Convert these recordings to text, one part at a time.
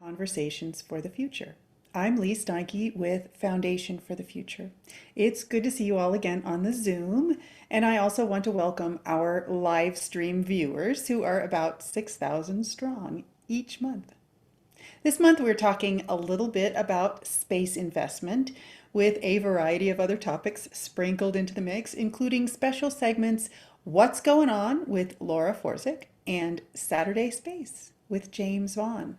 Conversations for the Future. I'm Lee Steinke with Foundation for the Future. It's good to see you all again on the Zoom, and I also want to welcome our live stream viewers who are about 6,000 strong each month. This month we're talking a little bit about space investment with a variety of other topics sprinkled into the mix, including special segments What's Going On with Laura Forsick and Saturday Space with James Vaughn.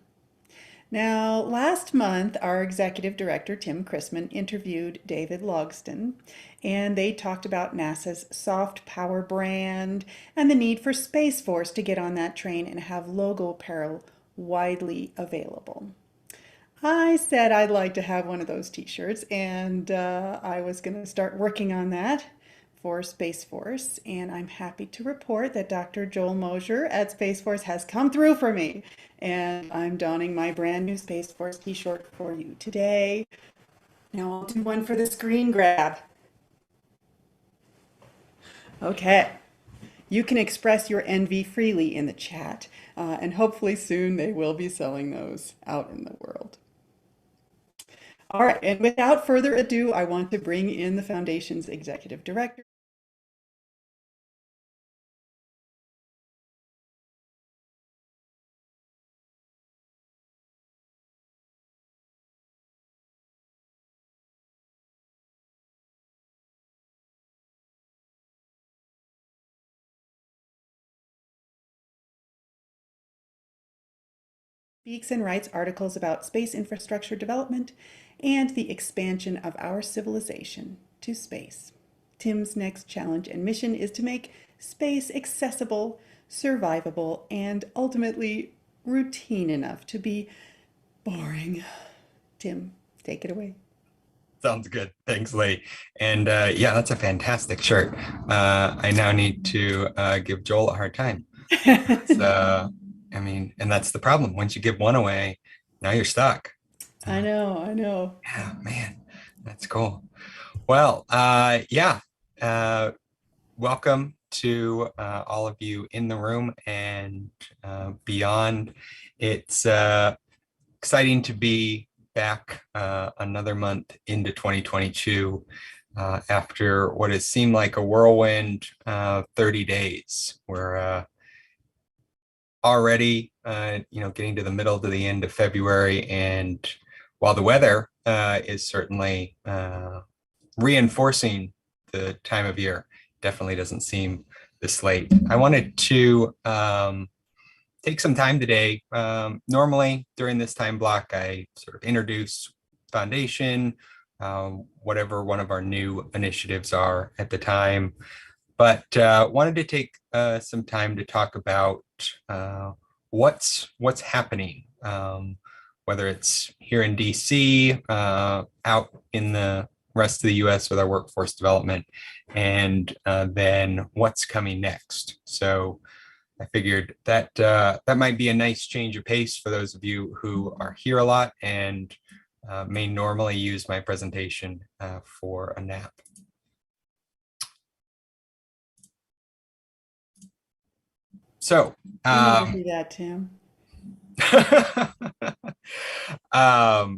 Now, last month, our executive director, Tim Christman, interviewed David Logston, and they talked about NASA's soft power brand and the need for Space Force to get on that train and have logo apparel widely available. I said I'd like to have one of those t-shirts, and I was going to start working on that for Space Force, and I'm happy to report that Dr. Joel Mosier at Space Force has come through for me, and I'm donning my brand new Space Force t-shirt for you today. Now I'll do one for the screen grab. Okay. You can express your envy freely in the chat, and hopefully soon they will be selling those out in the world. All right, and without further ado, I want to bring in the Foundation's Executive Director. Speaks and writes articles about space infrastructure development and the expansion of our civilization to space. Tim's next challenge and mission is to make space accessible, survivable, and ultimately routine enough to be boring. Tim, take it away. Sounds good. Thanks, Lee. And yeah, that's a fantastic shirt. I now need to give Joel a hard time. I mean, and that's the problem. Once you give one away, now you're stuck. I know. Yeah, man, that's cool. Well, yeah, welcome to all of you in the room and beyond. It's exciting to be back another month into 2022 after what has seemed like a whirlwind 30 days. We're already, getting to the middle to the end of February, and while the weather is certainly reinforcing the time of year, definitely doesn't seem this late. I wanted to take some time today. Normally during this time block, I sort of introduce Foundation, whatever one of our new initiatives are at the time, but wanted to take some time to talk about what's happening, whether it's here in DC, out in the rest of the US with our workforce development, and then what's coming next. So I figured that that might be a nice change of pace for those of you who are here a lot and may normally use my presentation for a nap. So, Do that, Tim. As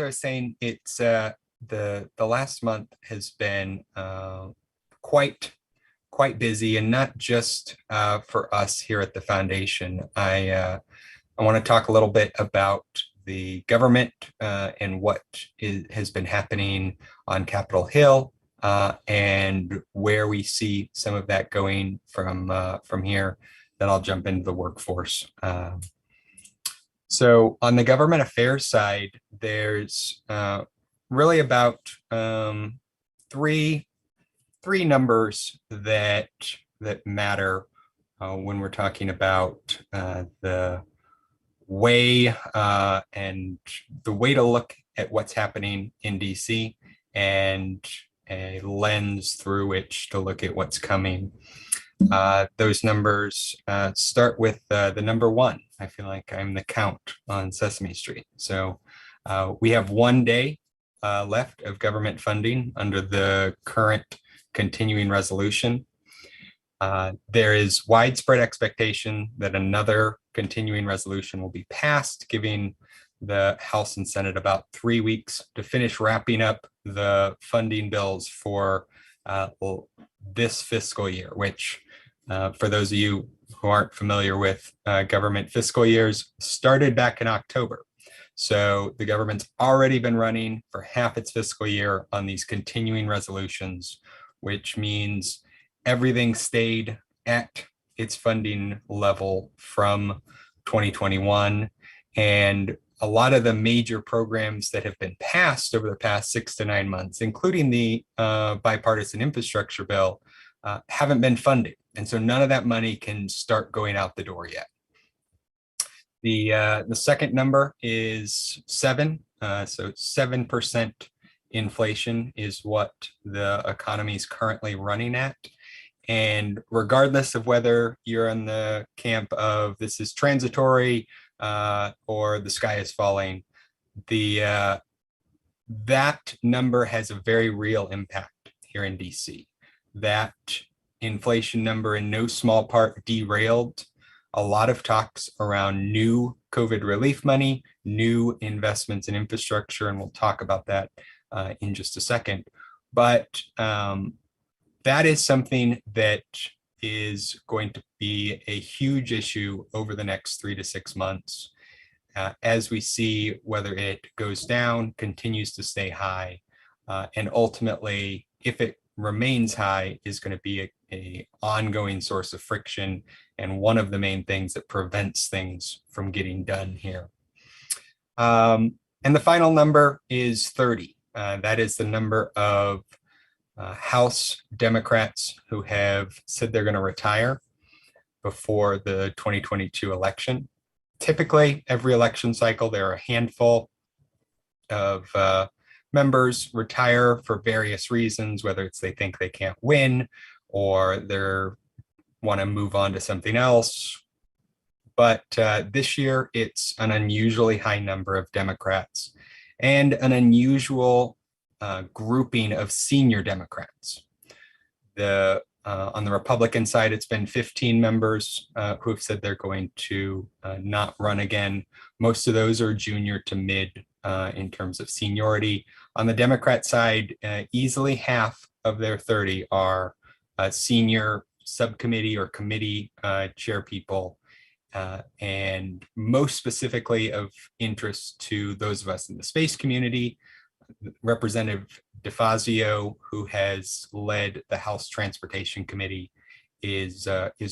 I was saying, it's the last month has been quite busy, and not just for us here at the Foundation. I want to talk a little bit about the government and what has been happening on Capitol Hill, and where we see some of that going from here. Then I'll jump into the workforce. So on the government affairs side, there's really about three numbers that matter when we're talking about the way and the way to look at what's happening in DC, and a lens through which to look at what's coming. Those numbers start with the number one. I feel like I'm the count on Sesame Street. So we have 1 day left of government funding under the current continuing resolution. There is widespread expectation that another continuing resolution will be passed, giving the House and Senate about 3 weeks to finish wrapping up the funding bills for this fiscal year, which for those of you who aren't familiar with government fiscal years, started back in October. So the government's already been running for half its fiscal year on these continuing resolutions, which means everything stayed at its funding level from 2021. And a lot of the major programs that have been passed over the past 6 to 9 months, including the bipartisan infrastructure bill, haven't been funded. And so none of that money can start going out the door yet. The second number is 7. So 7% inflation is what the economy is currently running at. And regardless of whether you're in the camp of this is transitory or the sky is falling, that number has a very real impact here in DC. That inflation number in no small part derailed a lot of talks around new COVID relief money, new investments in infrastructure, and we'll talk about that in just a second. But that is something that is going to be a huge issue over the next 3 to 6 months as we see whether it goes down, continues to stay high, and ultimately, if it remains high, is going to be a ongoing source of friction and one of the main things that prevents things from getting done here. And the final number is 30. That is the number of House Democrats who have said they're going to retire before the 2022 election. Typically, every election cycle, there are a handful of members retire for various reasons, whether it's they think they can't win or they want to move on to something else. But this year, it's an unusually high number of Democrats and an unusual grouping of senior Democrats. On the Republican side, it's been 15 members who have said they're going to not run again. Most of those are junior to mid in terms of seniority. On the Democrat side, easily half of their 30 are senior subcommittee or committee chair people, and most specifically of interest to those of us in the space community. Representative DeFazio, who has led the House Transportation Committee, is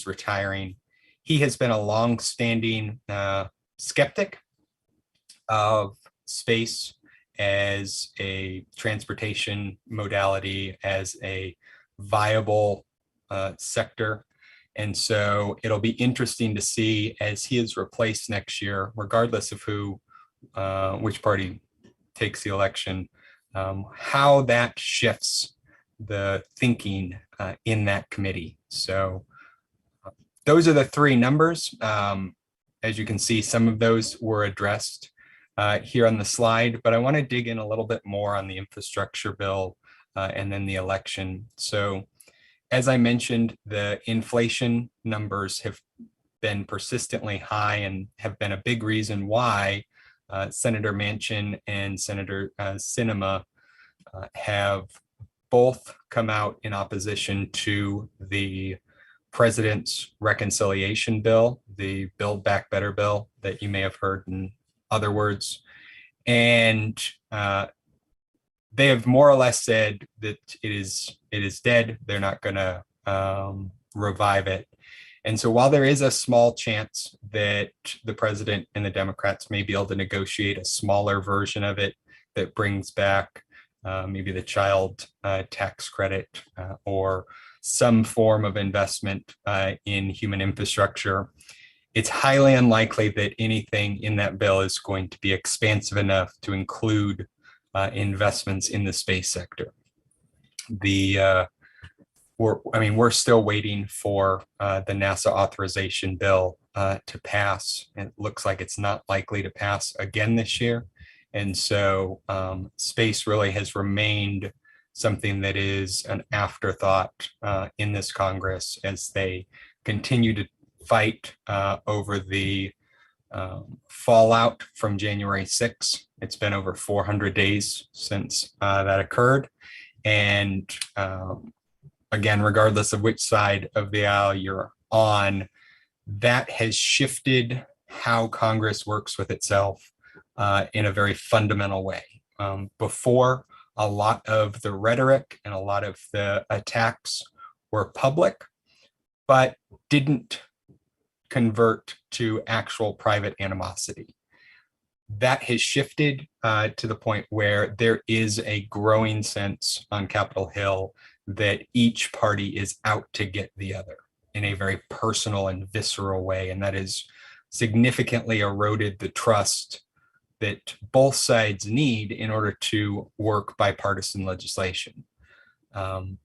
retiring. He has been a long-standing skeptic of space as a transportation modality, as a viable sector. And so it'll be interesting to see as he is replaced next year, regardless of which party takes the election, how that shifts the thinking in that committee. So those are the 3 numbers. As you can see, some of those were addressed here on the slide, but I want to dig in a little bit more on the infrastructure bill and then the election. So as I mentioned, the inflation numbers have been persistently high and have been a big reason why Senator Manchin and Senator Sinema have both come out in opposition to the president's reconciliation bill, the Build Back Better bill that you may have heard in other words. And they have more or less said that it is dead. They're not going to revive it. And so while there is a small chance that the president and the Democrats may be able to negotiate a smaller version of it that brings back maybe the child tax credit or some form of investment in human infrastructure, it's highly unlikely that anything in that bill is going to be expansive enough to include investments in the space sector. We're still waiting for the NASA authorization bill to pass. It looks like it's not likely to pass again this year. And so space really has remained something that is an afterthought in this Congress as they continue to fight over the fallout from January 6th. It's been over 400 days since that occurred. And again, regardless of which side of the aisle you're on, that has shifted how Congress works with itself in a very fundamental way. Before, a lot of the rhetoric and a lot of the attacks were public, but didn't convert to actual private animosity. That has shifted to the point where there is a growing sense on Capitol Hill that each party is out to get the other in a very personal and visceral way. And that has significantly eroded the trust that both sides need in order to work bipartisan legislation.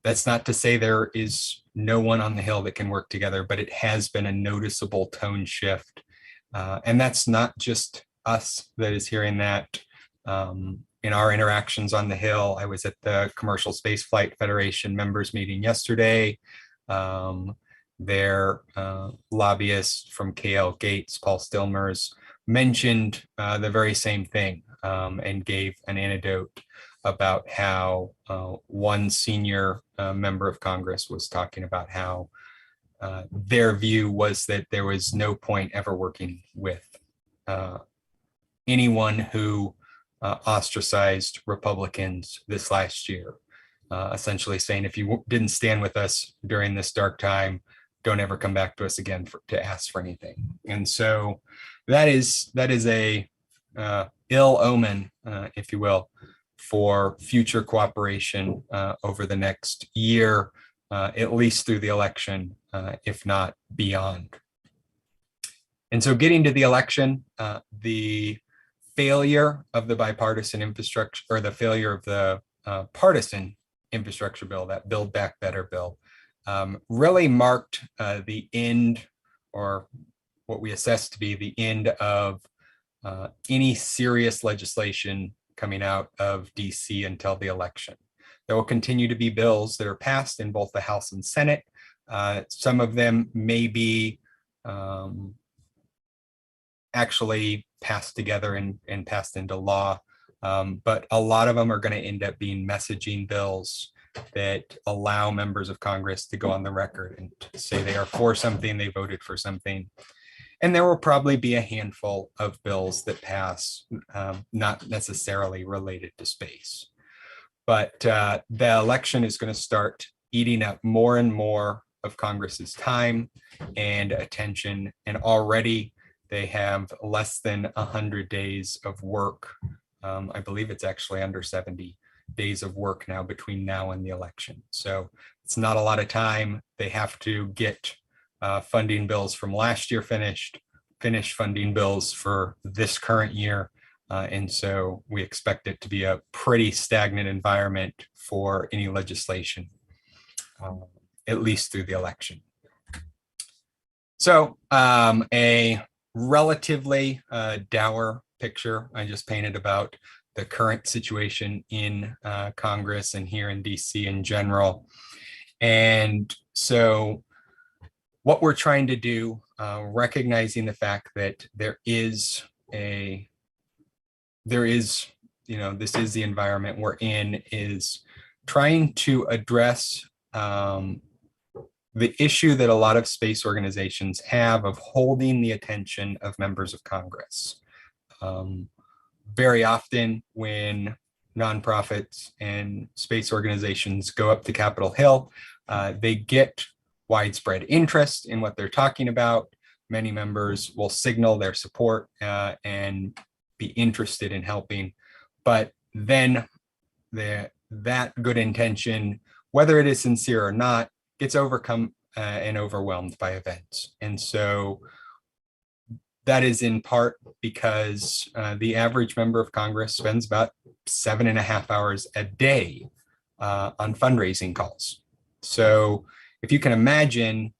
That's not to say there is no one on the Hill that can work together, but it has been a noticeable tone shift. And that's not just us that is hearing that. In our interactions on the Hill, I was at the Commercial Spaceflight Federation members meeting yesterday. Their lobbyist from KL Gates, Paul Stilmers, mentioned the very same thing and gave an anecdote about how one senior member of Congress was talking about how their view was that there was no point ever working with anyone who ostracized Republicans this last year, essentially saying, if you didn't stand with us during this dark time, don't ever come back to us again to ask for anything. And so that is a ill omen, if you will, for future cooperation over the next year, at least through the election, if not beyond. And so getting to the election, the failure of the bipartisan infrastructure, or the failure of the partisan infrastructure bill, that Build Back Better bill, really marked the end, or what we assess to be the end of any serious legislation coming out of DC until the election. There will continue to be bills that are passed in both the House and Senate. Some of them may be actually passed together and passed into law, but a lot of them are going to end up being messaging bills that allow members of Congress to go on the record and say they are for something, they voted for something. And there will probably be a handful of bills that pass, not necessarily related to space. But the election is going to start eating up more and more of Congress's time and attention. And already they have less than 100 days of work. I believe it's actually under 70 days of work now between now and the election. So it's not a lot of time. They have to get funding bills from last year finished, finish funding bills for this current year. And so we expect it to be a pretty stagnant environment for any legislation, at least through the election. So a relatively dour picture I just painted about the current situation in Congress and here in DC in general. And so what we're trying to do, recognizing the fact that this is the environment we're in, is trying to address the issue that a lot of space organizations have of holding the attention of members of Congress. Very often when nonprofits and space organizations go up to Capitol Hill, they get widespread interest in what they're talking about. Many members will signal their support and be interested in helping, but then that good intention, whether it is sincere or not, gets overcome and overwhelmed by events. And so that is in part because the average member of Congress spends about 7.5 hours a day on fundraising calls. So if you can imagine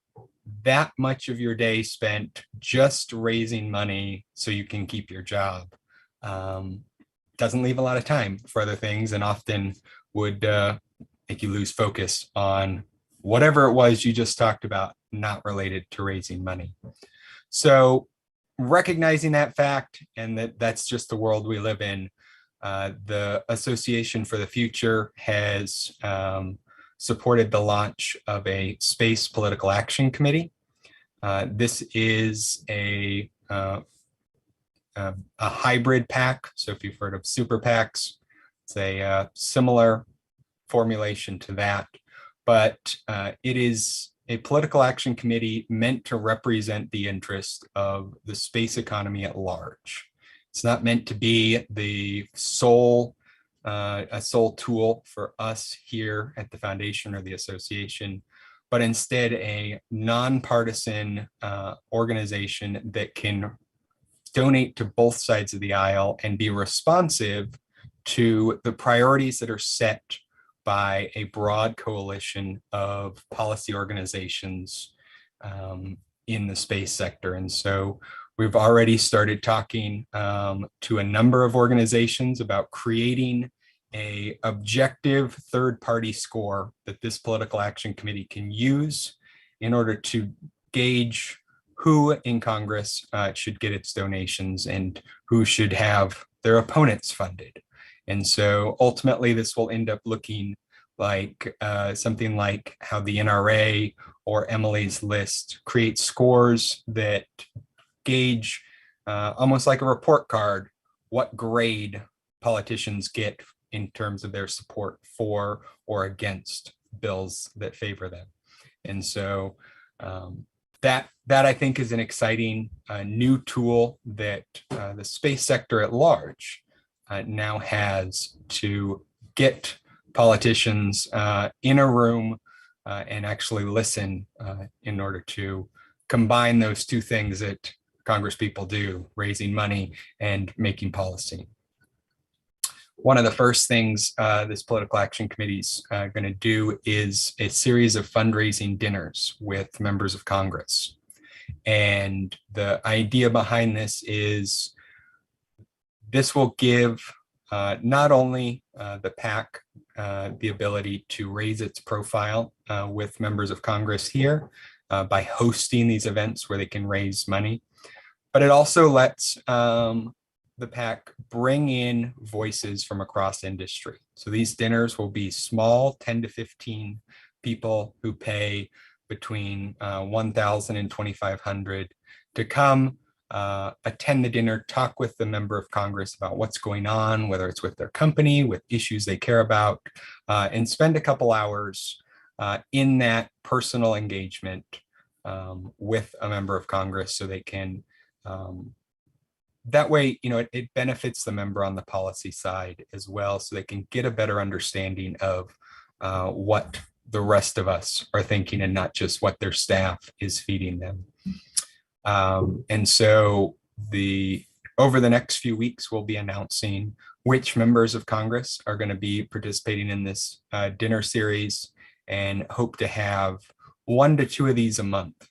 that much of your day spent just raising money so you can keep your job, doesn't leave a lot of time for other things, and often would make you lose focus on whatever it was you just talked about, not related to raising money. So recognizing that fact, and that's just the world we live in, the Association for the Future has supported the launch of a Space Political Action Committee. This is a hybrid PAC. So if you've heard of super PACs, it's a similar formulation to that, but it is a political action committee meant to represent the interest of the space economy at large. It's not meant to be the sole a sole tool for us here at the foundation or the association, but instead a nonpartisan organization that can donate to both sides of the aisle and be responsive to the priorities that are set by a broad coalition of policy organizations in the space sector. And so we've already started talking to a number of organizations about creating an objective third-party score that this political action committee can use in order to gauge who in Congress should get its donations and who should have their opponents funded. And so ultimately, this will end up looking like something like how the NRA or Emily's List create scores that gauge almost like a report card what grade politicians get in terms of their support for or against bills that favor them. And so that I think is an exciting new tool that the space sector at large now has to get politicians in a room and actually listen in order to combine those two things that Congress people do, raising money and making policy. One of the first things this political action committee is going to do is a series of fundraising dinners with members of Congress. And the idea behind this is this will give not only the PAC the ability to raise its profile with members of Congress here by hosting these events where they can raise money, but it also lets the PAC bring in voices from across industry. So these dinners will be small, 10 to 15 people who pay between $1,000 and $2,500 to come attend the dinner, talk with the member of Congress about what's going on, whether it's with their company, with issues they care about, and spend a couple hours in that personal engagement with a member of Congress so they can that way, it benefits the member on the policy side as well, so they can get a better understanding of what the rest of us are thinking and not just what their staff is feeding them. And so over the next few weeks, we'll be announcing which members of Congress are going to be participating in this dinner series, and hope to have 1 to 2 of these a month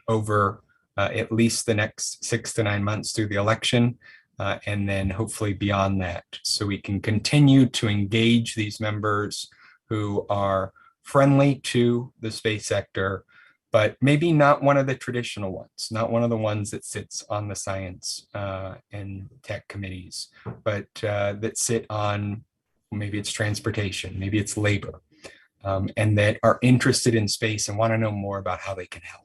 over at least the next 6 to 9 months through the election, and then hopefully beyond that. So we can continue to engage these members who are friendly to the space sector, but maybe not one of the traditional ones, not one of the ones that sits on the science and tech committees, but that sit on, maybe it's transportation, maybe it's labor, and that are interested in space and want to know more about how they can help.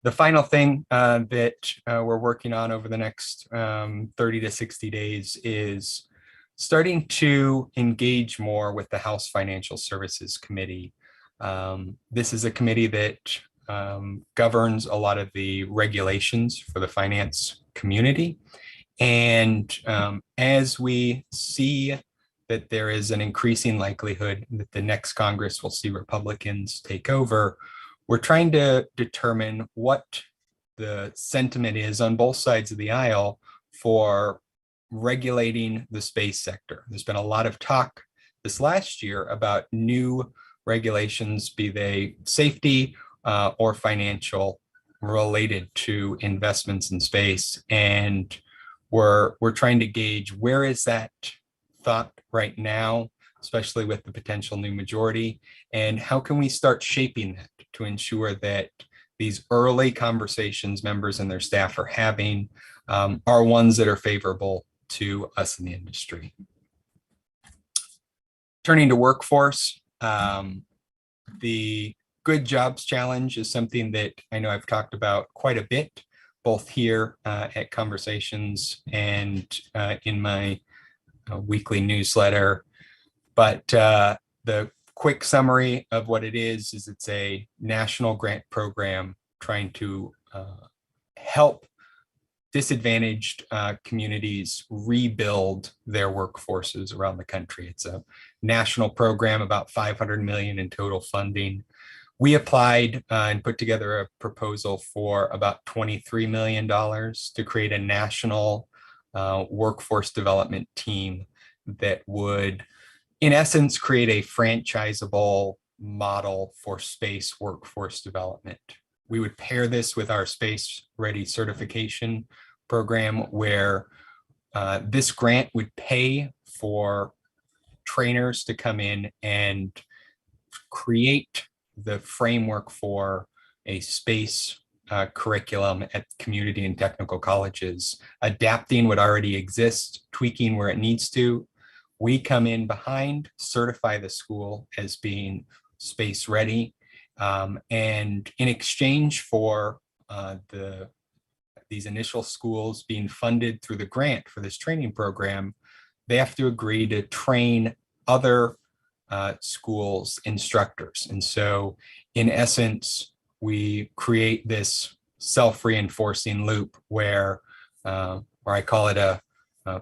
The final thing that we're working on over the next 30 to 60 days is starting to engage more with the House Financial Services Committee. This is a committee that governs a lot of the regulations for the finance community. And as we see that there is an increasing likelihood that the next Congress will see Republicans take over, we're trying to determine what the sentiment is on both sides of the aisle for regulating the space sector. There's been a lot of talk this last year about new regulations, be they safety or financial, related to investments in space. And we're trying to gauge where is that thought right now especially with the potential new majority? And how can we start shaping that to ensure that these early conversations members and their staff are having are ones that are favorable to us in the industry? Turning to workforce, the Good Jobs Challenge is something that I know I've talked about quite a bit, both here at Conversations and in my weekly newsletter. But the quick summary of what it is it's a national grant program trying to help disadvantaged communities rebuild their workforces around the country. It's a national program, about 500 million in total funding. We applied and put together a proposal for about $23 million to create a national workforce development team that would, in essence, create a franchisable model for space workforce development. We would pair this with our Space Ready certification program, where this grant would pay for trainers to come in and create the framework for a space curriculum at community and technical colleges, adapting what already exists, tweaking where it needs to. We come in behind, certify the school as being space ready, and in exchange for these initial schools being funded through the grant for this training program, they have to agree to train other schools instructors. And so in essence, we create this self-reinforcing loop where I call it a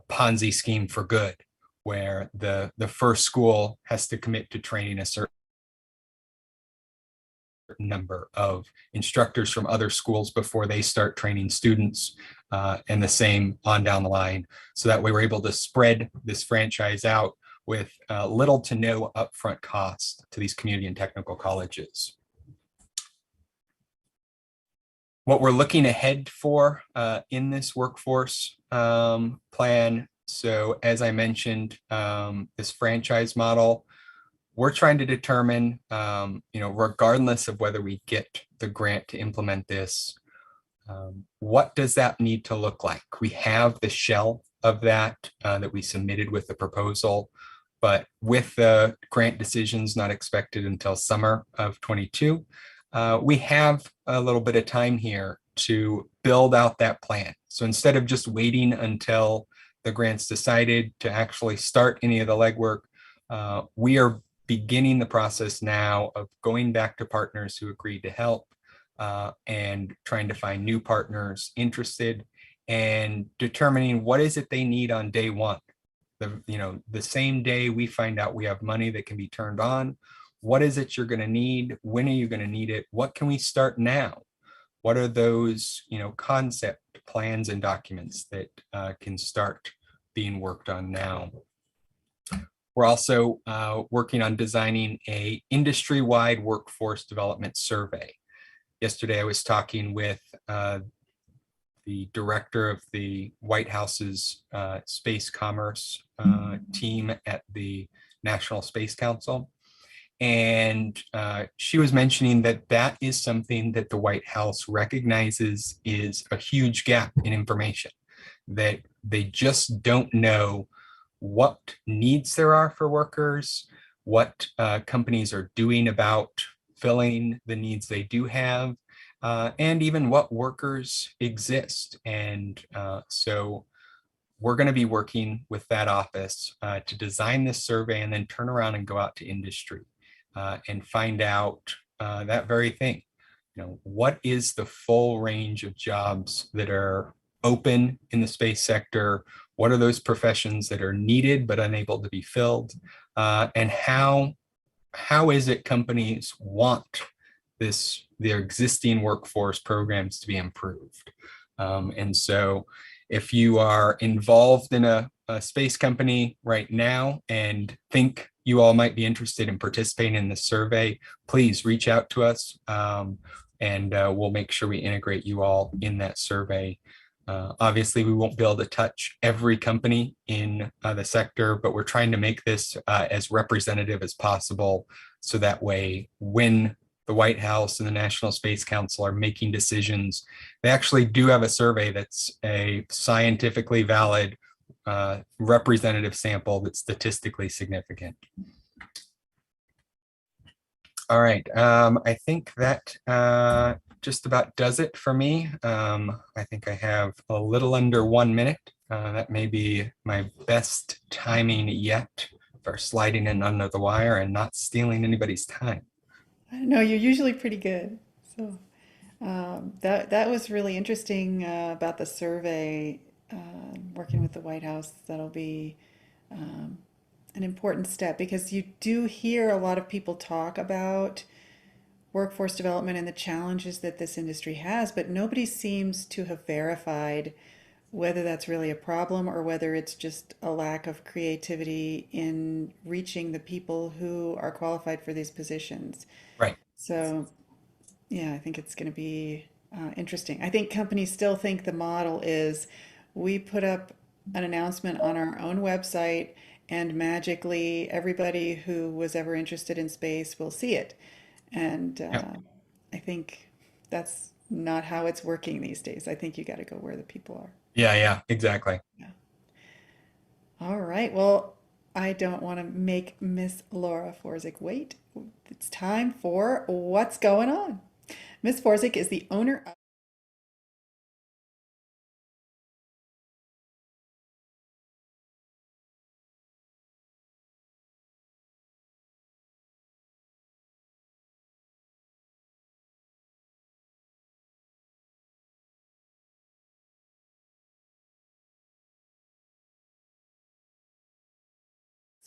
Ponzi scheme for good, where the first school has to commit to training a certain number of instructors from other schools before they start training students, and the same on down the line. So that way we're able to spread this franchise out with little to no upfront cost to these community and technical colleges. What we're looking ahead for in this workforce plan. So as I mentioned, this franchise model, we're trying to determine, regardless of whether we get the grant to implement this, what does that need to look like? We have the shell of that that we submitted with the proposal, but with the grant decisions not expected until summer of 22, we have a little bit of time here to build out that plan. So instead of just waiting until the grant's decided to actually start any of the legwork, we are beginning the process now of going back to partners who agreed to help and trying to find new partners interested and determining what is it they need on day one. The same day we find out we have money that can be turned on, what is it you're going to need? When are you going to need it? What can we start now? What are those, concept plans and documents that can start being worked on now? We're also working on designing a industry-wide workforce development survey. Yesterday, I was talking with the director of the White House's Space Commerce team at the National Space Council. And she was mentioning that that is something that the White House recognizes is a huge gap in information, that they just don't know what needs there are for workers, what companies are doing about filling the needs they do have, and even what workers exist. And so we're going to be working with that office to design this survey and then turn around and go out to industry and find out that very thing. What is the full range of jobs that are open in the space sector? What are those professions that are needed but unable to be filled? And how is it companies want their existing workforce programs to be improved? And so if you are involved in a space company right now and think you all might be interested in participating in this survey, please reach out to us, and we'll make sure we integrate you all in that survey. Obviously, we won't be able to touch every company in the sector, but we're trying to make this as representative as possible. So that way, when the White House and the National Space Council are making decisions, they actually do have a survey that's a scientifically valid representative sample that's statistically significant. All right, I think that just about does it for me. I think I have a little under 1 minute. That may be my best timing yet for sliding in under the wire and not stealing anybody's time. I don't know, you're usually pretty good. So that was really interesting about the survey, working with the White House. That'll be an important step because you do hear a lot of people talk about workforce development and the challenges that this industry has, but nobody seems to have verified whether that's really a problem or whether it's just a lack of creativity in reaching the people who are qualified for these positions. Right. So, yeah, I think it's going to be interesting. I think companies still think the model is we put up an announcement on our own website and magically everybody who was ever interested in space will see it. And Yeah. I think that's not how it's working these days. I think you got to go where the people are. Yeah. Yeah. Exactly. Yeah. All right. Well, I don't want to make Miss Laura Forzik wait. It's time for What's Going On. Miss Forzik is the owner of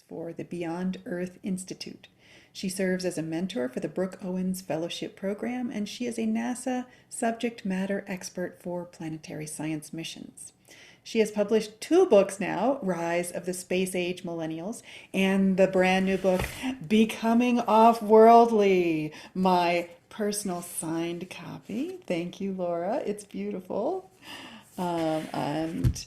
for the Beyond Earth Institute. She serves as a mentor for the Brooke Owens Fellowship Program, and she is a NASA subject matter expert for planetary science missions. She has published 2 books now, Rise of the Space Age Millennials, and the brand new book, Becoming Off-Worldly, my personal signed copy. Thank you, Laura. It's beautiful. And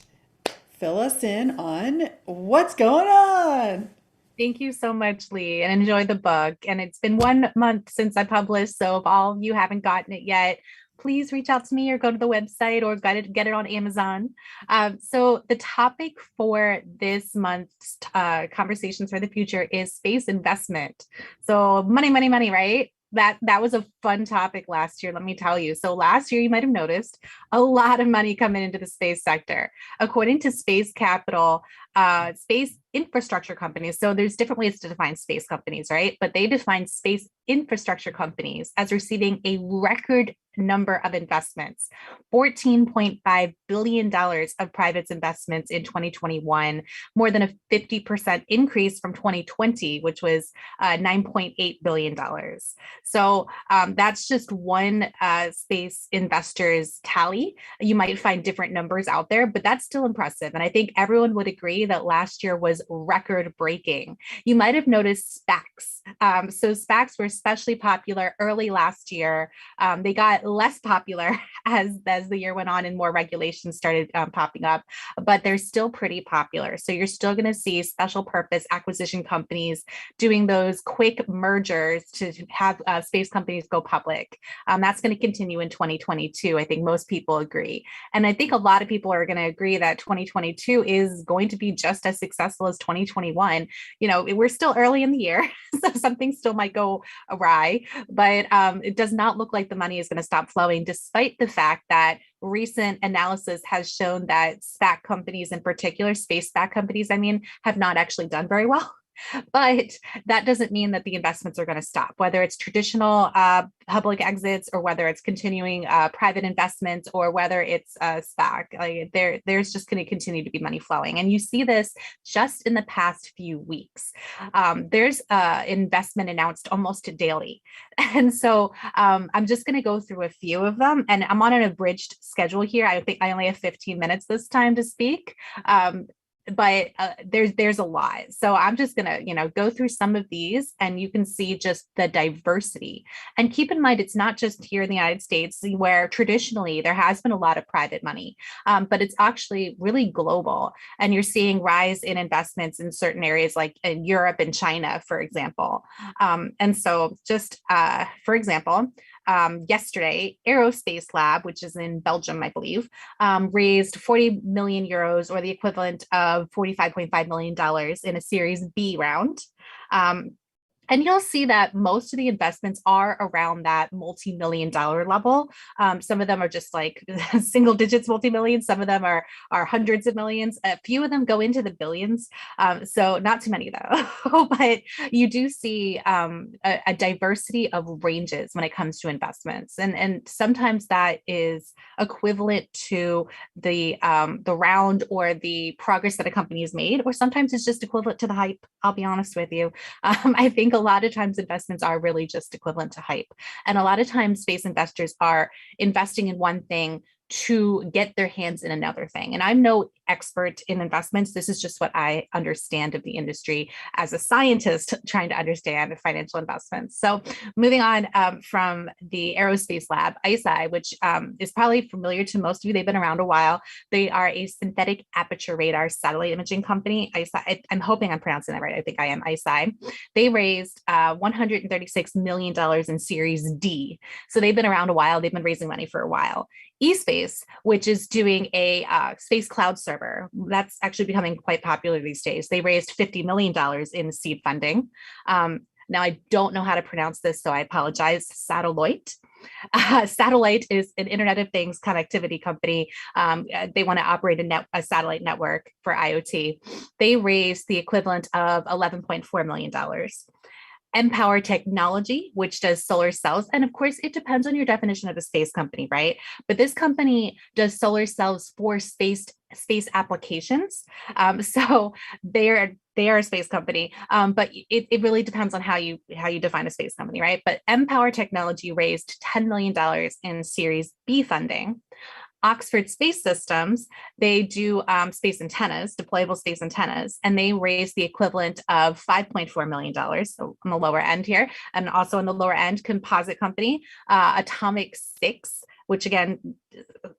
fill us in on what's going on. Thank you so much, Lee, and enjoy the book. And it's been 1 month since I published, so if all of you haven't gotten it yet, please reach out to me or go to the website or get it on Amazon. So the topic for this month's Conversations for the Future is space investment. So money, money, money, right? That was a fun topic last year, let me tell you. So last year, you might have noticed a lot of money coming into the space sector. According to Space Capital, space infrastructure companies, so there's different ways to define space companies, right? But they define space infrastructure companies as receiving a record number of investments, $14.5 billion of private investments in 2021, more than a 50% increase from 2020, which was $9.8 billion. So that's just one space investor's tally. You might find different numbers out there, but that's still impressive. And I think everyone would agree that last year was record breaking. You might have noticed SPACs. So SPACs were especially popular early last year. They got less popular as the year went on and more regulations started popping up, but they're still pretty popular. So you're still going to see special purpose acquisition companies doing those quick mergers to have space companies go public. That's going to continue in 2022. I think most people agree. And I think a lot of people are going to agree that 2022 is going to be just as successful as 2021. You know, we're still early in the year, so something still might go awry, but it does not look like the money is going to stop flowing, despite the fact that recent analysis has shown that SPAC companies, in particular, space SPAC companies, I mean, have not actually done very well. But that doesn't mean that the investments are going to stop, whether it's traditional public exits or whether it's continuing private investments or whether it's SPAC. Like there's just going to continue to be money flowing. And you see this just in the past few weeks. There's investment announced almost daily. And so I'm just going to go through a few of them. And I'm on an abridged schedule here. I think I only have 15 minutes this time to speak. but there's a lot. So I'm just gonna, go through some of these, and you can see just the diversity. And keep in mind, it's not just here in the United States, where traditionally there has been a lot of private money, but it's actually really global. And you're seeing rise in investments in certain areas, like in Europe and China, for example. And so, just for example, yesterday, Aerospace Lab, which is in Belgium, I believe, raised 40 million euros, or the equivalent of $45.5 million in a Series B round. Um, and you'll see that most of the investments are around that multi-million dollar level. Some of them are just like single digits multi-millions. Some of them are hundreds of millions. A few of them go into the billions. So not too many though. But you do see a diversity of ranges when it comes to investments. And sometimes that is equivalent to the round or the progress that a company has made, or sometimes it's just equivalent to the hype. I'll be honest with you. I think a lot of times investments are really just equivalent to hype. And a lot of times space investors are investing in one thing to get their hands in another thing. And I'm no expert in investments. This is just what I understand of the industry as a scientist trying to understand financial investments. So moving on from the Aerospace Lab, ISI, which is probably familiar to most of you. They've been around a while. They are a synthetic aperture radar satellite imaging company. ISI, I'm hoping I'm pronouncing that right. I think I am. ISI. They raised $136 million in Series D. So they've been around a while. They've been raising money for a while. eSpace, which is doing a space cloud server. That's actually becoming quite popular these days. They raised $50 million in seed funding. Now, I don't know how to pronounce this, so I apologize. Satellite. Satellite is an Internet of Things connectivity company. They want to operate a satellite network for IoT. They raised the equivalent of $11.4 million. Empower Technology, which does solar cells. And of course, it depends on your definition of a space company, right? But this company does solar cells for space applications. So they are a space company, but it really depends on how you define a space company, right? But Empower Technology raised $10 million in Series B funding. Oxford Space Systems, they do space antennas, deployable space antennas, and they raised the equivalent of $5.4 million, so on the lower end here. And also on the lower end, composite company, Atomic 6, which again,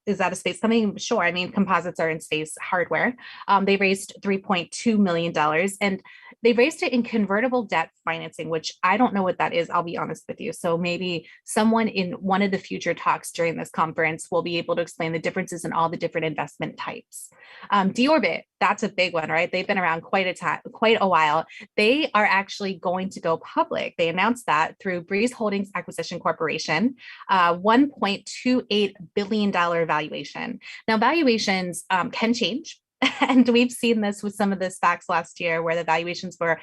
is that a space company? Sure. I mean, composites are in space hardware. They raised $3.2 million, and they raised it in convertible debt financing, which I don't know what that is. I'll be honest with you. So maybe someone in one of the future talks during this conference will be able to explain the differences in all the different investment types. Deorbit, that's a big one, right? They've been around quite a while. They are actually going to go public. They announced that through Breeze Holdings Acquisition Corporation, $1.28 billion valuation. Now, valuations can change. And we've seen this with some of the SPACs last year, where the valuations were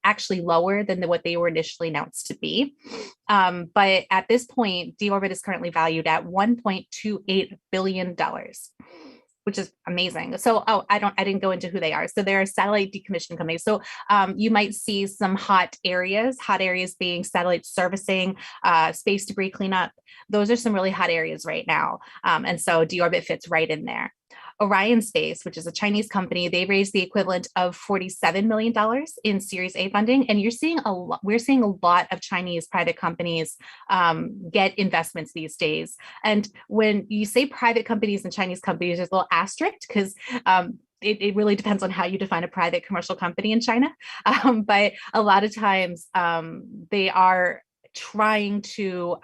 actually lower than what they were initially announced to be. But at this point, Deorbit is currently valued at $1.28 billion, which is amazing. So, I didn't go into who they are. So they're a satellite decommissioning company. So you might see some hot areas being satellite servicing, space debris cleanup. Those are some really hot areas right now. And so Deorbit fits right in there. Orion Space, which is a Chinese company, they raised the equivalent of $47 million in Series A funding. And we're seeing a lot of Chinese private companies get investments these days. And when you say private companies and Chinese companies, there's a little asterisk, because it really depends on how you define a private commercial company in China. But a lot of times they are trying to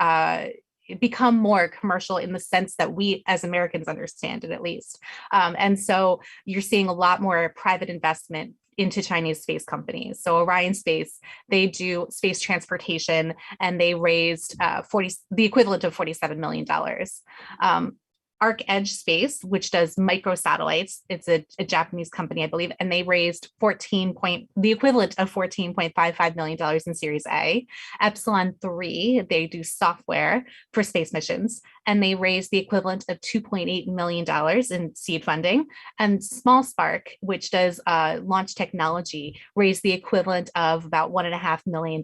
become more commercial in the sense that we as Americans understand it, at least. And so you're seeing a lot more private investment into Chinese space companies. So Orion Space, they do space transportation, and they raised the equivalent of $47 million. Arc Edge Space, which does microsatellites. It's a Japanese company, I believe, and they raised the equivalent of $14.55 million in Series A. Epsilon 3, they do software for space missions, and they raised the equivalent of $2.8 million in seed funding. And Small Spark, which does launch technology, raised the equivalent of about $1.5 million.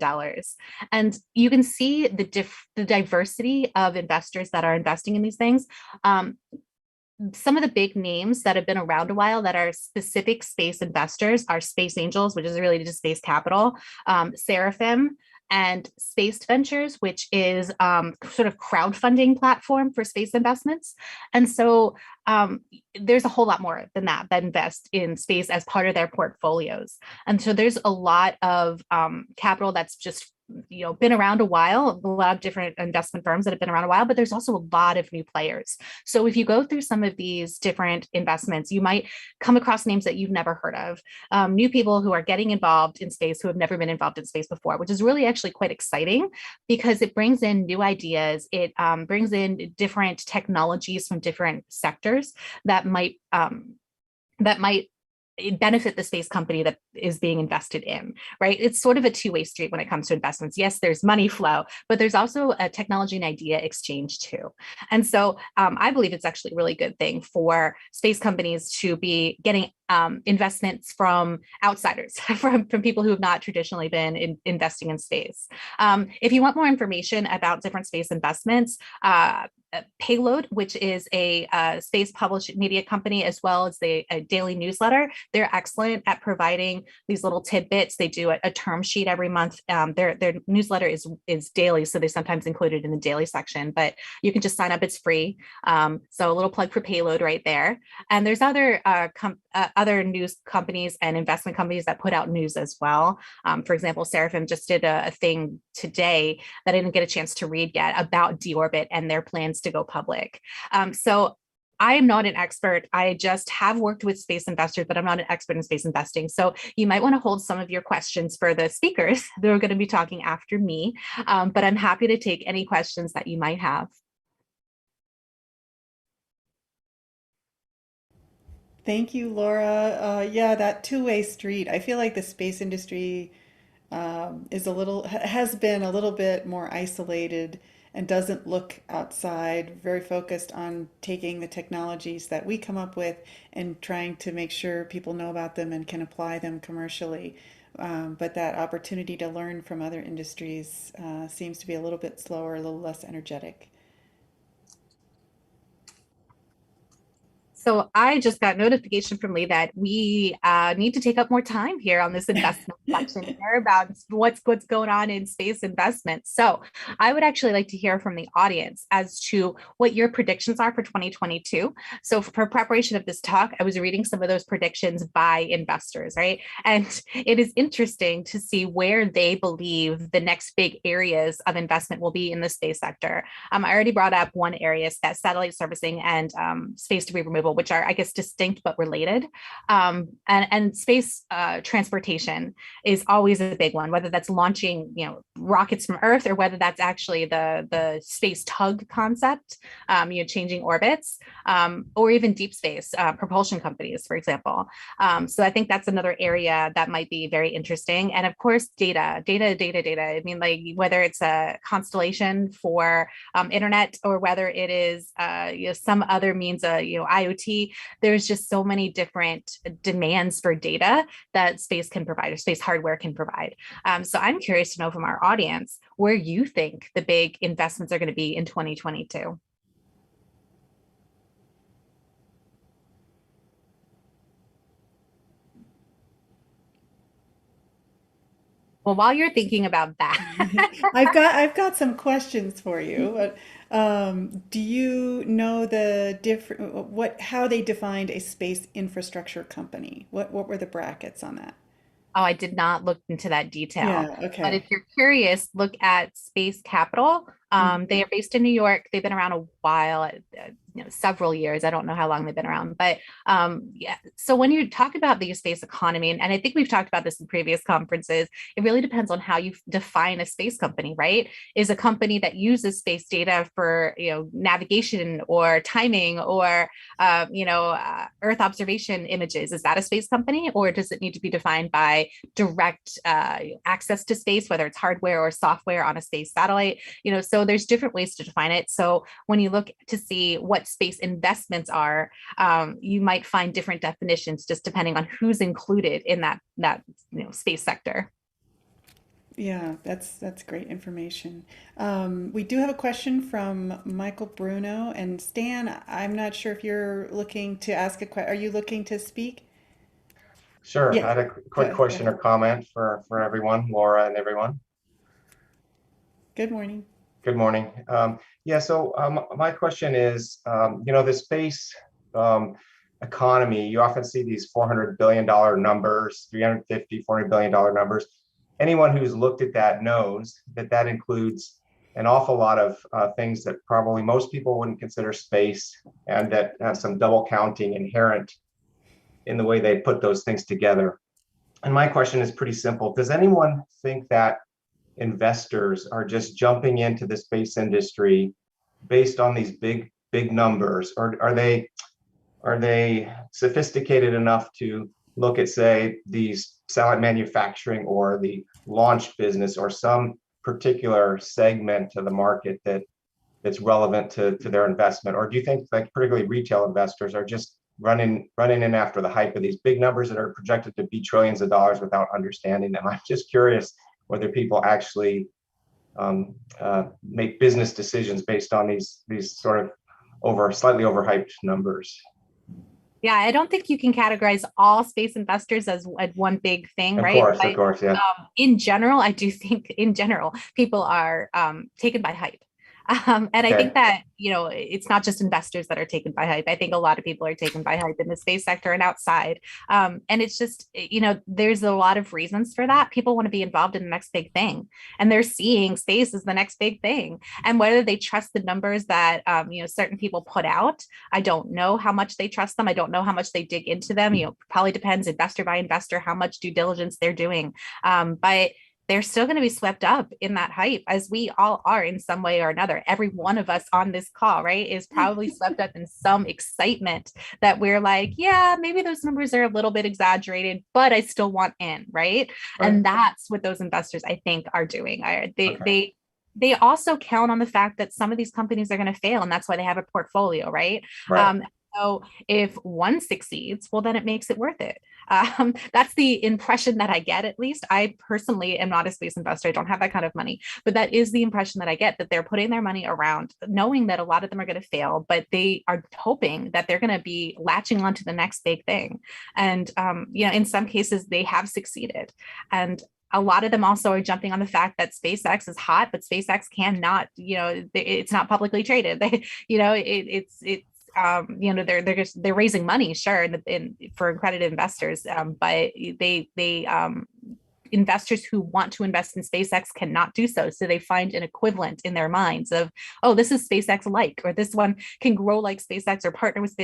And you can see the diversity of investors that are investing in these things. some of the big names that have been around a while that are specific space investors are Space Angels, which is related to space capital, Seraphim, and Space Ventures, which is sort of crowdfunding platform for space investments. And so there's a whole lot more than that invest in space as part of their portfolios. And so there's a lot of capital that's just been around a while, a lot of different investment firms that have been around a while, but there's also a lot of new players. So if you go through some of these different investments, you might come across names that you've never heard of, new people who are getting involved in space who have never been involved in space before, which is really actually quite exciting because it brings in new ideas. It brings in different technologies from different sectors that might benefit the space company that is being invested in, right? It's sort of a two-way street when it comes to investments. Yes, there's money flow, but there's also a technology and idea exchange too. And so I believe it's actually a really good thing for space companies to be getting investments from outsiders, from people who have not traditionally been investing in space. If you want more information about different space investments, Payload, which is a space published media company, as well as a daily newsletter. They're excellent at providing these little tidbits. They do a term sheet every month. Their newsletter is daily, so they sometimes include it in the daily section, but you can just sign up. It's free. So a little plug for Payload right there. And there's other news companies and investment companies that put out news as well. For example, Seraphim just did a thing today that I didn't get a chance to read yet about deorbit and their plans to go public. So I am not an expert. I just have worked with space investors, but I'm not an expert in space investing. So you might want to hold some of your questions for the speakers that are going to be talking after me. But I'm happy to take any questions that you might have. Thank you, Laura. Yeah, that two-way street. I feel like the space industry has been a little bit more isolated and doesn't look outside, very focused on taking the technologies that we come up with and trying to make sure people know about them and can apply them commercially. But that opportunity to learn from other industries seems to be a little bit slower, a little less energetic. So I just got notification from Lee that we need to take up more time here on this investment section here about what's going on in space investments. So I would actually like to hear from the audience as to what your predictions are for 2022. So for preparation of this talk, I was reading some of those predictions by investors, right? And it is interesting to see where they believe the next big areas of investment will be in the space sector. I already brought up one area, that satellite servicing and space debris removal, which are, I guess, distinct but related. And space transportation is always a big one, whether that's launching, rockets from Earth or whether that's actually the space tug concept, changing orbits, or even deep space propulsion companies, for example. So I think that's another area that might be very interesting. And of course, data. I mean, like whether it's a constellation for internet or whether it is some other means of IoT. There's just so many different demands for data that space can provide or space hardware can provide. So I'm curious to know from our audience where you think the big investments are going to be in 2022. Well, while you're thinking about that, I've got some questions for you. Do you know the different how they defined a space infrastructure company? What were the brackets on that? oh, I did not look into that detail. Yeah, But if okay. you're curious, look at Space Capital. They Mhm. are based in New York. They've been around a while, several years. I don't know how long they've been around, but yeah. So when you talk about the space economy, and I think we've talked about this in previous conferences, it really depends on how you define a space company, right? Is a company that uses space data for navigation or timing or Earth observation images? Is that a space company, or does it need to be defined by direct access to space, whether it's hardware or software on a space satellite? So there's different ways to define it. So when you look to see what space investments are, you might find different definitions just depending on who's included in that space sector. Yeah, that's great information. We do have a question from Michael Bruno and Stan. I'm not sure if you're looking to ask a question. Are you looking to speak? Sure. I Yeah, had a quick go question or ahead. comment for everyone, Laura and everyone. Good morning. Good morning. Yeah, so my question is, the space um, economy, you often see these $400 billion numbers, 350, $400 billion numbers. Anyone who's looked at that knows that that includes an awful lot of things that probably most people wouldn't consider space, and that have some double counting inherent in the way they put those things together. And my question is pretty simple. Does anyone think that investors are just jumping into the space industry based on these big numbers, or are they sophisticated enough to look at, say, these satellite manufacturing or the launch business or some particular segment of the market that's relevant to their investment? Or do you think, like, particularly retail investors are just running in after the hype of these big numbers that are projected to be trillions of dollars without understanding them? I'm just curious whether people actually make business decisions based on these sort of slightly overhyped numbers. Yeah, I don't think you can categorize all space investors as one big thing, right? Of But course, yeah. in general, I do think in general, people are taken by hype. And I think Okay. that, it's not just investors that are taken by hype. I think a lot of people are taken by hype in the space sector and outside. And it's just, there's a lot of reasons for that. People want to be involved in the next big thing, and they're seeing space as the next big thing. And whether they trust the numbers that, certain people put out, I don't know how much they trust them. I don't know how much they dig into them. Probably depends investor by investor, how much due diligence they're doing. But they're still going to be swept up in that hype, as we all are in some way or another. Every one of us on this call, right, is probably swept up in some excitement that we're like, yeah, maybe those numbers are a little bit exaggerated, but I still want in, right? Right. And that's what those investors, I think, are doing. They Okay. they they also count on the fact that some of these companies are going to fail, and that's why they have a portfolio, right? Right. So if one succeeds, well, then it makes it worth it. That's the impression that I get, at least. I personally am not a space investor. I don't have that kind of money, but that is the impression that I get, that they're putting their money around knowing that a lot of them are going to fail, but they are hoping that they're going to be latching on to the next big thing. And, in some cases, they have succeeded. And a lot of them also are jumping on the fact that SpaceX is hot, but SpaceX cannot, it's not publicly traded. They're raising money, sure, for accredited investors, but investors who want to invest in SpaceX cannot do so. So they find an equivalent in their minds of, oh, this is SpaceX like, or this one can grow like SpaceX or partner with,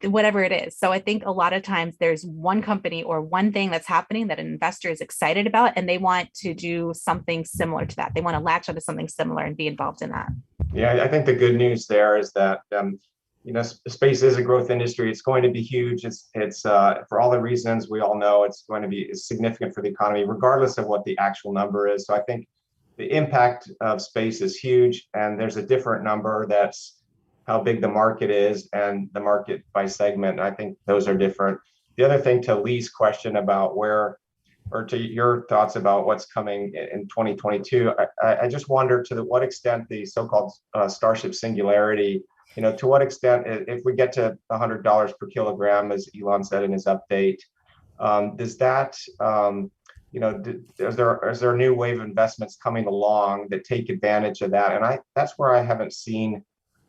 whatever it is. So I think a lot of times there's one company or one thing that's happening that an investor is excited about, and they want to do something similar to that. They want to latch onto something similar and be involved in that. Yeah, I think the good news there is that space is a growth industry. It's going to be huge. It's for all the reasons we all know, it's going to be significant for the economy, regardless of what the actual number is. So I think the impact of space is huge, and there's a different number that's how big the market is and the market by segment. I think those are different. The other thing, to Lee's question about where, or to your thoughts about what's coming in 2022, I just wonder what extent the so-called Starship Singularity, to what extent, if we get to $100 per kilogram, as Elon said in his update, does that, is there a new wave of investments coming along that take advantage of that? And that's where I haven't seen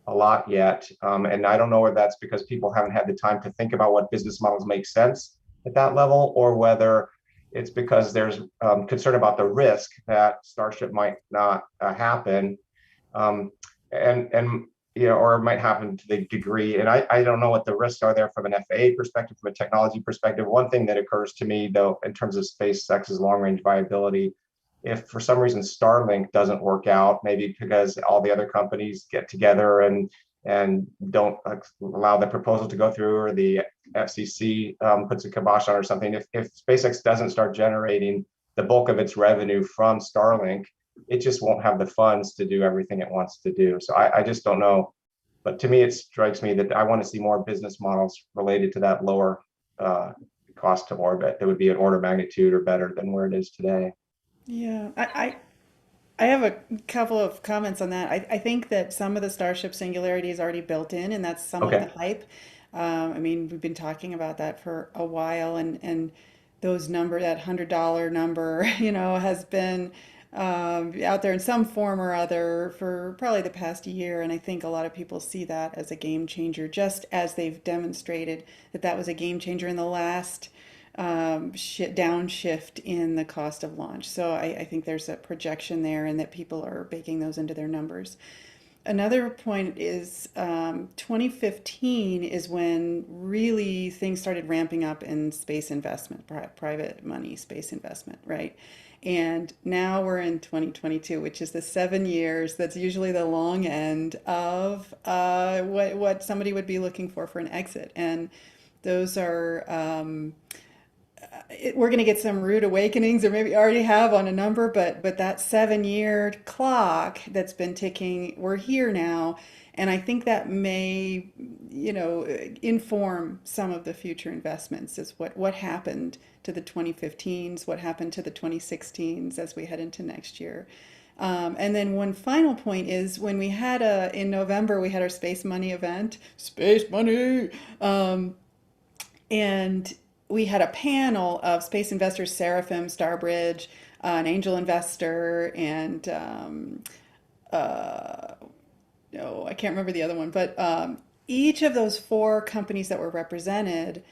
a lot yet. And I don't know whether that's because people haven't had the time to think about what business models make sense at that level, or whether it's because there's concern about the risk that Starship might not happen, and or it might happen to the degree. And I don't know what the risks are there from an FAA perspective, from a technology perspective. One thing that occurs to me, though, in terms of SpaceX's long-range viability, if for some reason Starlink doesn't work out, maybe because all the other companies get together and don't allow the proposal to go through, or the FCC puts a kibosh on or something. If SpaceX doesn't start generating the bulk of its revenue from Starlink, it just won't have the funds to do everything it wants to do. So I just don't know. But to me, it strikes me that I want to see more business models related to that lower cost to orbit that would be an order of magnitude or better than where it is today. Yeah, I have a couple of comments on that. I think that some of the Starship Singularity is already built in, and that's some of the Okay. hype. I mean, we've been talking about that for a while, and those number, that $100 number, has been out there in some form or other for probably the past year. And I think a lot of people see that as a game changer, just as they've demonstrated that that was a game changer in the last downshift in the cost of launch. So I think there's a projection there and that people are baking those into their numbers. Another point is 2015 is when really things started ramping up in space investment, private money, space investment, right? And now we're in 2022, which is the 7 years. That's usually the long end of what somebody would be looking for an exit. And those are we're going to get some rude awakenings, or maybe already have on a number, but that 7 year clock that's been ticking, we're here now, and I think that may, inform some of the future investments. Is what happened to the 2015s, what happened to the 2016s as we head into next year. And then one final point is when we had in November, we had our Space Money event, Space Money. And we had a panel of space investors, Seraphim, Starbridge, an angel investor, and uh, no, I can't remember the other one, but each of those four companies that were represented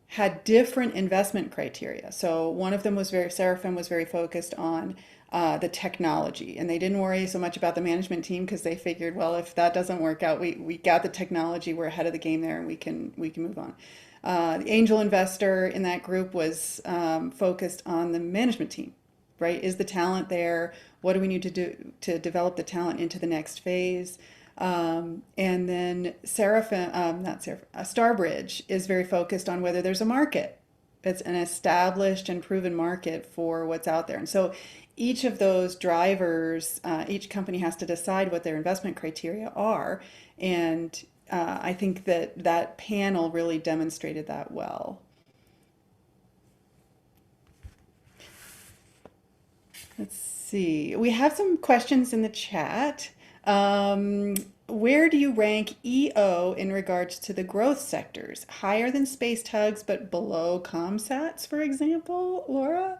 had different investment criteria. So one of them was Seraphim was very focused on the technology, and they didn't worry so much about the management team because they figured, well, if that doesn't work out, we got the technology, we're ahead of the game there, and we can move on. The angel investor in that group was focused on the management team, right? Is the talent there? What do we need to do to develop the talent into the next phase? And then Seraphim, not Seraphim, Starbridge is very focused on whether there's a market. It's an established and proven market for what's out there. And so each of those drivers, each company has to decide what their investment criteria are. And I think that that panel really demonstrated that well. Let's see. We have some questions in the chat. Um, where do you rank EO in regards to the growth sectors? Higher than space tugs, but below comsats, for example, Laura?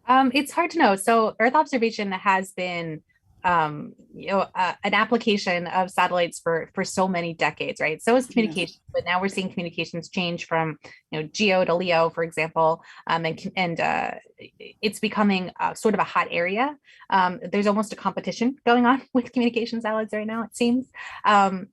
It's hard to know. So Earth observation has been, an application of satellites for so many decades, right? So is Yeah. communication, but now we're seeing communications change from, GEO to LEO, for example, and it's becoming sort of a hot area. There's almost a competition going on with communication satellites right now, it seems. Um,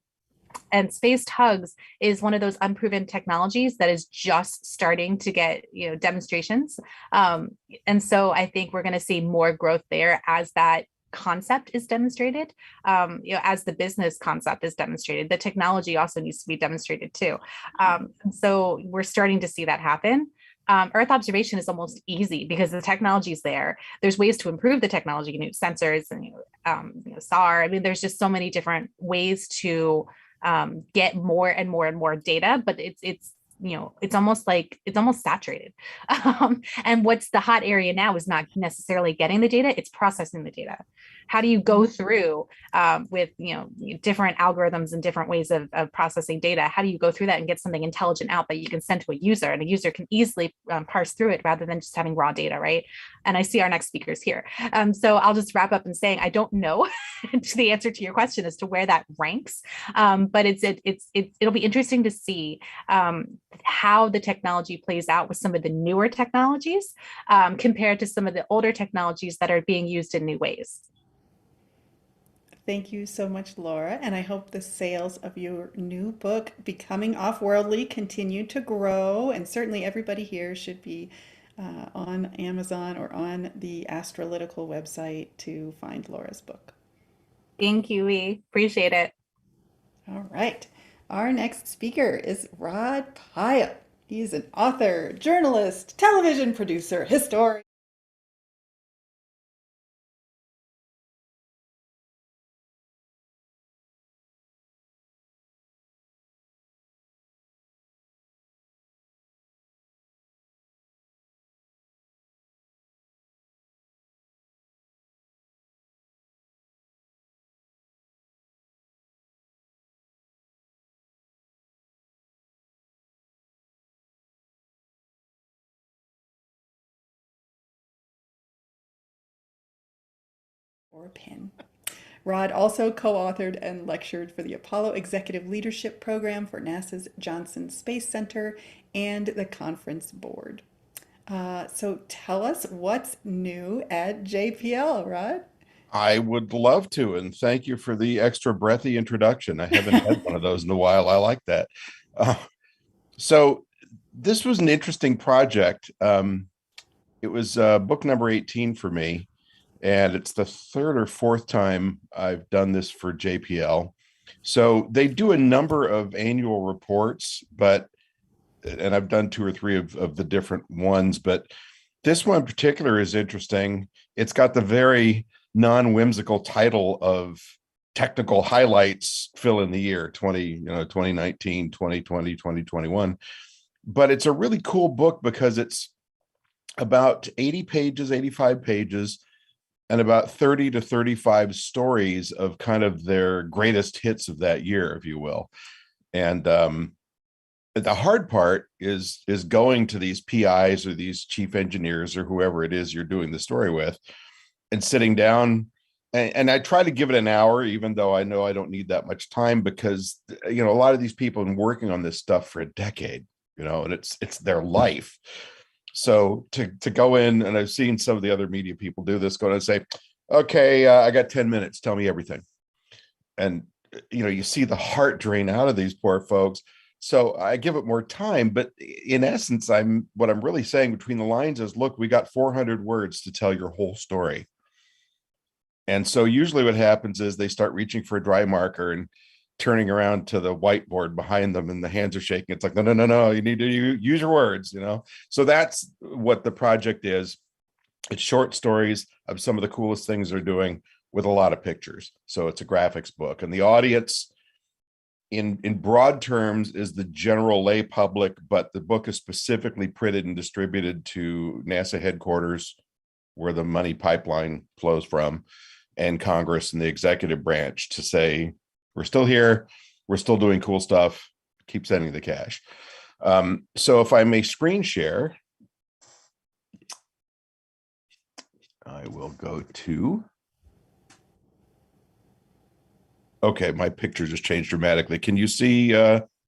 and space tugs is one of those unproven technologies that is just starting to get demonstrations, and so I think we're going to see more growth there as that concept is demonstrated, as the business concept is demonstrated. The technology also needs to be demonstrated too, so we're starting to see that happen. Earth observation is almost easy because the technology is there. There's ways to improve the technology, sensors and SAR. I mean, there's just so many different ways to get more and more and more data, but it's almost saturated. And what's the hot area now is not necessarily getting the data, it's processing the data. How do you go through with different algorithms and different ways of processing data? How do you go through that and get something intelligent out that you can send to a user, and a user can easily parse through it rather than just having raw data, right? And I see our next speakers here. So I'll just wrap up in saying I don't know the answer to your question as to where that ranks, but it'll be interesting to see how the technology plays out with some of the newer technologies compared to some of the older technologies that are being used in new ways. Thank you so much, Laura. And I hope the sales of your new book, Becoming Off-Worldly, continue to grow. And certainly everybody here should be on Amazon or on the Astrolytical website to find Laura's book. Thank you, Lee. Appreciate it. All right. Our next speaker is Rod Pyle. He's an author, journalist, television producer, historian. or a pin. Rod also co-authored and lectured for the Apollo Executive Leadership Program for NASA's Johnson Space Center and the Conference Board. So tell us what's new at JPL, Rod? I would love to, and thank you for the extra breathy introduction. I haven't had one of those in a while. I like that. So this was an interesting project. It was book number 18 for me, and it's the third or fourth time I've done this for JPL. So they do a number of annual reports, and I've done two or three of the different ones, but this one in particular is interesting. It's got the very non-whimsical title of technical highlights fill in the year 2019, 2020, 2021. But it's a really cool book because it's about 80 pages, 85 pages, and about 30 to 35 stories of kind of their greatest hits of that year, if you will. And the hard part is going to these PIs or these chief engineers or whoever it is you're doing the story with and sitting down. And I try to give it an hour, even though I know I don't need that much time, because, a lot of these people have been working on this stuff for a decade, and it's their life. So to go in, and I've seen some of the other media people do this, go and say, okay, I got 10 minutes, tell me everything. And, you see the heart drain out of these poor folks. So I give it more time, but in essence, what I'm really saying between the lines is, look, we got 400 words to tell your whole story. And so usually what happens is they start reaching for a dry marker and turning around to the whiteboard behind them, and the hands are shaking. It's like, no, you need to use your words, So that's what the project is. It's short stories of some of the coolest things they're doing with a lot of pictures. So it's a graphics book, and the audience in broad terms is the general lay public, but the book is specifically printed and distributed to NASA headquarters, where the money pipeline flows from, and Congress and the executive branch, to say, we're still here, we're still doing cool stuff, keep sending the cash. So if I may screen share, I will go to, okay, my picture just changed dramatically. Can you see?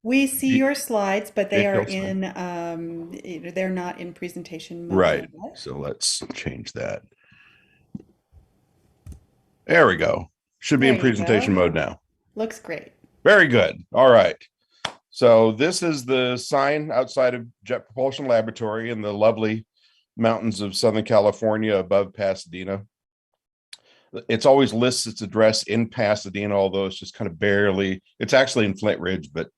We see your slides, but they are JPL they're not in presentation mode right. yet. So let's change that. There we go. Should be There in you presentation go. mode now. Looks great. Very good. All right. So this is the sign outside of Jet Propulsion Laboratory in the lovely mountains of Southern California above Pasadena. It's always lists its address in Pasadena, although it's just kind of barely, it's actually in Flint Ridge, but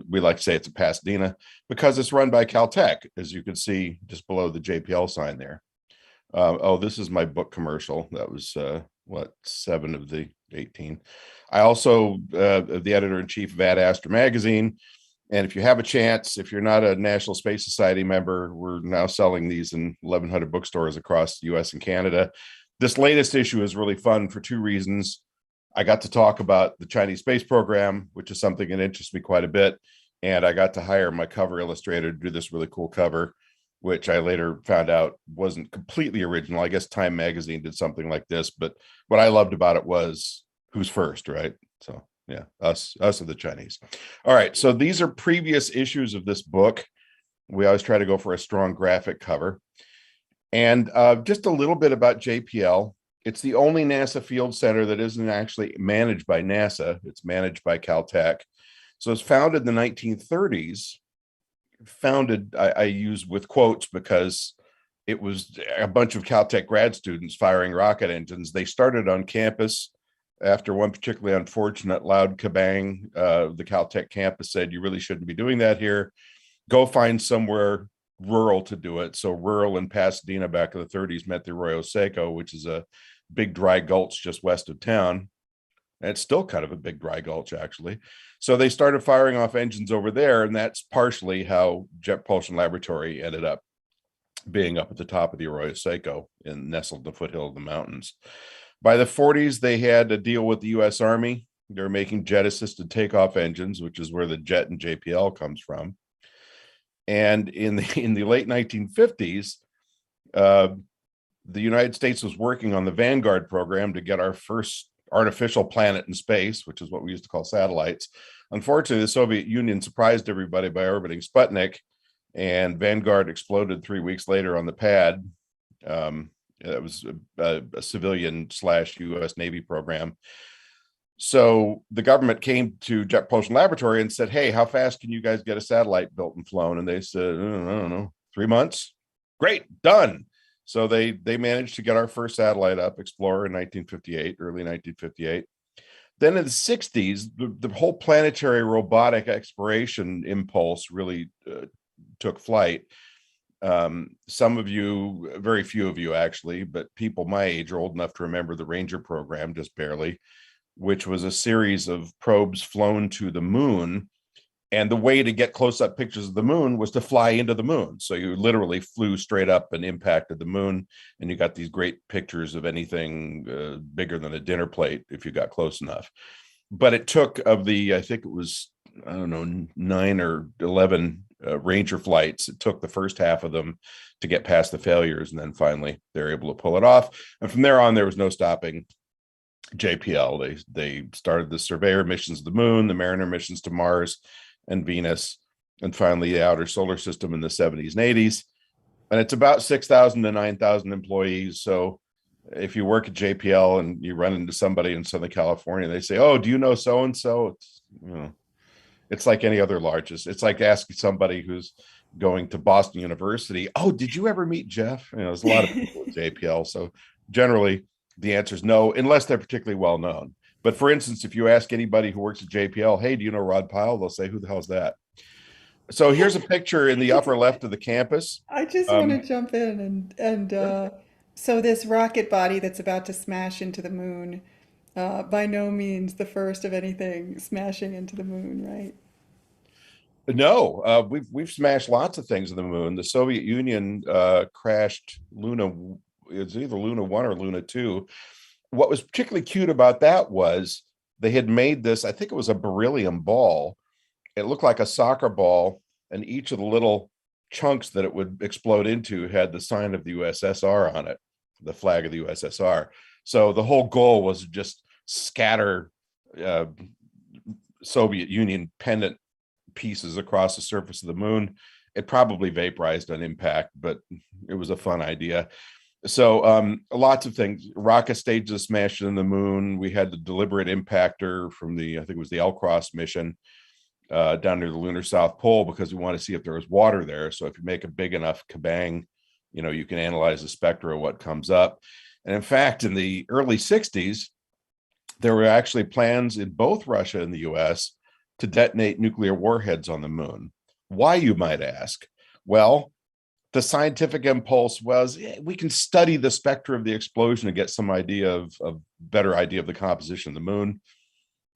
we like to say it's in Pasadena because it's run by Caltech, as you can see just below the JPL sign there. This is my book commercial. That was 7 of the 18. I also the editor-in-chief of Ad Astra magazine. And if you have a chance, if you're not a National Space Society member, we're now selling these in 1,100 bookstores across the US and Canada. This latest issue is really fun for two reasons. I got to talk about the Chinese space program, which is something that interests me quite a bit. And I got to hire my cover illustrator to do this really cool cover, which I later found out wasn't completely original. I guess Time Magazine did something like this, but what I loved about it was who's first, right? So yeah, us are the Chinese. All right, so these are previous issues of this book. We always try to go for a strong graphic cover. And just a little bit about JPL. It's the only NASA field center that isn't actually managed by NASA. It's managed by Caltech. So it's founded in the 1930s. Founded, I use with quotes because it was a bunch of Caltech grad students firing rocket engines. They started on campus after one particularly unfortunate loud kabang. The Caltech campus said, you really shouldn't be doing that here. Go find somewhere rural to do it. So rural in Pasadena back in the 30s meant the Arroyo Seco, which is a big dry gulch just west of town. And it's still kind of a big dry gulch, actually. So they started firing off engines over there, and that's partially how Jet Propulsion Laboratory ended up being up at the top of the Arroyo Seco and nestled in the foothill of the mountains. By the 40s, they had a deal with the U.S. Army. They were making jet-assisted takeoff engines, which is where the jet and JPL comes from. And in the late 1950s, the United States was working on the Vanguard program to get our first artificial planet in space, which is what we used to call satellites. Unfortunately, the Soviet Union surprised everybody by orbiting Sputnik, and Vanguard exploded 3 weeks later on the pad. It was a civilian / US Navy program. So the government came to Jet Propulsion Laboratory and said, hey, how fast can you guys get a satellite built and flown? And they said, I don't know, 3 months. Great, done. So they managed to get our first satellite up, Explorer, in 1958, early 1958. Then in the 60s, the whole planetary robotic exploration impulse really took flight. Some of you, very few of you actually, but people my age are old enough to remember the Ranger program, just barely, which was a series of probes flown to the moon. And the way to get close-up pictures of the moon was to fly into the moon. So you literally flew straight up and impacted the moon, and you got these great pictures of anything bigger than a dinner plate if you got close enough. But it took, of the, I think it was, I don't know, 9 or 11 Ranger flights, it took the first half of them to get past the failures, and then finally they're able to pull it off. And from there on, there was no stopping JPL. They started the Surveyor missions to the moon, the Mariner missions to Mars and Venus, and finally the outer solar system in the 70s and 80s. And it's about 6,000 to 9,000 employees. So if you work at JPL and you run into somebody in Southern California, they say, oh, do you know so-and-so? It's, you know, it's like any other largest. It's like asking somebody who's going to Boston University, oh, did you ever meet Jeff? You know, there's a lot of people at JPL. So generally the answer is no, unless they're particularly well known. But for instance, if you ask anybody who works at JPL, hey, do you know Rod Pyle? They'll say, who the hell is that? So here's a picture in the upper left of the campus. I just want to jump in and so this rocket body that's about to smash into the moon, by no means the first of anything smashing into the moon, right? No, we've smashed lots of things in the moon. The Soviet Union crashed Luna. It's either Luna 1 or Luna 2. What was particularly cute about that was they had made this, I think it was a beryllium ball. It looked like a soccer ball, and each of the little chunks that it would explode into had the sign of the USSR on it, the flag of the USSR. So the whole goal was to just scatter Soviet Union pendant pieces across the surface of the moon. It probably vaporized on impact, but it was a fun idea. So lots of things. Rocket stages smashed in the moon. We had the deliberate impactor from the, I think it was the L-Cross mission down near the lunar South Pole, because we want to see if there was water there. So if you make a big enough kabang, you know, you can analyze the spectra of what comes up. And in fact, in the early 60s, there were actually plans in both Russia and the US to detonate nuclear warheads on the moon. Why, you might ask? Well, the scientific impulse was, we can study the spectra of the explosion to get some idea of better idea of the composition of the moon.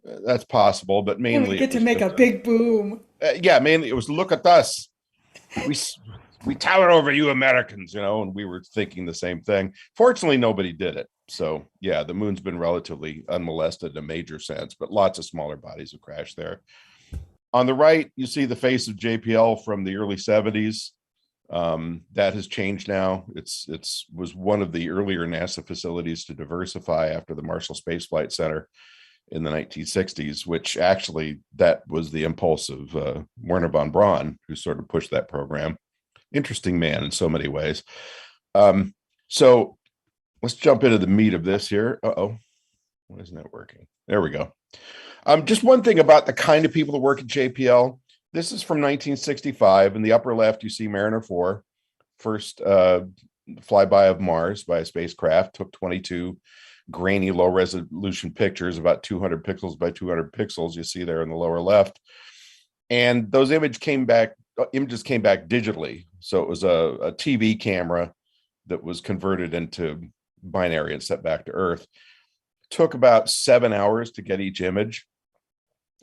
That's possible, but mainly And we get to make a big boom. Yeah, mainly it was, look at us. We tower over you Americans, you know, and we were thinking the same thing. Fortunately, nobody did it. So yeah, the moon's been relatively unmolested in a major sense, but lots of smaller bodies have crashed there. On the right, you see the face of JPL from the early 70s. That has changed now. It's was one of the earlier NASA facilities to diversify after the Marshall Space Flight Center in the 1960s, which actually that was the impulse of Werner von Braun, who sort of pushed that program. Interesting man in so many ways. So let's jump into the meat of this here. Why isn't that working? There we go. Just one thing about the kind of people that work at JPL. This is from 1965. In the upper left, you see Mariner 4, first flyby of Mars by a spacecraft, took 22 grainy, low resolution pictures, about 200 pixels by 200 pixels, you see there in the lower left. And those images came back digitally. So it was a TV camera that was converted into binary and sent back to Earth. Took about 7 hours to get each image.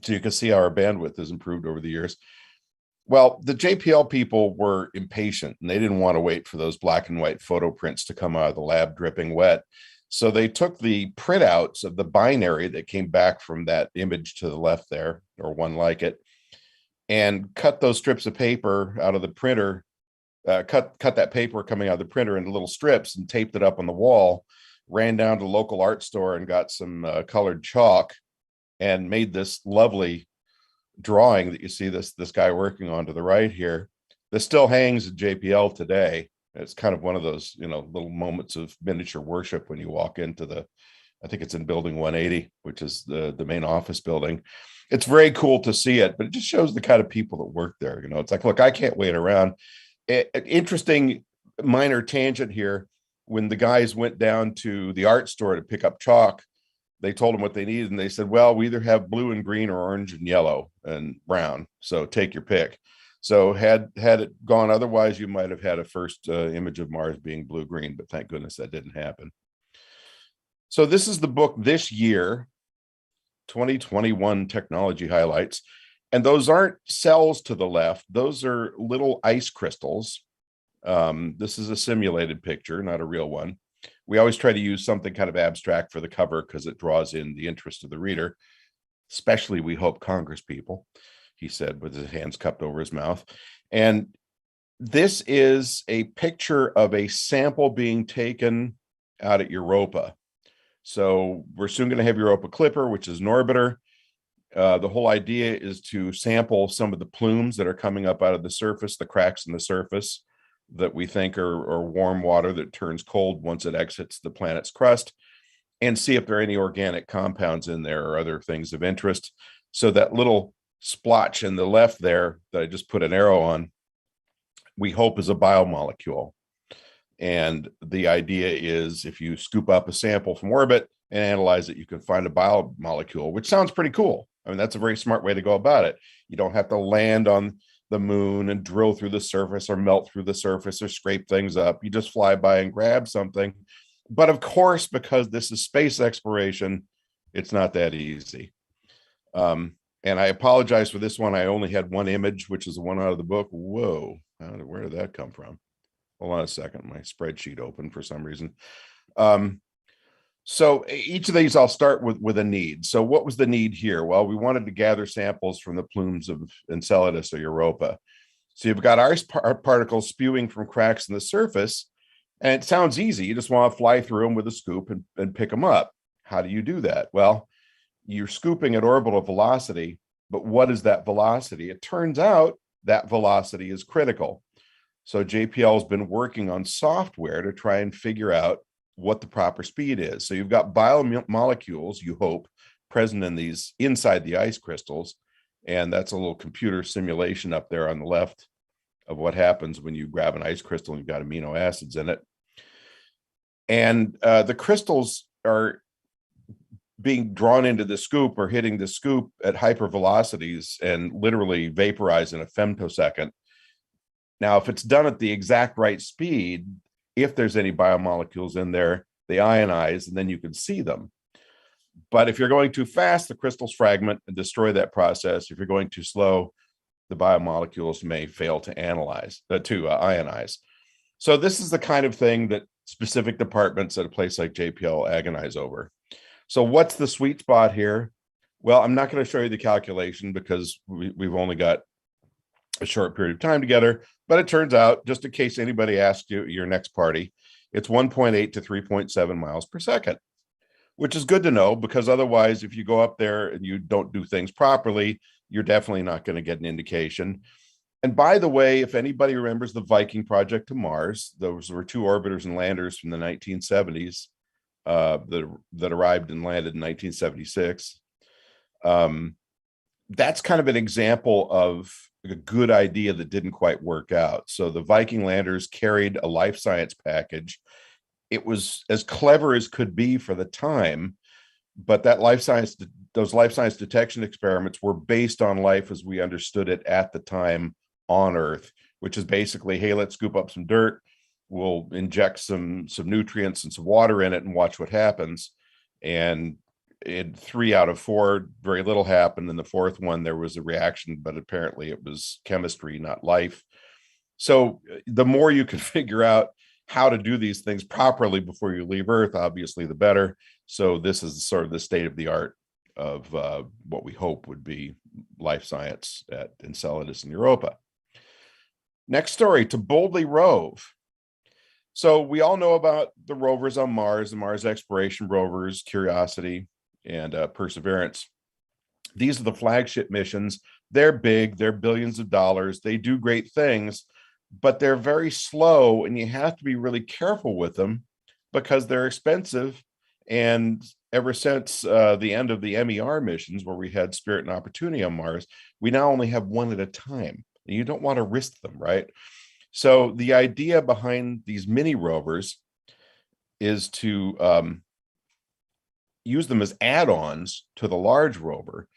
So you can see how our bandwidth has improved over the years. Well, the JPL people were impatient and they didn't want to wait for those black and white photo prints to come out of the lab dripping wet. So they took the printouts of the binary that came back from that image to the left there, or one like it, and cut those strips of paper out of the printer cut that paper coming out of the printer into little strips and taped it up on the wall, ran down to the local art store and got some colored chalk and made this lovely drawing that you see this guy working on to the right here. This still hangs at JPL today. It's kind of one of those, little moments of miniature worship when you walk into I think it's in building 180, which is the main office building. It's very cool to see it, but it just shows the kind of people that work there. It's like, look, I can't wait around. An interesting minor tangent here. When the guys went down to the art store to pick up chalk, they told them what they needed, and they said, well, we either have blue and green or orange and yellow and brown, so take your pick. So had it gone otherwise, you might have had a first image of Mars being blue-green, but thank goodness that didn't happen. So this is the book this year, 2021 technology highlights. And those aren't cells to the left. Those are little ice crystals. This is a simulated picture, not a real one. We always try to use something kind of abstract for the cover because it draws in the interest of the reader, especially, we hope, Congress people, he said with his hands cupped over his mouth. And this is a picture of a sample being taken out at Europa. So we're soon going to have Europa Clipper, which is an orbiter. The whole idea is to sample some of the plumes that are coming up out of the surface, the cracks in the surface that we think are warm water that turns cold once it exits the planet's crust, and see if there are any organic compounds in there or other things of interest. So that little splotch in the left there that I just put an arrow on, we hope is a biomolecule. And the idea is if you scoop up a sample from orbit and analyze it, you can find a biomolecule, which sounds pretty cool. I mean, that's a very smart way to go about it. You don't have to land on the moon and drill through the surface or melt through the surface or scrape things up. You just fly by and grab something. But of course, because this is space exploration, it's not that easy. And I apologize for this one. I only had one image, which is the one out of the book. Whoa, where did that come from? Hold on a second. My spreadsheet opened for some reason. So each of these I'll start with a need. So what was the need here? Well, we wanted to gather samples from the plumes of Enceladus or Europa. So you've got ice particles spewing from cracks in the surface, and it sounds easy. You just want to fly through them with a scoop and pick them up. How do you do that? Well, you're scooping at orbital velocity, but what is that velocity? It turns out that velocity is critical. So JPL has been working on software to try and figure out what the proper speed is. So you've got biomolecules, you hope, present in these inside the ice crystals. And that's a little computer simulation up there on the left of what happens when you grab an ice crystal and you've got amino acids in it. And the crystals are being drawn into the scoop or hitting the scoop at hypervelocities and literally vaporize in a femtosecond. Now, if it's done at the exact right speed, if there's any biomolecules in there, they ionize and then you can see them. But if you're going too fast, the crystals fragment and destroy that process. If you're going too slow, the biomolecules may fail to ionize. So this is the kind of thing that specific departments at a place like JPL agonize over. So what's the sweet spot here? Well, I'm not going to show you the calculation because we've only got a short period of time together, but it turns out, just in case anybody asks you at your next party, it's 1.8 to 3.7 miles per second, which is good to know, because otherwise, if you go up there and you don't do things properly, you're definitely not going to get an indication. And by the way, if anybody remembers the Viking project to Mars, those were two orbiters and landers from the 1970s that arrived and landed in 1976. That's kind of an example of a good idea that didn't quite work out. So the Viking landers carried a life science package. It was as clever as could be for the time, but those life science detection experiments were based on life as we understood it at the time on Earth, which is basically, hey, let's scoop up some dirt, we'll inject some nutrients and some water in it and watch what happens. And in 3 out of 4, very little happened. In the fourth one, there was a reaction, but apparently it was chemistry, not life. So the more you can figure out how to do these things properly before you leave Earth, obviously the better. So this is sort of the state of the art of what we hope would be life science at Enceladus and Europa. Next story, to boldly rove. So we all know about the rovers on Mars, the Mars exploration rovers, Curiosity and Perseverance. These are the flagship missions. They're big, they're billions of dollars, they do great things, but they're very slow, and you have to be really careful with them because they're expensive. And ever since the end of the MER missions, where we had Spirit and Opportunity on Mars, we now only have one at a time. And you don't want to risk them, right? So the idea behind these mini rovers is to use them as add-ons to the large rover.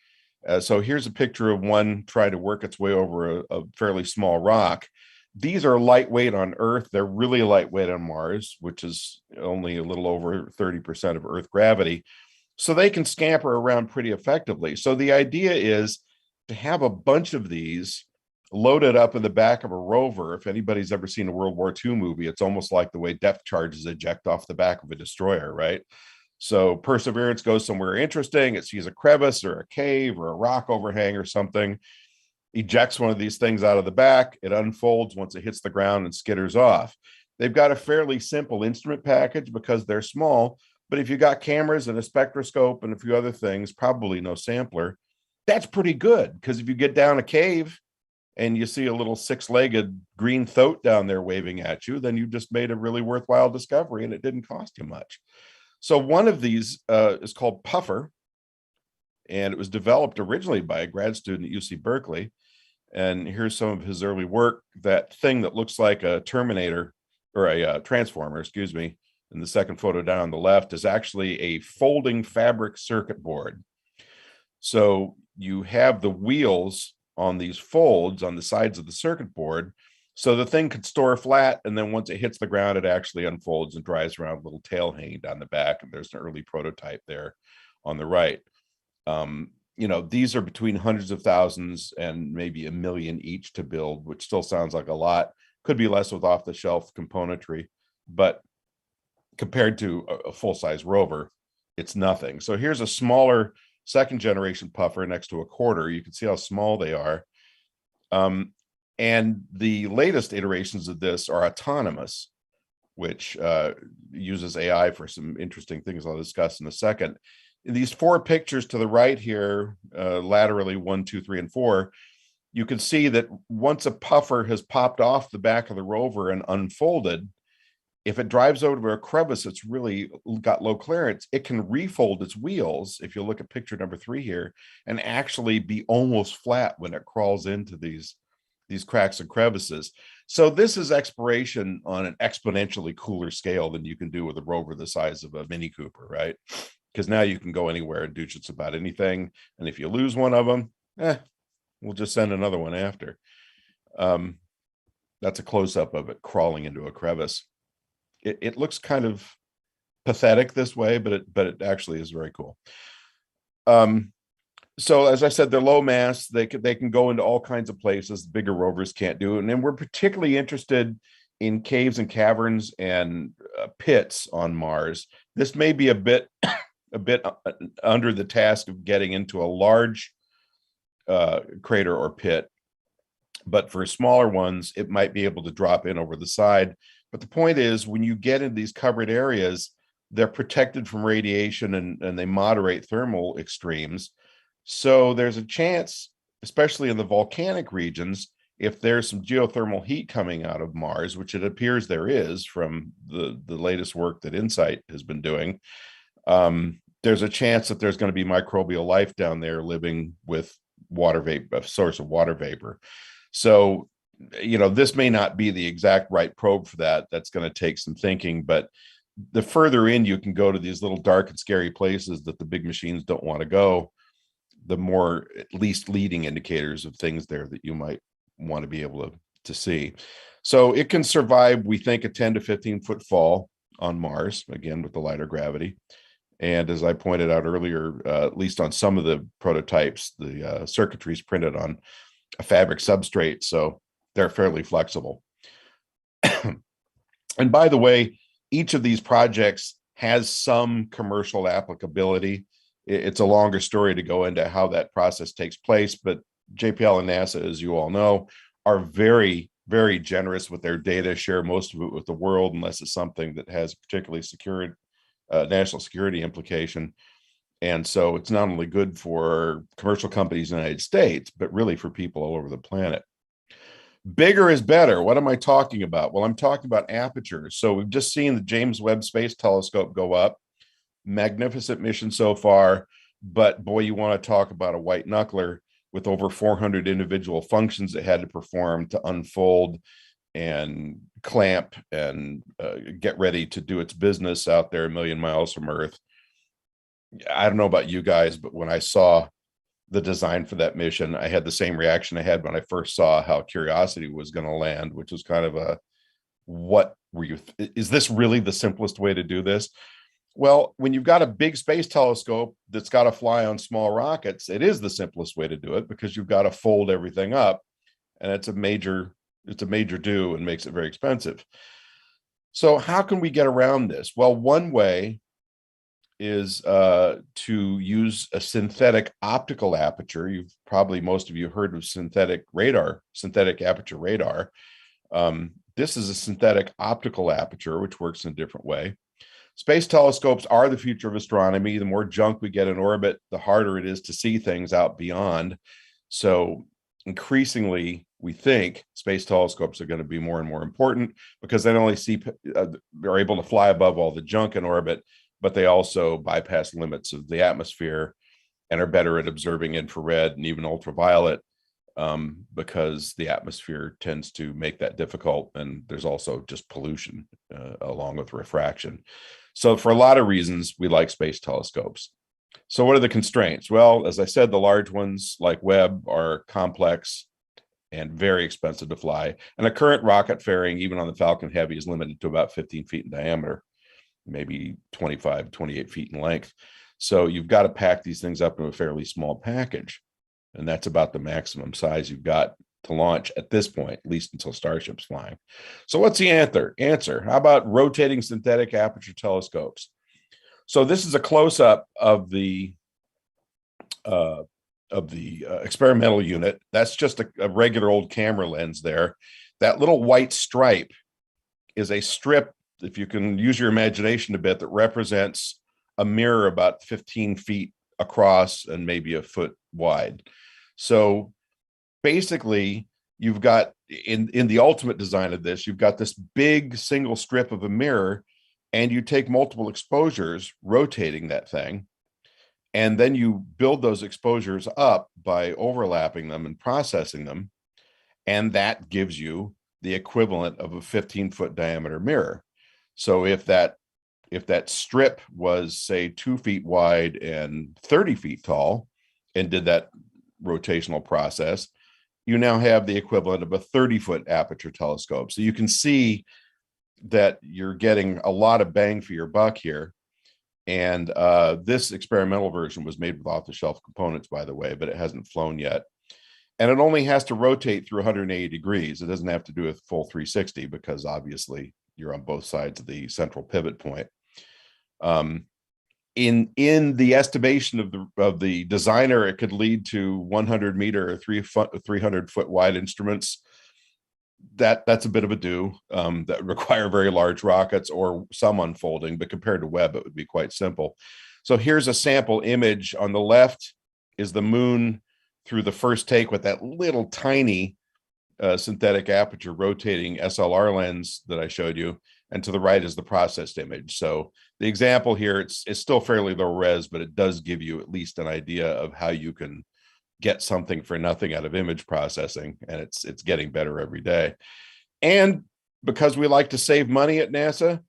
So here's a picture of one trying to work its way over a fairly small rock. These are lightweight on Earth. They're really lightweight on Mars, which is only a little over 30% of Earth gravity. So they can scamper around pretty effectively. So the idea is to have a bunch of these loaded up in the back of a rover. If anybody's ever seen a World War II movie, it's almost like the way depth charges eject off the back of a destroyer, right? So Perseverance goes somewhere interesting. It sees a crevice or a cave or a rock overhang or something, ejects one of these things out of the back. It unfolds once it hits the ground and skitters off. They've got a fairly simple instrument package because they're small, but if you got cameras and a spectroscope and a few other things, probably no sampler, that's pretty good. Because if you get down a cave and you see a little six-legged green thoat down there waving at you, then you just made a really worthwhile discovery and it didn't cost you much. So one of these is called Puffer, and it was developed originally by a grad student at UC Berkeley. And here's some of his early work. That thing that looks like a Terminator or a Transformer, excuse me, in the second photo down on the left is actually a folding fabric circuit board. So you have the wheels on these folds on the sides of the circuit board. So the thing could store flat, and then once it hits the ground, it actually unfolds and drives around, a little tail hanging down the back. And there's an early prototype there on the right. These are between hundreds of thousands and maybe $1 million each to build, which still sounds like a lot. Could be less with off-the-shelf componentry, but compared to a full-size rover, it's nothing. So here's a smaller second-generation Puffer next to a quarter. You can see how small they are. And the latest iterations of this are autonomous, which uses AI for some interesting things I'll discuss in a second. These four pictures to the right here, laterally 1, 2, 3, and 4, you can see that once a Puffer has popped off the back of the rover and unfolded, if it drives over a crevice that's really got low clearance, it can refold its wheels, if you look at picture number 3 here, and actually be almost flat when it crawls into these cracks and crevices. So this is exploration on an exponentially cooler scale than you can do with a rover the size of a Mini Cooper, right? Because now you can go anywhere and do just about anything. And if you lose one of them, we'll just send another one after. That's a close-up of it crawling into a crevice. It looks kind of pathetic this way, but it actually is very cool. So as I said, they're low mass. They can go into all kinds of places the bigger rovers can't do. And then we're particularly interested in caves and caverns and pits on Mars. This may be a bit under the task of getting into a large crater or pit, but for smaller ones, it might be able to drop in over the side. But the point is, when you get into these covered areas, they're protected from radiation and they moderate thermal extremes. So there's a chance, especially in the volcanic regions, if there's some geothermal heat coming out of Mars, which it appears there is from the latest work that InSight has been doing, there's a chance that there's going to be microbial life down there living with water vapor, a source of water vapor. So, this may not be the exact right probe for that. That's going to take some thinking, but the further in you can go to these little dark and scary places that the big machines don't want to go, the more at least leading indicators of things there that you might want to be able to see. So it can survive, we think, a 10 to 15 foot fall on Mars, again, with the lighter gravity. And as I pointed out earlier, at least on some of the prototypes, the circuitry is printed on a fabric substrate, so they're fairly flexible. And by the way, each of these projects has some commercial applicability. It's a longer story to go into how that process takes place, but JPL and NASA, as you all know, are very, very generous with their data, share most of it with the world, unless it's something that has particularly secured national security implication. And so it's not only good for commercial companies in the United States, but really for people all over the planet. Bigger is better. What am I talking about? Well, I'm talking about apertures. So we've just seen the James Webb Space Telescope go up. Magnificent mission so far. But boy, you want to talk about a white knuckler with over 400 individual functions it had to perform to unfold and clamp and get ready to do its business out there a million miles from Earth. I don't know about you guys, but when I saw the design for that mission, I had the same reaction I had when I first saw how Curiosity was going to land, which was kind of a, what were you, is this really the simplest way to do this? Well, when you've got a big space telescope that's got to fly on small rockets, it is the simplest way to do it because you've got to fold everything up, and it's a major do and makes it very expensive. So how can we get around this? Well, one way is to use a synthetic optical aperture. Most of you heard of synthetic aperture radar. This is a synthetic optical aperture, which works in a different way. Space telescopes are the future of astronomy. The more junk we get in orbit, the harder it is to see things out beyond. So increasingly, we think space telescopes are going to be more and more important because they not only are able to fly above all the junk in orbit, but they also bypass limits of the atmosphere and are better at observing infrared and even ultraviolet, because the atmosphere tends to make that difficult. And there's also just pollution along with refraction. So for a lot of reasons, we like space telescopes. So what are the constraints? Well, as I said, the large ones like Webb are complex and very expensive to fly. And a current rocket fairing, even on the Falcon Heavy, is limited to about 15 feet in diameter, maybe 25, 28 feet in length. So you've got to pack these things up in a fairly small package. And that's about the maximum size you've got to launch at this point, at least until Starship's flying. So what's the answer? How about rotating synthetic aperture telescopes? So this is a close-up of the experimental unit. That's just a regular old camera lens there. That little white stripe is a strip, if you can use your imagination a bit, that represents a mirror about 15 feet across and maybe a foot wide. So basically, you've got in the ultimate design of this, you've got this big single strip of a mirror, and you take multiple exposures, rotating that thing, and then you build those exposures up by overlapping them and processing them, and that gives you the equivalent of a 15-foot diameter mirror. So if that strip was, say, 2 feet wide and 30 feet tall and did that rotational process, you now have the equivalent of a 30-foot aperture telescope. So you can see that you're getting a lot of bang for your buck here. And this experimental version was made with off-the-shelf components, by the way, but it hasn't flown yet. And it only has to rotate through 180 degrees. It doesn't have to do a full 360 because obviously you're on both sides of the central pivot point. In the estimation of the designer, it could lead to 100 meter or 300 foot wide instruments. That's a bit of a do that require very large rockets or some unfolding, but compared to Webb, it would be quite simple. So here's a sample image. On the left is the moon through the first take with that little tiny synthetic aperture rotating SLR lens that I showed you. And to the right is the processed image. So the example here, it's still fairly low res, but it does give you at least an idea of how you can get something for nothing out of image processing. And it's getting better every day. And because we like to save money at NASA,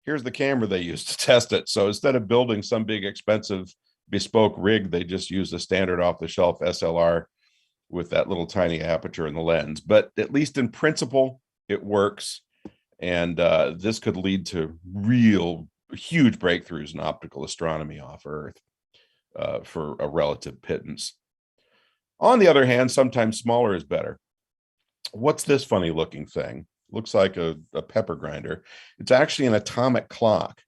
here's the camera they use to test it. So instead of building some big expensive bespoke rig, they just use a standard off-the-shelf SLR with that little tiny aperture in the lens. But at least in principle, it works. And this could lead to real huge breakthroughs in optical astronomy off Earth for a relative pittance. On the other hand, sometimes smaller is better. What's this funny looking thing? Looks like a pepper grinder. It's actually an atomic clock.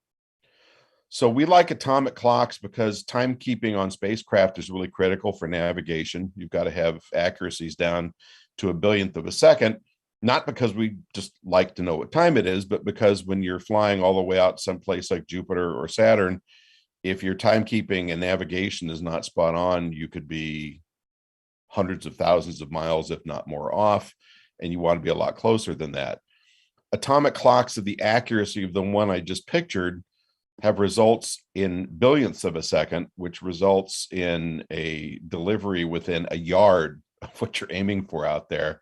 So we like atomic clocks because timekeeping on spacecraft is really critical for navigation. You've got to have accuracies down to a billionth of a second. not because we just like to know what time it is, but because when you're flying all the way out someplace like Jupiter or Saturn, if your timekeeping and navigation is not spot on, you could be hundreds of thousands of miles, if not more, off, and you want to be a lot closer than that. Atomic clocks of the accuracy of the one I just pictured have results in billionths of a second, which results in a delivery within a yard of what you're aiming for out there,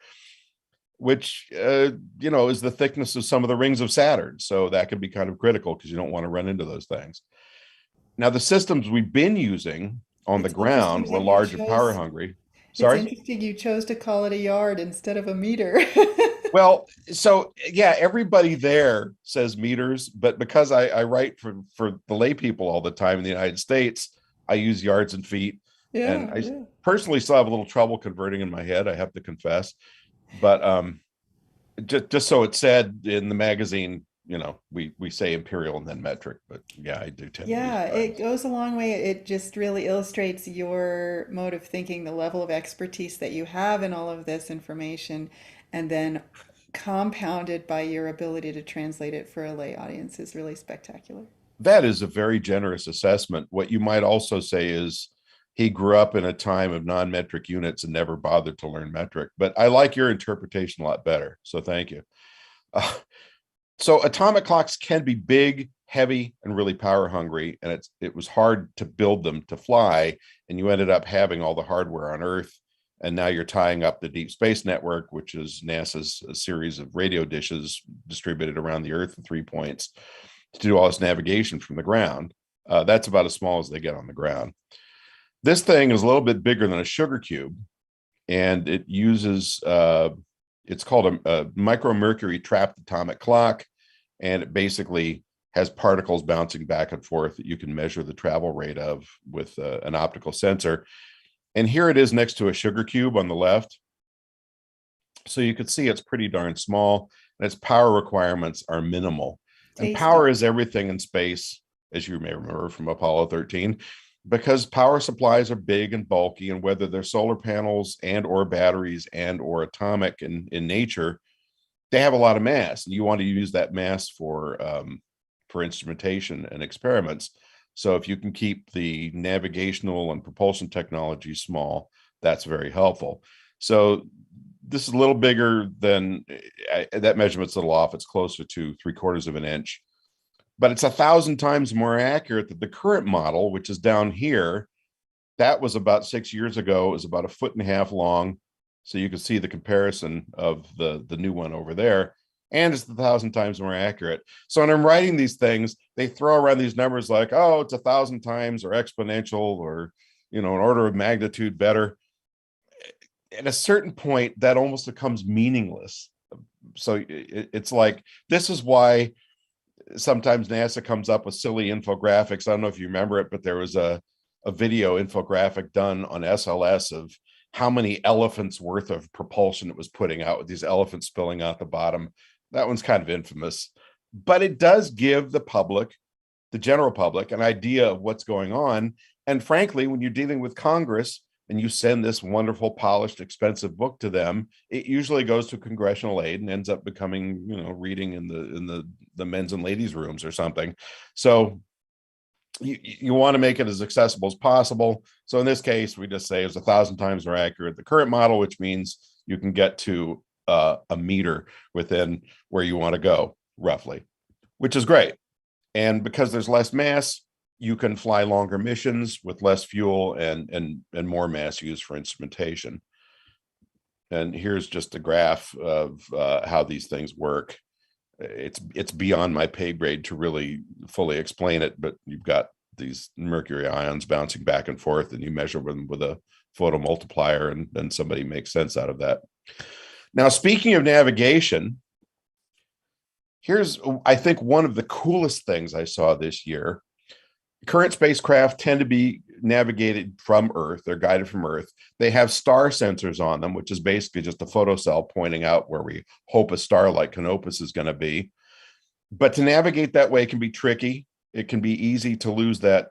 which is the thickness of some of the rings of Saturn. So that can be kind of critical because you don't want to run into those things. Now, the systems we've been using on the It's interesting ground were that you large and power chose, hungry. it's Sorry? interesting you chose to call it a yard instead of a meter. Well, so yeah, everybody there says meters, but because I write for the lay people all the time in the United States, I use yards and feet. And Yeah, I yeah. personally still have a little trouble converting in my head, I have to confess. But just so it's said in the magazine, we say imperial and then metric, but yeah, I do tend to use Yeah, it yards. goes a long way. It just really illustrates your mode of thinking, the level of expertise that you have in all of this information, and then compounded by your ability to translate it for a lay audience is really spectacular. That is a very generous assessment. What you might also say is he grew up in a time of non-metric units and never bothered to learn metric. But I like your interpretation a lot better. So thank you. Uh, so atomic clocks can be big, heavy, and really power hungry. And it was hard to build them to fly. And you ended up having all the hardware on Earth. And now you're tying up the Deep Space Network, which is NASA's a series of radio dishes distributed around the Earth in 3 points to do all this navigation from the ground. That's about as small as they get on the ground. This thing is a little bit bigger than a sugar cube, and it uses it's called a micromercury trapped atomic clock, and it basically has particles bouncing back and forth that you can measure the travel rate of with an optical sensor. And here it is next to a sugar cube on the left. So you can see it's pretty darn small, and its power requirements are minimal. And Tasty. power is everything in space, as you may remember from Apollo 13, because power supplies are big and bulky, and whether they're solar panels and or batteries and or atomic in nature, they have a lot of mass, and you want to use that mass for instrumentation and experiments. So if you can keep the navigational and propulsion technology small, that's very helpful. So this is a little bigger than that measurement's a little off. It's closer to 3/4 of an inch, but it's 1,000 times more accurate than the current model, which is down here. That was about 6 years ago. It was about 1.5 feet long. So you can see the comparison of the new one over there. And it's 1,000 times more accurate. So when I'm writing these things, they throw around these numbers like, oh, it's 1,000 times or exponential or, an order of magnitude better. At a certain point, that almost becomes meaningless. So it's like, this is why sometimes NASA comes up with silly infographics. I don't know if you remember it, but there was a video infographic done on SLS of how many elephants worth of propulsion it was putting out with these elephants spilling out the bottom. That one's kind of infamous, but it does give the public, the general public, an idea of what's going on. And frankly, when you're dealing with Congress and you send this wonderful, polished, expensive book to them, it usually goes to congressional aid and ends up becoming, reading in the men's and ladies' rooms or something. So you want to make it as accessible as possible. So in this case, we just say it's 1,000 times more accurate the current model, which means you can get to a meter within where you want to go, roughly, which is great. And because there's less mass, you can fly longer missions with less fuel and more mass used for instrumentation. And here's just a graph of how these things work. It's beyond my pay grade to really fully explain it, but you've got these mercury ions bouncing back and forth, and you measure them with a photomultiplier, and then somebody makes sense out of that. Now, speaking of navigation, here's, I think, one of the coolest things I saw this year. Current spacecraft tend to be navigated from Earth. They're guided from Earth. They have star sensors on them, which is basically just a photocell pointing out where we hope a star like Canopus is going to be. But to navigate that way can be tricky. It can be easy to lose that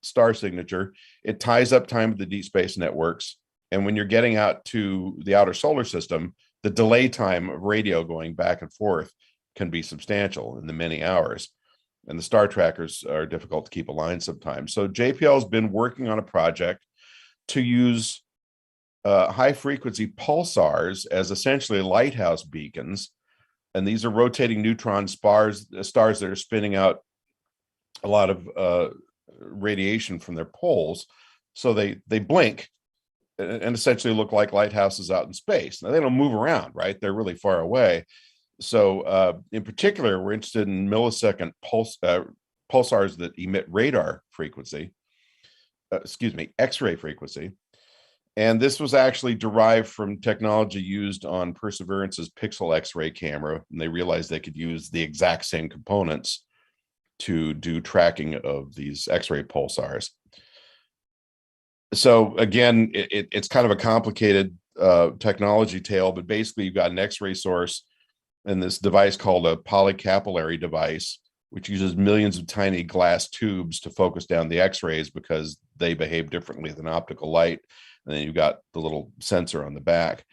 star signature. It ties up time with the deep space networks. And when you're getting out to the outer solar system, the delay time of radio going back and forth can be substantial in the many hours. And the star trackers are difficult to keep aligned sometimes. So JPL has been working on a project to use high frequency pulsars as essentially lighthouse beacons. And these are rotating neutron stars that are spinning out a lot of radiation from their poles. So they blink and essentially look like lighthouses out in space. Now, they don't move around, right? They're really far away. So in particular, we're interested in millisecond pulsars that emit radar frequency, X-ray frequency. And this was actually derived from technology used on Perseverance's Pixel X-ray camera. And they realized they could use the exact same components to do tracking of these X-ray pulsars. So again, it's kind of a complicated technology tale, but basically you've got an X-ray source and this device called a polycapillary device, which uses millions of tiny glass tubes to focus down the X-rays because they behave differently than optical light. And then you've got the little sensor on the back.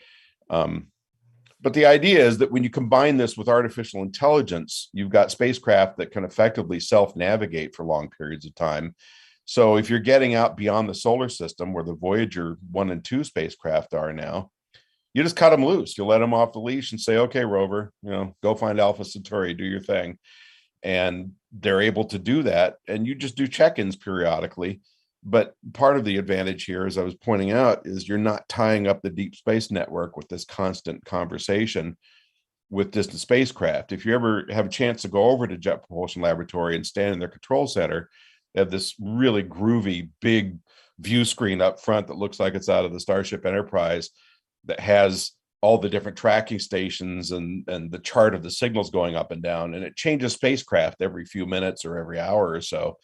But the idea is that when you combine this with artificial intelligence, you've got spacecraft that can effectively self-navigate for long periods of time. So if you're getting out beyond the solar system where the Voyager 1 and 2 spacecraft are now, you just cut them loose. You let them off the leash and say, okay, rover, go find Alpha Centauri, do your thing. And they're able to do that. And you just do check-ins periodically. But part of the advantage here, as I was pointing out, is you're not tying up the deep space network with this constant conversation with distant spacecraft. If you ever have a chance to go over to Jet Propulsion Laboratory and stand in their control center, they have this really groovy, big view screen up front that looks like it's out of the Starship Enterprise that has all the different tracking stations and the chart of the signals going up and down. And it changes spacecraft every few minutes or every hour or so.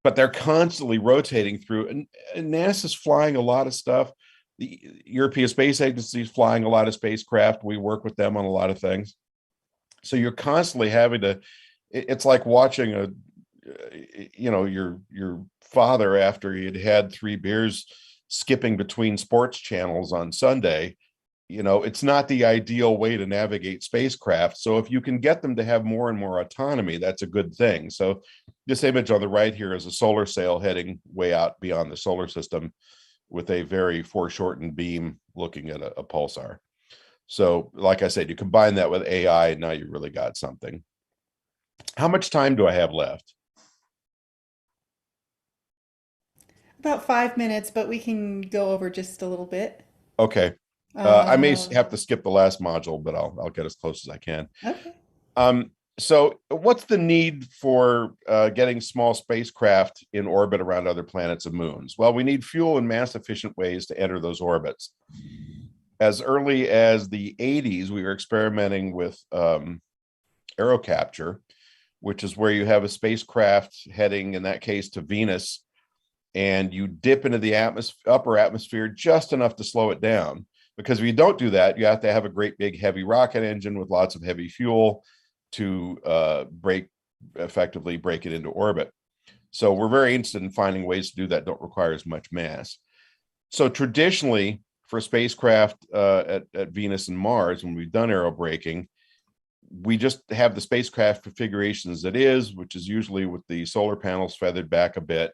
But they're constantly rotating through. And NASA's flying a lot of stuff. The European Space Agency is flying a lot of spacecraft. We work with them on a lot of things. So you're constantly having to, it's like watching your father after he had had 3 beers skipping between sports channels on Sunday. It's not the ideal way to navigate spacecraft. So if you can get them to have more and more autonomy, that's a good thing. So this image on the right here is a solar sail heading way out beyond the solar system with a very foreshortened beam looking at a pulsar. So like I said, you combine that with AI and now you really got something. How much time do I have left? About 5 minutes, but we can go over just a little bit. Okay. I may have to skip the last module, but I'll get as close as I can. Okay. So what's the need for getting small spacecraft in orbit around other planets and moons? Well, we need fuel and mass efficient ways to enter those orbits. As early as the 80s, we were experimenting with aerocapture, which is where you have a spacecraft heading, in that case, to Venus, and you dip into the upper atmosphere just enough to slow it down. Because if you don't do that, you have to have a great big heavy rocket engine with lots of heavy fuel to effectively break it into orbit. So we're very interested in finding ways to do that don't require as much mass. So traditionally, for spacecraft at Venus and Mars, when we've done aerobraking, we just have the spacecraft configuration as it is, which is usually with the solar panels feathered back a bit.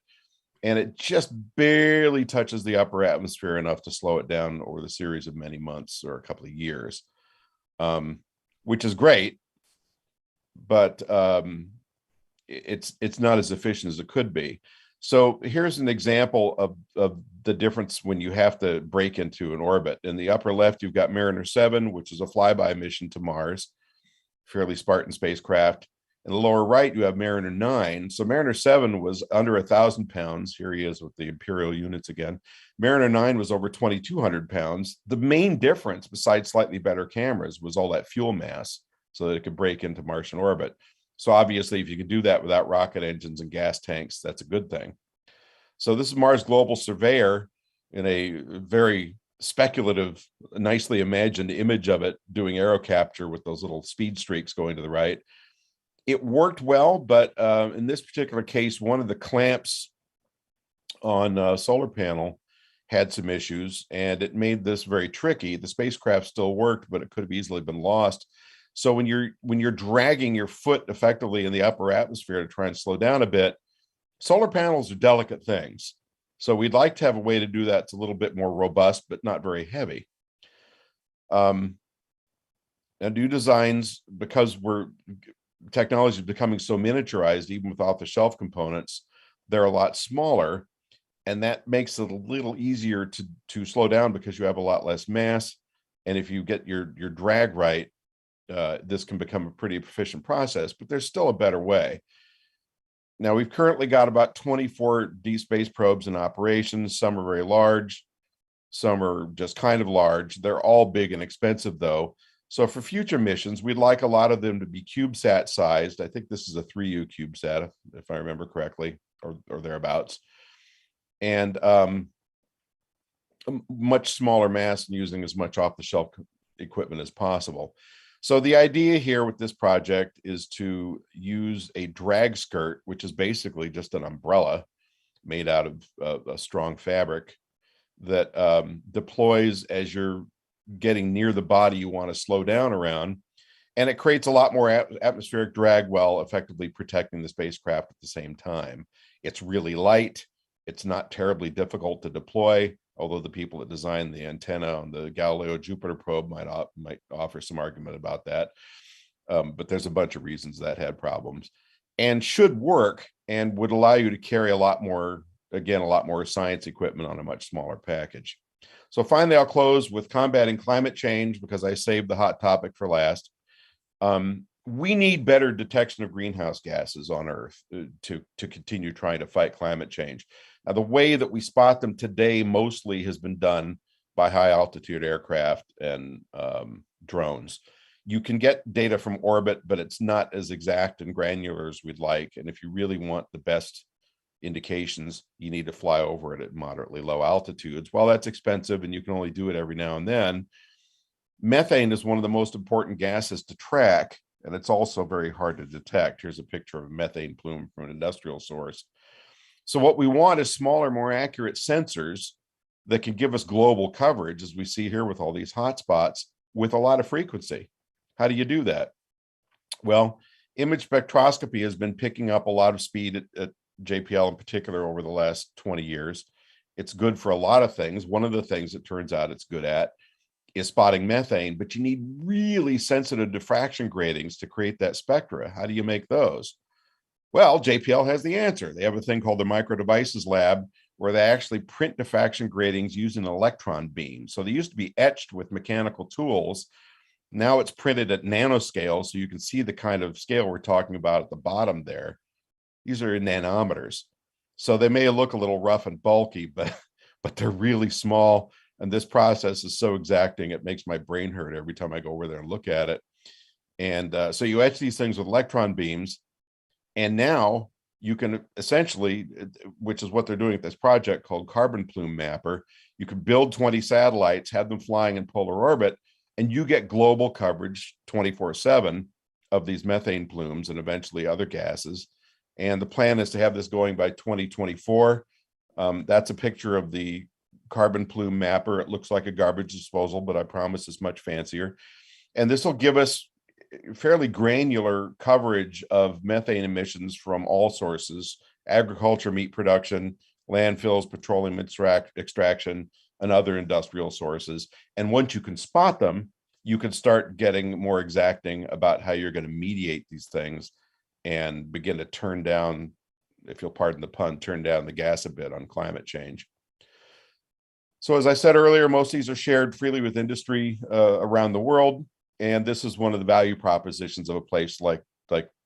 And it just barely touches the upper atmosphere enough to slow it down over the series of many months or a couple of years, which is great, but it's not as efficient as it could be. So here's an example of the difference when you have to break into an orbit. In the upper left, you've got Mariner 7, which is a flyby mission to Mars, fairly Spartan spacecraft. In the lower right, you have Mariner 9. So Mariner 7 was under 1,000 pounds. Here he is with the imperial units again. Mariner 9 was over 2,200 pounds. The main difference, besides slightly better cameras, was all that fuel mass so that it could break into Martian orbit. So obviously, if you can do that without rocket engines and gas tanks, that's a good thing. So this is Mars Global Surveyor in a very speculative, nicely imagined image of it doing aerocapture with those little speed streaks going to the right. It worked well, but in this particular case, one of the clamps on a solar panel had some issues, and it made this very tricky. The spacecraft still worked, but it could have easily been lost. So when you're dragging your foot effectively in the upper atmosphere to try and slow down a bit, solar panels are delicate things. So we'd like to have a way to do that. It's a little bit more robust, but not very heavy. And new designs, because technology is becoming so miniaturized, even with off-the-shelf components, they're a lot smaller, and that makes it a little easier to slow down because you have a lot less mass. And if you get your drag right, this can become a pretty efficient process, but there's still a better way. Now, we've currently got about 24 deep space probes in operation. Some are very large, some are just kind of large. They're all big and expensive, though. So for future missions, we'd like a lot of them to be CubeSat sized. I think this is a 3U CubeSat, if I remember correctly, or thereabouts. And much smaller mass and using as much off-the-shelf equipment as possible. So the idea here with this project is to use a drag skirt, which is basically just an umbrella made out of a strong fabric that deploys as you're getting near the body you want to slow down around. And it creates a lot more atmospheric drag while effectively protecting the spacecraft at the same time. It's really light. It's not terribly difficult to deploy, although the people that designed the antenna on the Galileo Jupiter probe might offer some argument about that. But there's a bunch of reasons that had problems, and should work and would allow you to carry a lot more science equipment on a much smaller package. So finally, I'll close with combating climate change, because I saved the hot topic for last. We need better detection of greenhouse gases on Earth to continue trying to fight climate change. Now, the way that we spot them today mostly has been done by high altitude aircraft and drones. You can get data from orbit, but it's not as exact and granular as we'd like. And if you really want the best indications, you need to fly over it at moderately low altitudes. While that's expensive and you can only do it every now and then, methane is one of the most important gases to track, and it's also very hard to detect. Here's a picture of a methane plume from an industrial source. So what we want is smaller, more accurate sensors that can give us global coverage, as we see here with all these hotspots, with a lot of frequency. How do you do that? Well, image spectroscopy has been picking up a lot of speed at JPL in particular over the last 20 years. It's good for a lot of things. One of the things it turns out it's good at is spotting methane, but you need really sensitive diffraction gratings to create that spectra. How do you make those? Well, JPL has the answer. They have a thing called the Micro Devices Lab, where they actually print diffraction gratings using an electron beam. So they used to be etched with mechanical tools. Now it's printed at nanoscale, so you can see the kind of scale we're talking about at the bottom there. These are in nanometers. So they may look a little rough and bulky, but they're really small. And this process is so exacting, it makes my brain hurt every time I go over there and look at it. And so you etch these things with electron beams. And now you can essentially, which is what they're doing at this project called Carbon Plume Mapper, you can build 20 satellites, have them flying in polar orbit, and you get global coverage 24/7 of these methane plumes and eventually other gases. And the plan is to have this going by 2024. That's a picture of the Carbon Plume Mapper. It looks like a garbage disposal, but I promise it's much fancier. And this will give us fairly granular coverage of methane emissions from all sources: agriculture, meat production, landfills, petroleum extraction, and other industrial sources. And once you can spot them, you can start getting more exacting about how you're going to mediate these things and begin to turn down, if you'll pardon the pun, turn down the gas a bit on climate change. So as I said earlier, most of these are shared freely with industry around the world. And this is one of the value propositions of a place like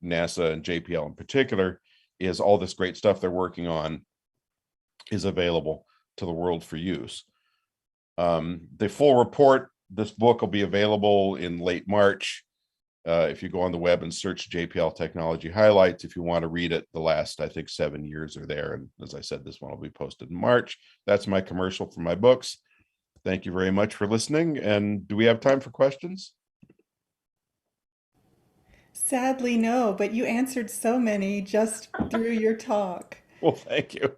NASA and JPL in particular, is all this great stuff they're working on is available to the world for use. The full report, this book will be available in late March. If you go on the web and search JPL Technology Highlights, if you want to read it, the last, I think, 7 years are there. And as I said, this one will be posted in March. That's my commercial for my books. Thank you very much for listening. And do we have time for questions? Sadly, no, but you answered so many just through your talk. Well, thank you.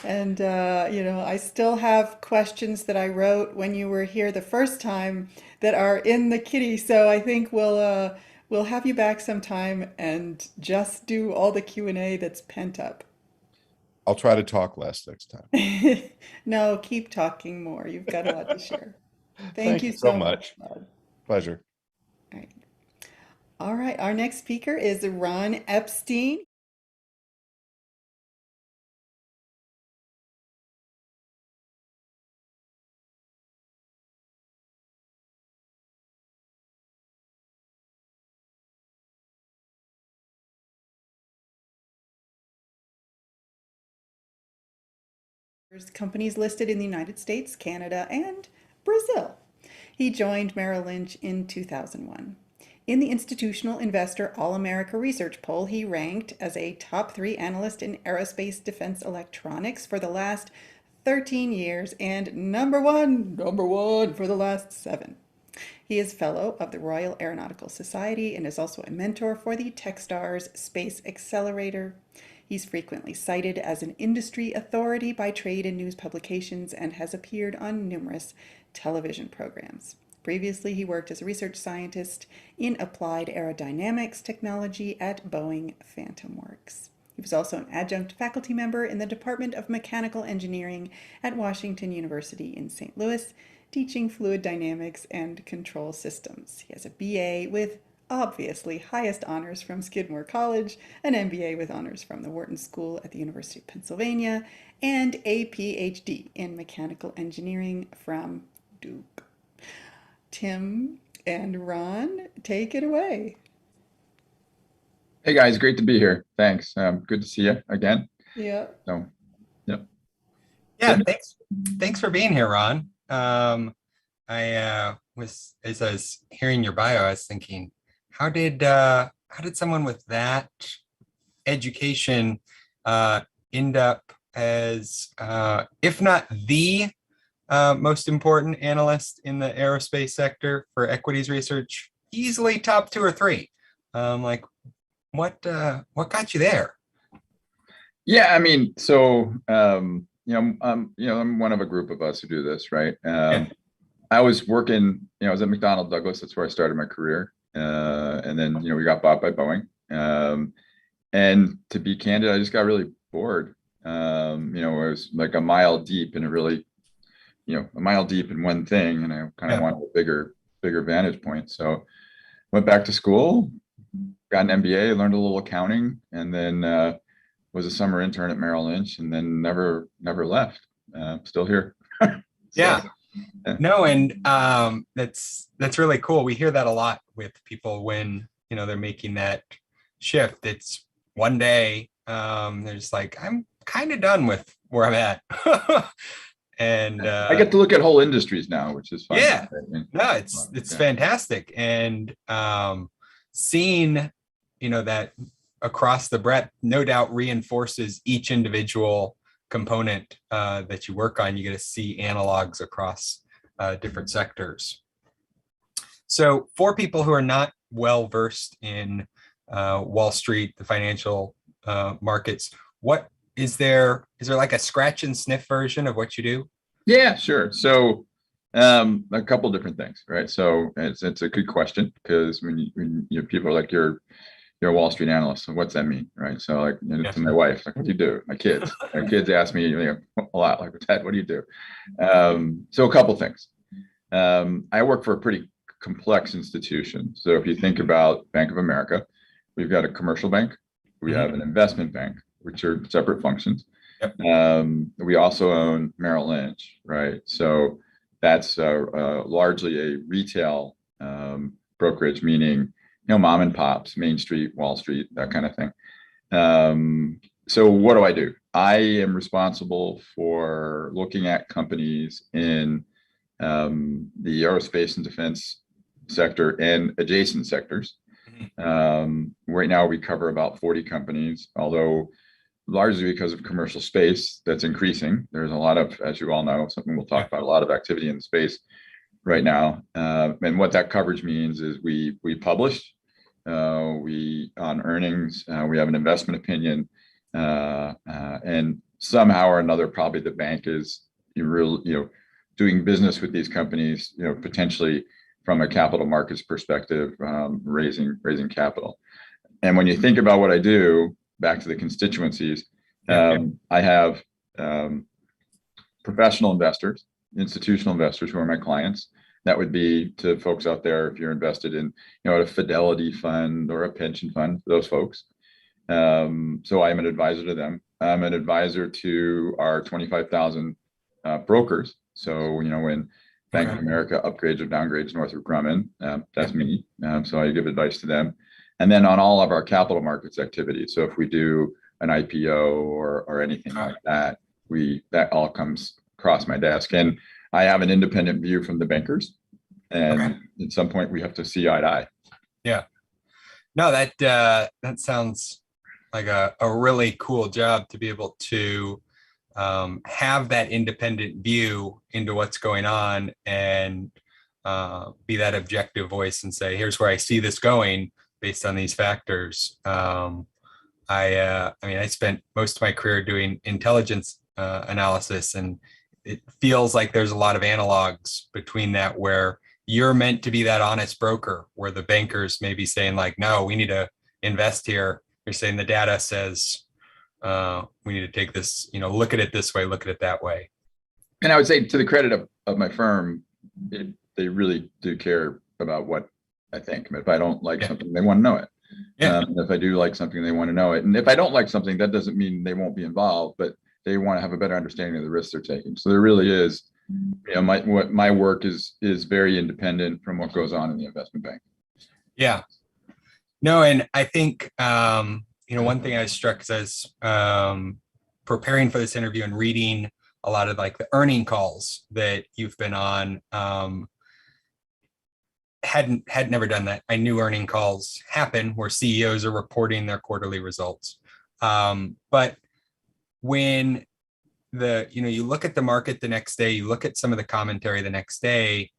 And, I still have questions that I wrote when you were here the first time that are in the kitty. So I think we'll have you back sometime and just do all the Q&A that's pent up. I'll try to talk less next time. No, keep talking more. You've got a lot to share. Thank Thank you you so so much, much. Rod. Pleasure. All right. All right. Our next speaker is Ron Epstein. There's companies listed in the United States, Canada, and Brazil. He joined Merrill Lynch in 2001. In the Institutional Investor All-America Research Poll, he ranked as a top 3 analyst in aerospace defense electronics for the last 13 years and number one for the last 7. He is fellow of the Royal Aeronautical Society and is also a mentor for the Techstars Space Accelerator. He's frequently cited as an industry authority by trade and news publications and has appeared on numerous television programs. Previously, he worked as a research scientist in applied aerodynamics technology at Boeing Phantom Works. He was also an adjunct faculty member in the Department of Mechanical Engineering at Washington University in St. Louis, teaching fluid dynamics and control systems. He has a BA with obviously highest honors from Skidmore College, an MBA with honors from the Wharton School at the University of Pennsylvania, and a PhD in mechanical engineering from Duke. Tim and Ron, take it away. Hey guys, great to be here. Thanks. Good to see you again. Yeah. So, yeah. Yeah, thanks for being here, Ron. I as I was hearing your bio, I was thinking, how did someone with that education end up as if not the most important analyst in the aerospace sector for equities research, easily top 2 or 3? Like, what got you there? Yeah, I mean, so I'm one of a group of us who do this, right? I was working, I was at McDonnell Douglas. That's where I started my career, and then we got bought by Boeing. And to be candid, I just got really bored. I was like a mile deep in one thing, and I kind of wanted a bigger vantage point. So went back to school, got an MBA, learned a little accounting, and then was a summer intern at Merrill Lynch, and then never left. Still here. Yeah. No, and that's really cool. We hear that a lot with people when they're making that shift. It's one day they're just like, I'm kind of done with where I'm at. And I get to look at whole industries now, which is fun. Yeah, no, it's fantastic. And seeing that across the breadth no doubt reinforces each individual component that you work on. You get to see analogs across different sectors. So for people who are not well versed in Wall Street, the financial markets, what is there like a scratch and sniff version of what you do? Yeah, sure. So a couple different things, right? So it's a good question, because when people are like, you're a Wall Street analyst, so what's that mean, right? So like to my wife, like, what do you do? My kids ask me a lot, like, Dad, what do you do? So a couple things. I work for a pretty complex institution. So if you think about Bank of America, we've got a commercial bank, we have an investment bank, which are separate functions. Yep. We also own Merrill Lynch, right? So that's largely a retail brokerage, meaning mom and pops, Main Street, Wall Street, that kind of thing. So what do? I am responsible for looking at companies in the aerospace and defense sector and adjacent sectors. Right now we cover about 40 companies, although largely because of commercial space that's increasing. There's a lot of, as you all know, something we'll talk about, a lot of activity in the space right now. And what that coverage means is we publish, we on earnings, we have an investment opinion, and somehow or another, probably the bank is doing business with these companies, potentially from a capital markets perspective, raising capital. And when you think about what I do, back to the constituencies, I have professional investors, institutional investors who are my clients. That would be to folks out there, if you're invested in, a Fidelity fund or a pension fund, those folks. So I'm an advisor to them. I'm an advisor to our 25,000 brokers. So, when Bank of America upgrades or downgrades Northrop Grumman, that's me. So I give advice to them. And then on all of our capital markets activities. So if we do an IPO or anything like that, that all comes across my desk. And I have an independent view from the bankers. And at some point we have to see eye to eye. Yeah. No, that sounds like a really cool job to be able to have that independent view into what's going on and be that objective voice and say, here's where I see this going based on these factors. I spent most of my career doing intelligence analysis, and it feels like there's a lot of analogs between that, where you're meant to be that honest broker, where the bankers may be saying like, no, we need to invest here. You're saying the data says we need to take this, look at it this way, look at it that way. And I would say, to the credit of my firm, they really do care about what I think. If I don't like something, they want to know it. If I do like something, they want to know it. And if I don't like something, that doesn't mean they won't be involved, but they want to have a better understanding of the risks they're taking. So there really is, my work is very independent from what goes on in the investment bank. Yeah. No, and I think, one thing I was struck as preparing for this interview and reading a lot of like the earning calls that you've been on, had never done that. I knew earning calls happen where CEOs are reporting their quarterly results. But when you look at the market the next day, you look at some of the commentary the next day,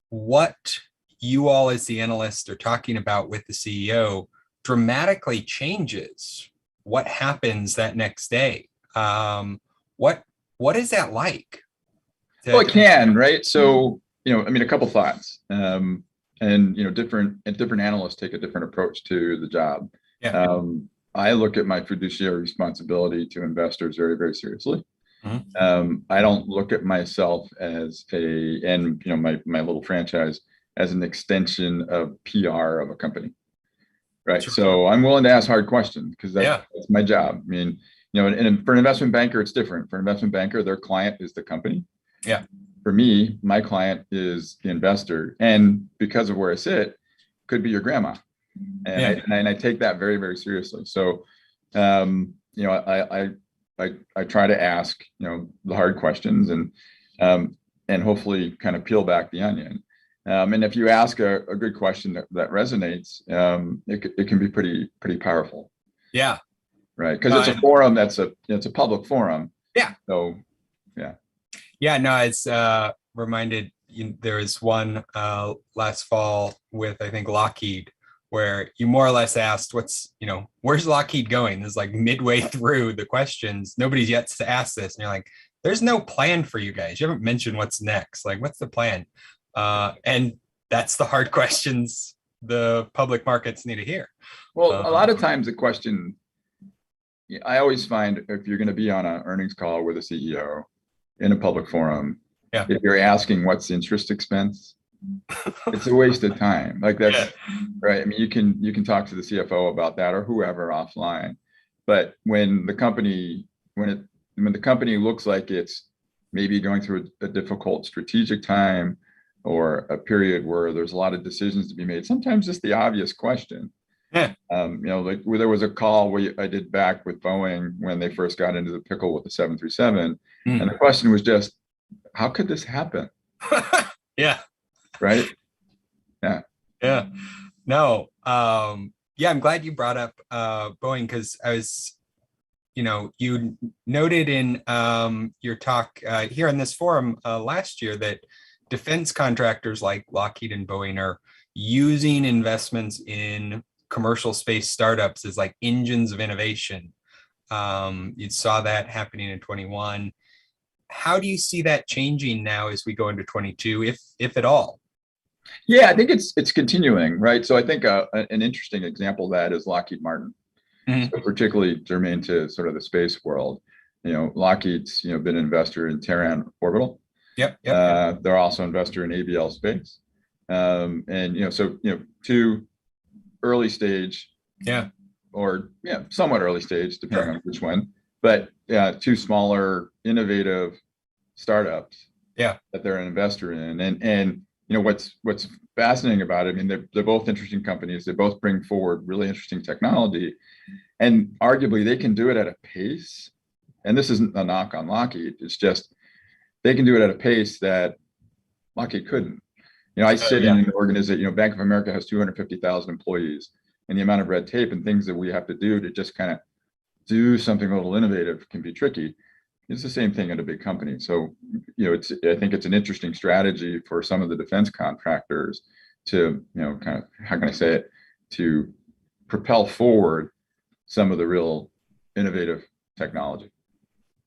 what you all as the analysts are talking about with the CEO dramatically changes what happens that next day. What is that like? Well, it can, right? So, a couple thoughts. Different analysts take a different approach to the job. Yeah. I look at my fiduciary responsibility to investors very, very seriously. Mm-hmm. I don't look at myself as my little franchise as an extension of PR of a company. Right. Sure. So I'm willing to ask hard questions because that's my job. I mean, and for an investment banker, it's different. For an investment banker, their client is the company. Yeah. For me, my client is the investor. And because of where I sit, could be your grandma. And I take that very, very seriously. So, I try to ask, the hard questions and hopefully kind of peel back the onion. And if you ask a good question that resonates, it can be pretty powerful. Yeah. Right. Because it's a forum it's a public forum. Yeah. So, yeah. Yeah. No, it's reminded, there was one last fall with, I think, Lockheed, where you more or less asked where's Lockheed going? It's like midway through the questions, nobody's yet to ask this. And you're like, there's no plan for you guys. You haven't mentioned what's next. Like, what's the plan? And that's the hard questions the public markets need to hear. Well, a lot of times the question, I always find if you're going to be on an earnings call with a CEO in a public forum, if you're asking what's interest expense, it's a waste of time. Like that's right. I mean, you can talk to the CFO about that or whoever offline, but when the company looks like it's maybe going through a difficult strategic time or a period where there's a lot of decisions to be made, sometimes it's the obvious question. Yeah. Like there was a call I did back with Boeing when they first got into the pickle with the 737, and the question was just, how could this happen? Yeah. Right. Yeah. Yeah. No. Yeah, I'm glad you brought up Boeing, because I was, you noted in your talk here in this forum last year that defense contractors like Lockheed and Boeing are using investments in commercial space startups as like engines of innovation. You saw that happening in 21. How do you see that changing now as we go into 22, if at all? Yeah, I think it's continuing, right? So I think an interesting example of that is Lockheed Martin. Mhm. So particularly germane to sort of the space world. Lockheed's been an investor in Terran Orbital. Yep. They're also an investor in ABL Space. And so two early stage, Yeah. or somewhat early stage, depending on which one, but two smaller innovative startups. Yeah. That they're an investor in, and what's fascinating about it, I mean, they're both interesting companies. They both bring forward really interesting technology, and arguably they can do it at a pace. And this isn't a knock on Lockheed. It's just they can do it at a pace that Lockheed couldn't. I sit in an organization. Bank of America has 250,000 employees, and the amount of red tape and things that we have to do to just kind of do something a little innovative can be tricky. It's the same thing at a big company. So, I think it's an interesting strategy for some of the defense contractors to, kind of, how can I say it, to propel forward some of the real innovative technology.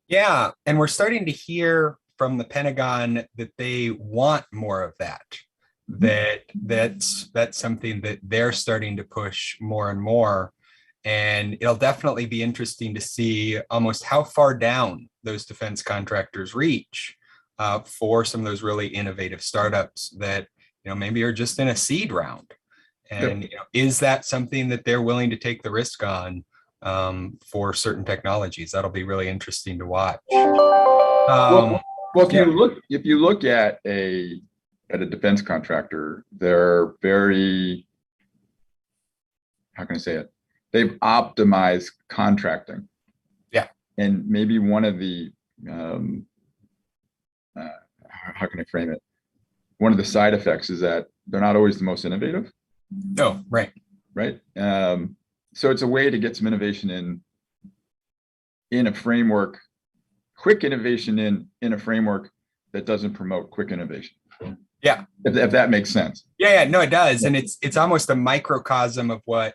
Yeah. And we're starting to hear from the Pentagon that they want more of that. That's something that they're starting to push more and more. And it'll definitely be interesting to see almost how far down those defense contractors reach for some of those really innovative startups that maybe are just in a seed round. And is that something that they're willing to take the risk on for certain technologies? That'll be really interesting to watch. Well, if you look at a defense contractor, they're very, how can I say it? They've optimized contracting. Yeah. And maybe one of the, how can I frame it? One of the side effects is that they're not always the most innovative. Oh, right. Right. So it's a way to get some innovation in a framework, quick innovation in a framework that doesn't promote quick innovation. Yeah. If that makes sense. Yeah, no, it does. And it's almost a microcosm of what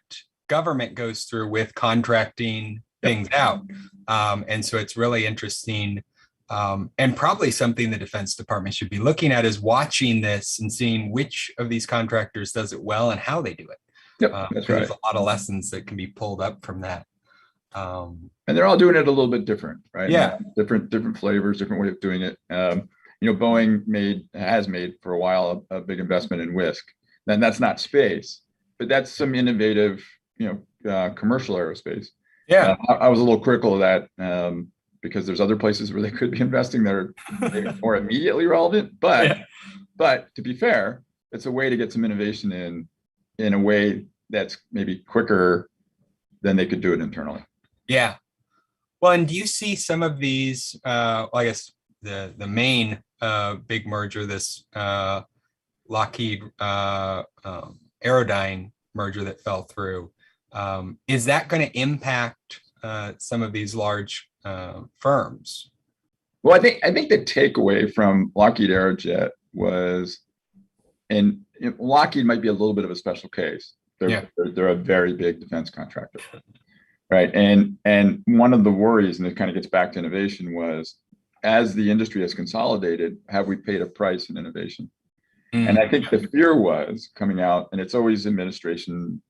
government goes through with contracting things out. And so it's really interesting. And probably something the Defense Department should be looking at is watching this and seeing which of these contractors does it well and how they do it. Yep, that's right. There's a lot of lessons that can be pulled up from that. And they're all doing it a little bit different, right? Yeah. Different flavors, different way of doing it. Boeing has made for a while a big investment in Whisk. Then that's not space, but that's some innovative, commercial aerospace. Yeah. I was a little critical of that because there's other places where they could be investing that are maybe more immediately relevant. But to be fair, it's a way to get some innovation in a way that's maybe quicker than they could do it internally. Yeah. Well, and do you see some of these, I guess the main big merger, this Lockheed Aerodyne merger that fell through, is that going to impact some of these large firms? Well, I think the takeaway from Lockheed Aerojet was, and Lockheed might be a little bit of a special case. They're a very big defense contractor, right? And one of the worries, and it kind of gets back to innovation, was as the industry has consolidated, have we paid a price in innovation? And I think the fear was coming out, and it's always administration.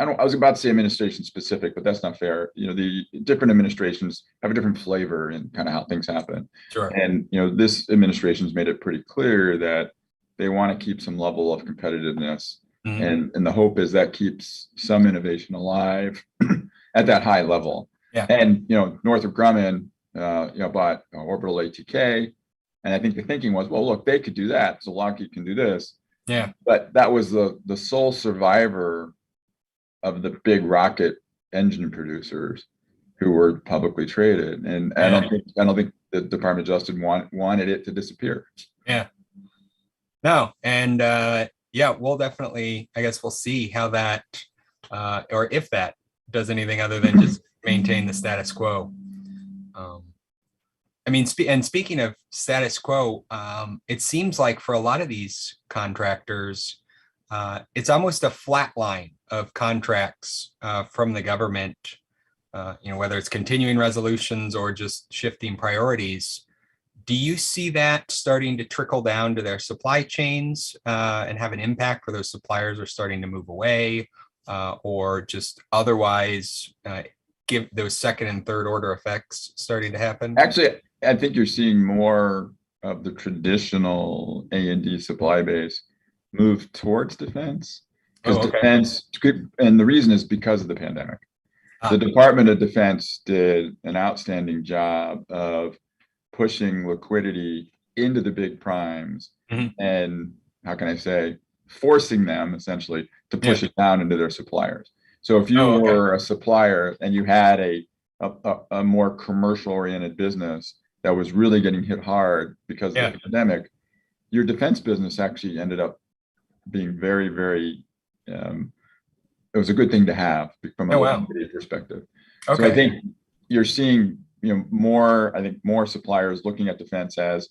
I was about to say administration specific, but that's not fair. The different administrations have a different flavor in kind of how things happen. Sure. And this administration's made it pretty clear that they want to keep some level of competitiveness, and the hope is that keeps some innovation alive at that high level. Yeah. And Northrop Grumman, bought Orbital ATK. And I think the thinking was, well, look, they could do that, so Lockheed can do this. Yeah. But that was the sole survivor of the big rocket engine producers who were publicly traded. And I don't think the Department of Justice wanted it to disappear. Yeah. No. And we'll definitely, I guess we'll see how that, or if that does anything other than just maintain the status quo. I mean, speaking of status quo, it seems like for a lot of these contractors, it's almost a flat line of contracts from the government whether it's continuing resolutions or just shifting priorities. Do you see that starting to trickle down to their supply chains and have an impact where those suppliers are starting to move away or just otherwise give those second and third order effects starting to happen? Actually, I think you're seeing more of the traditional A&D supply base move towards defense. Because defense, and the reason is because of the pandemic. The Department of Defense did an outstanding job of pushing liquidity into the big primes and, how can I say, forcing them essentially to push it down into their suppliers. So if you were a supplier and you had a more commercial oriented business that was really getting hit hard because of the pandemic, your defense business actually ended up being very, very, it was a good thing to have from a liquidity perspective. So I think you're seeing, more suppliers looking at defense as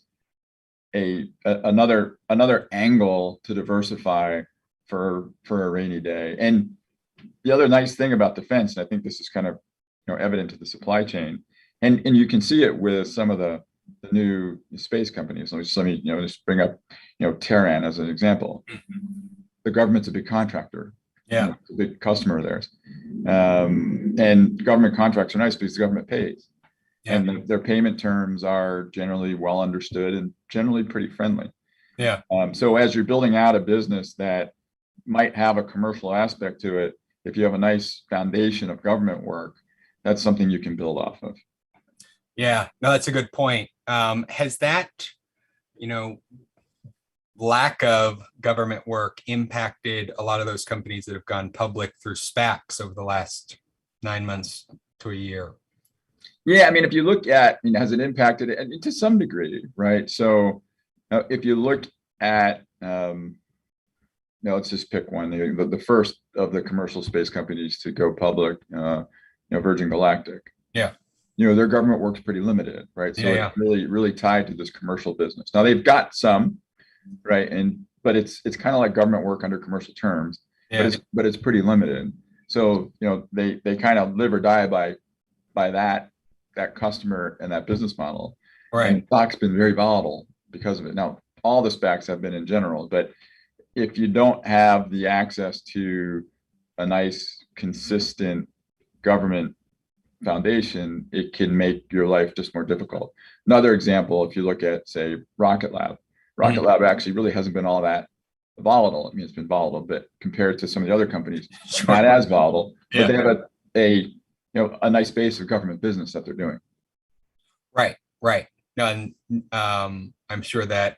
another angle to diversify for a rainy day. And the other nice thing about defense, and I think this is kind of evident to the supply chain, and you can see it with some of the new space companies. Let me just bring up Terran as an example. The government's a big contractor. Yeah, it's a big customer of theirs. And government contracts are nice because the government pays. Yeah. And their payment terms are generally well understood and generally pretty friendly. Yeah. So as you're building out a business that might have a commercial aspect to it, if you have a nice foundation of government work, that's something you can build off of. Yeah, no, that's a good point. Has that, lack of government work impacted a lot of those companies that have gone public through SPACs over the last 9 months to a year? Yeah, I mean, if you look at, has it impacted it? To some degree, right? So if you look at, let's just pick one, the first of the commercial space companies to go public, Virgin Galactic. Yeah. Their government work's pretty limited, right? So it's really, really tied to this commercial business. Now they've got some, right? But it's kind of like government work under commercial terms, but it's pretty limited. So, they kind of live or die by that customer and that business model. Right. And stock's been very volatile because of it. Now, all the SPACs have been in general, but if you don't have the access to a nice, consistent government foundation, it can make your life just more difficult. Another example, if you look at, say, Rocket Lab actually really hasn't been all that volatile. I mean, it's been volatile, but compared to some of the other companies, not as volatile, but they have a nice base of government business that they're doing. Right. No, and I'm sure that,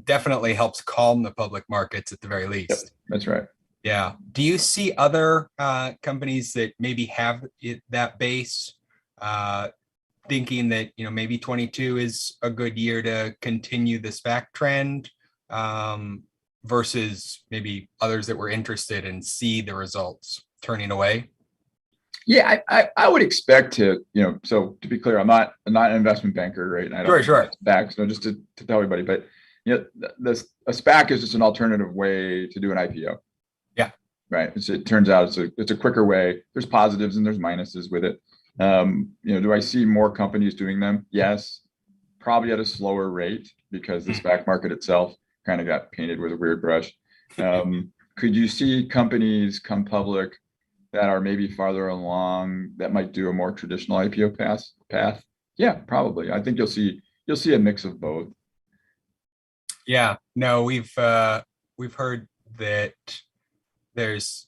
definitely helps calm the public markets at the very least. Yep, that's right. Yeah. Do you see other companies that maybe have that base thinking that, maybe 22 is a good year to continue the SPAC trend versus maybe others that were interested and see the results turning away? Yeah, I would expect to, so to be clear, I'm not an investment banker, right? And I don't sure. SPACs, just to tell everybody, but a SPAC is just an alternative way to do an IPO. Yeah. Right. It turns out it's a quicker way. There's positives and there's minuses with it. Do I see more companies doing them? Yes, probably at a slower rate because the SPAC market itself kind of got painted with a weird brush. Could you see companies come public that are maybe farther along that might do a more traditional IPO path? Yeah, probably. I think you'll see a mix of both. Yeah, no, we've heard that there's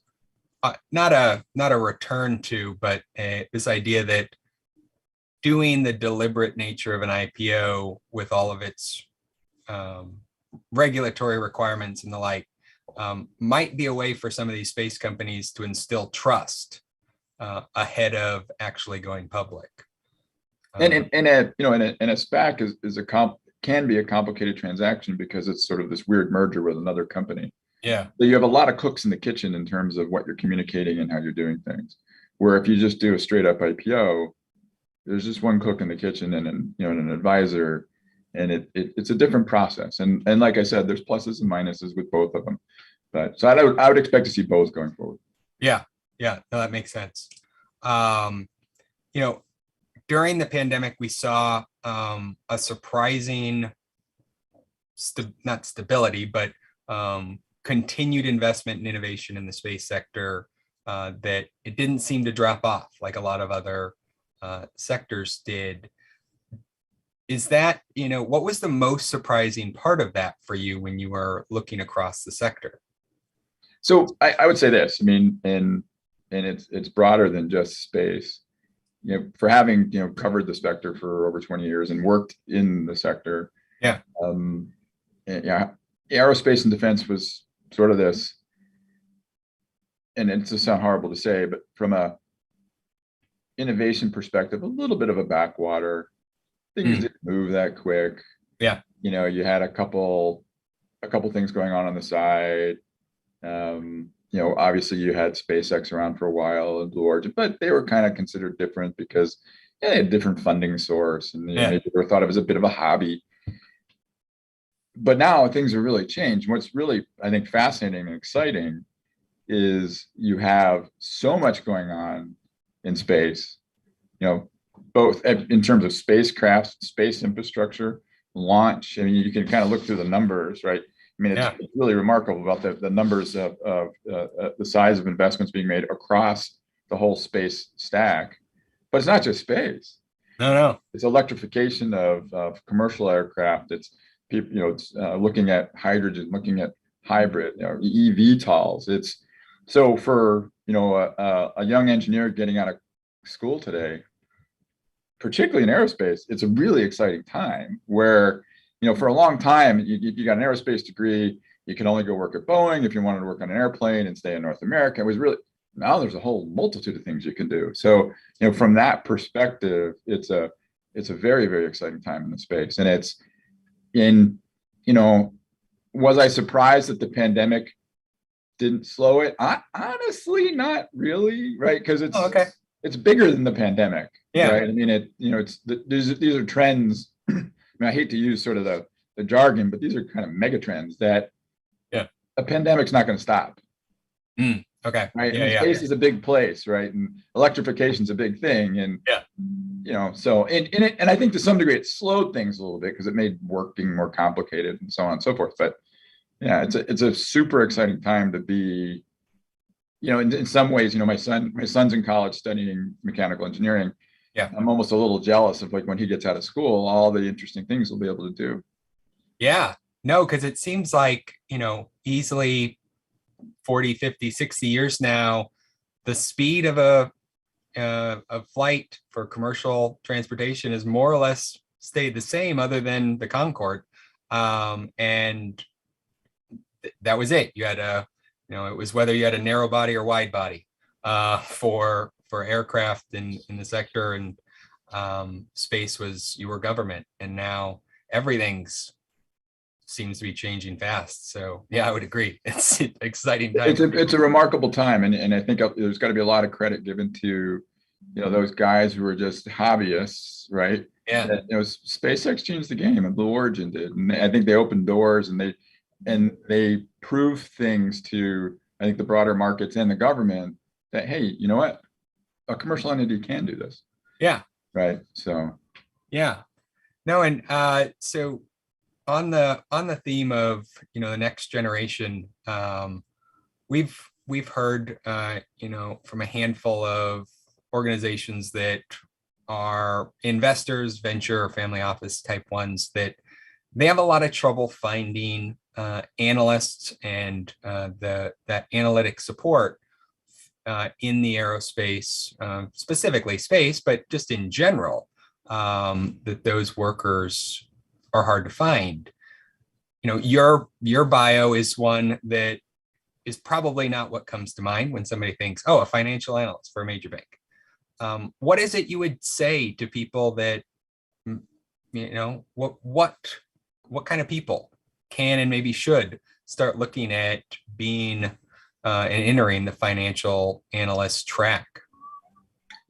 not a return to, but this idea that doing the deliberate nature of an IPO with all of its regulatory requirements and the like might be a way for some of these space companies to instill trust ahead of actually going public. And a SPAC can be a complicated transaction because it's sort of this weird merger with another company. Yeah. So you have a lot of cooks in the kitchen in terms of what you're communicating and how you're doing things. Where if you just do a straight up IPO, there's just one cook in the kitchen and an advisor, and it's a different process. And like I said, there's pluses and minuses with both of them. But so I would expect to see both going forward. Yeah, no, that makes sense. You know, during the pandemic, we saw a surprising, not stability, but continued investment in innovation in the space sector, that it didn't seem to drop off like a lot of other sectors did. Is that, what was the most surprising part of that for you when you were looking across the sector? So I would say this, I mean, and it's broader than just space. For having, covered the sector for over 20 years and worked in the sector. Yeah. Yeah, aerospace and defense was sort of this, and it's to sound horrible to say, but from a innovation perspective, a little bit of a backwater. Things didn't move that quick. Yeah. You had a couple things going on the side. Obviously you had SpaceX around for a while and Blue Origin, but they were kind of considered different because they had a different funding source, and maybe they were thought of as a bit of a hobby. But now things have really changed. What's really, I think, fascinating and exciting is you have so much going on in space, both in terms of spacecraft, space infrastructure, launch. I mean, you can kind of look through the numbers, right? I mean, it's really remarkable about the numbers of the size of investments being made across the whole space stack. But it's not just space. No. It's electrification of commercial aircraft. It's people, it's looking at hydrogen, looking at hybrid, eVTOLs. It's so for a young engineer getting out of school today, particularly in aerospace, it's a really exciting time where, for a long time, you got an aerospace degree, you can only go work at Boeing if you wanted to work on an airplane and stay in North America. It was really, now there's a whole multitude of things you can do. So, from that perspective, it's a very, very exciting time in the space. And it's was I surprised that the pandemic didn't slow it? Honestly, not really, right? Because it's bigger than the pandemic. Yeah. Right. I mean, these are trends. I mean, I hate to use sort of the jargon, but these are kind of mega trends that a pandemic's not going to stop. Okay. Right. Space is a big place, right? And electrification's a big thing. And so and I think to some degree it slowed things a little bit because it made working more complicated and so on and so forth. But yeah, it's a super exciting time to be, in some ways, my son's in college studying mechanical engineering. Yeah. I'm almost a little jealous of like when he gets out of school, all the interesting things he'll be able to do. Yeah. No, because it seems like, easily 40, 50, 60 years now, the speed of a flight for commercial transportation has more or less stayed the same other than the Concorde. And that was it. You had it was whether you had a narrow body or wide body for aircraft in the sector, and space was your government. And now everything's seems to be changing fast. So yeah, I would agree. It's an exciting time. It's a remarkable time. And I think there's got to be a lot of credit given to, those guys who are just hobbyists, right? Yeah. That, SpaceX changed the game and Blue Origin did. And I think they opened doors and they proved things to, I think, the broader markets and the government that, hey, you know what? A commercial entity can do this. Yeah. Right. So. Yeah. No. And so on the theme of, the next generation, we've heard, from a handful of organizations that are investors, venture or family office type ones, that they have a lot of trouble finding analysts and that analytic support in the aerospace, specifically space, but just in general, that those workers are hard to find. Your bio is one that is probably not what comes to mind when somebody thinks, oh, a financial analyst for a major bank. What is it you would say to people that, what kind of people can and maybe should start looking at being and entering the financial analyst track?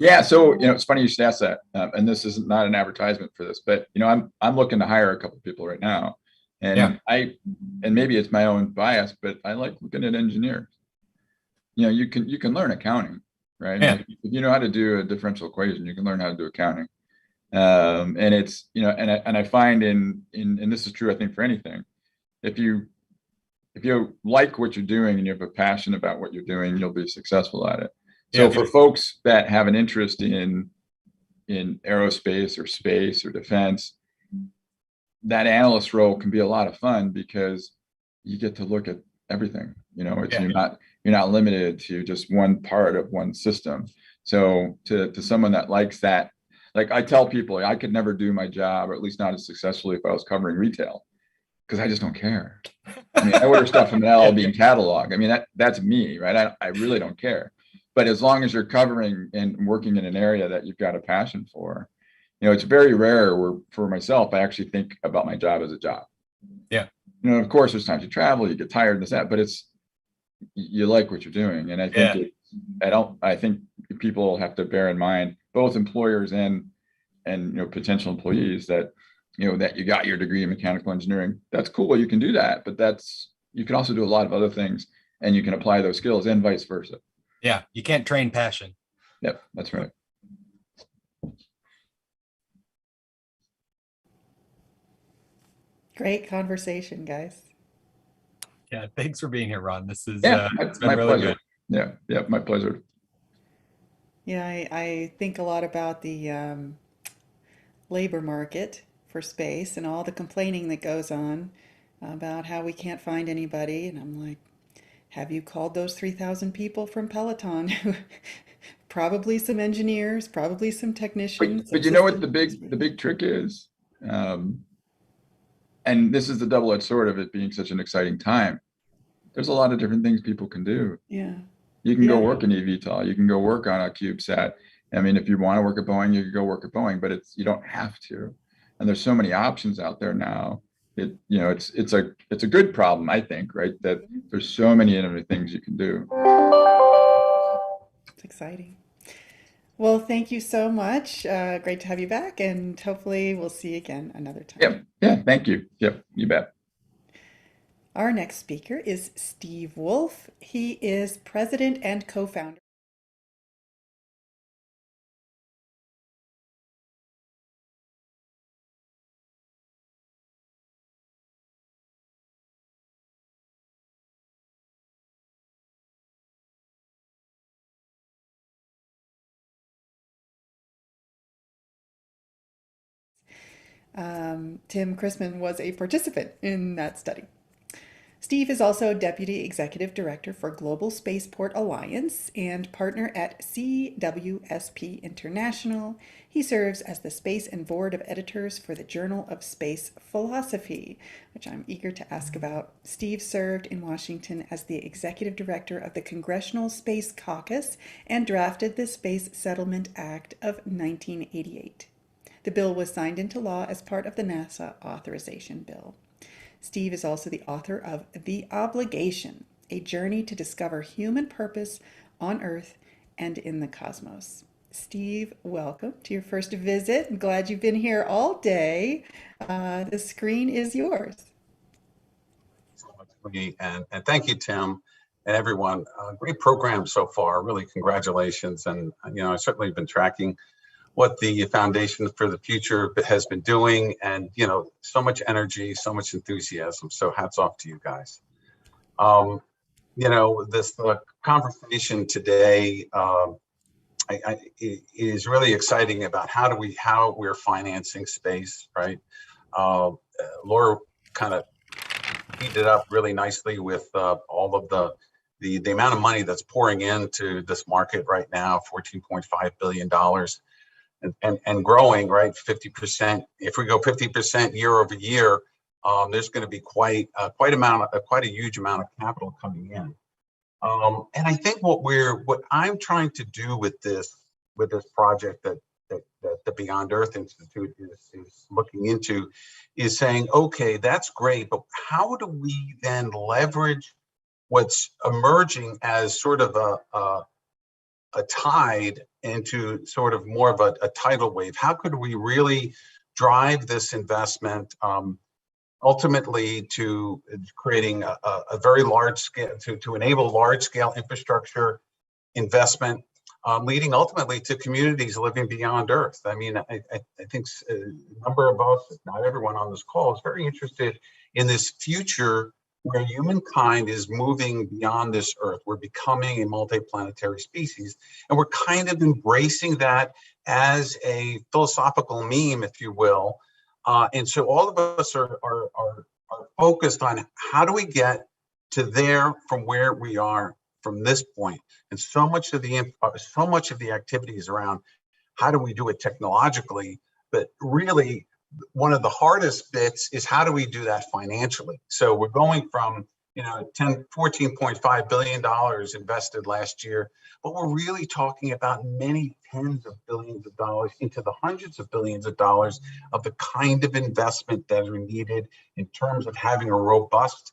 Yeah, so it's funny you should ask that, and this is not an advertisement for this, but I'm looking to hire a couple of people right now, and and maybe it's my own bias, but I like looking at engineers. You can learn accounting, right? Yeah. Like, if you know how to do a differential equation, you can learn how to do accounting. And it's, and I find and this is true, I think, for anything, if you like what you're doing and you have a passion about what you're doing, you'll be successful at it. So for folks that have an interest in aerospace or space or defense, that analyst role can be a lot of fun because you get to look at everything. You're not limited to just one part of one system. So to someone that likes that, like I tell people, I could never do my job, or at least not as successfully, if I was covering retail, because I just don't care. I mean, I order stuff from an LLB and catalog. I mean, that's me, right? I really don't care. But as long as you're covering and working in an area that you've got a passion for, it's very rare where, for myself, I actually think about my job as a job. Yeah. Of course, there's times you travel, you get tired, and that, but you like what you're doing. And I think I think people have to bear in mind, both employers and potential employees, that that you got your degree in mechanical engineering. That's cool, you can do that, but you can also do a lot of other things, and you can apply those skills, and vice versa. Yeah, you can't train passion. Yep, that's right. Great conversation, guys. Yeah, thanks for being here, Ron. This is it's been my really pleasure. Good. Yeah, my pleasure. Yeah, I think a lot about the labor market for space and all the complaining that goes on about how we can't find anybody. And I'm like, have you called those 3,000 people from Peloton? Probably some engineers, probably some technicians. But you know what the big trick is? And this is the double-edged sword of it being such an exciting time. There's a lot of different things people can do. Yeah. You can go work in eVTOL. You can go work on a CubeSat. I mean, if you want to work at Boeing, you can go work at Boeing, but you don't have to. And there's so many options out there now. It's a good problem, I think, right? That there's so many innovative things you can do. It's exciting. Well, thank you so much. Great to have you back, and hopefully we'll see you again another time. Yep. Yeah. Thank you. Yep. You bet. Our next speaker is Steve Wolf. He is president and co-founder. Tim Christman was a participant in that study. Steve is also Deputy Executive Director for Global Spaceport Alliance and partner at CWSP International. He serves as the Space and Board of Editors for the Journal of Space Philosophy, which I'm eager to ask about. Steve served in Washington as the Executive Director of the Congressional Space Caucus and drafted the Space Settlement Act of 1988. The bill was signed into law as part of the NASA authorization bill. Steve is also the author of The Obligation, a journey to discover human purpose on Earth and in the cosmos. Steve, welcome to your first visit. I'm glad you've been here all day. The screen is yours. So much, Lee, and thank you, Tim, and everyone. Great program so far. Really, congratulations. And I've certainly been tracking what the Foundation for the Future has been doing, and so much energy, so much enthusiasm. So hats off to you guys. This conversation today is really exciting about how we're financing space, right? Laura kind of teed it up really nicely with all of the amount of money that's pouring into this market right now, $14.5 billion. And growing, right? 50%. If we go 50% year over year, there's going to be quite a huge amount of capital coming in. And I think what I'm trying to do with this project that the Beyond Earth Institute is looking into is saying, okay, that's great, but how do we then leverage what's emerging as sort of a tide into sort of more of a tidal wave? How could we really drive this investment ultimately to creating a very large scale, to enable large scale infrastructure investment leading ultimately to communities living beyond Earth. I mean, I think a number of us, if not everyone on this call, is very interested in this future where humankind is moving beyond this Earth. We're becoming a multiplanetary species, and we're kind of embracing that as a philosophical meme, if you will. And so all of us are focused on how do we get to there from where we are from this point. And so much of the activity is around how do we do it technologically, but really one of the hardest bits is how do we do that financially. So we're going from $14.5 billion invested last year, but we're really talking about many tens of billions of dollars into the hundreds of billions of dollars of the kind of investment that are needed in terms of having a robust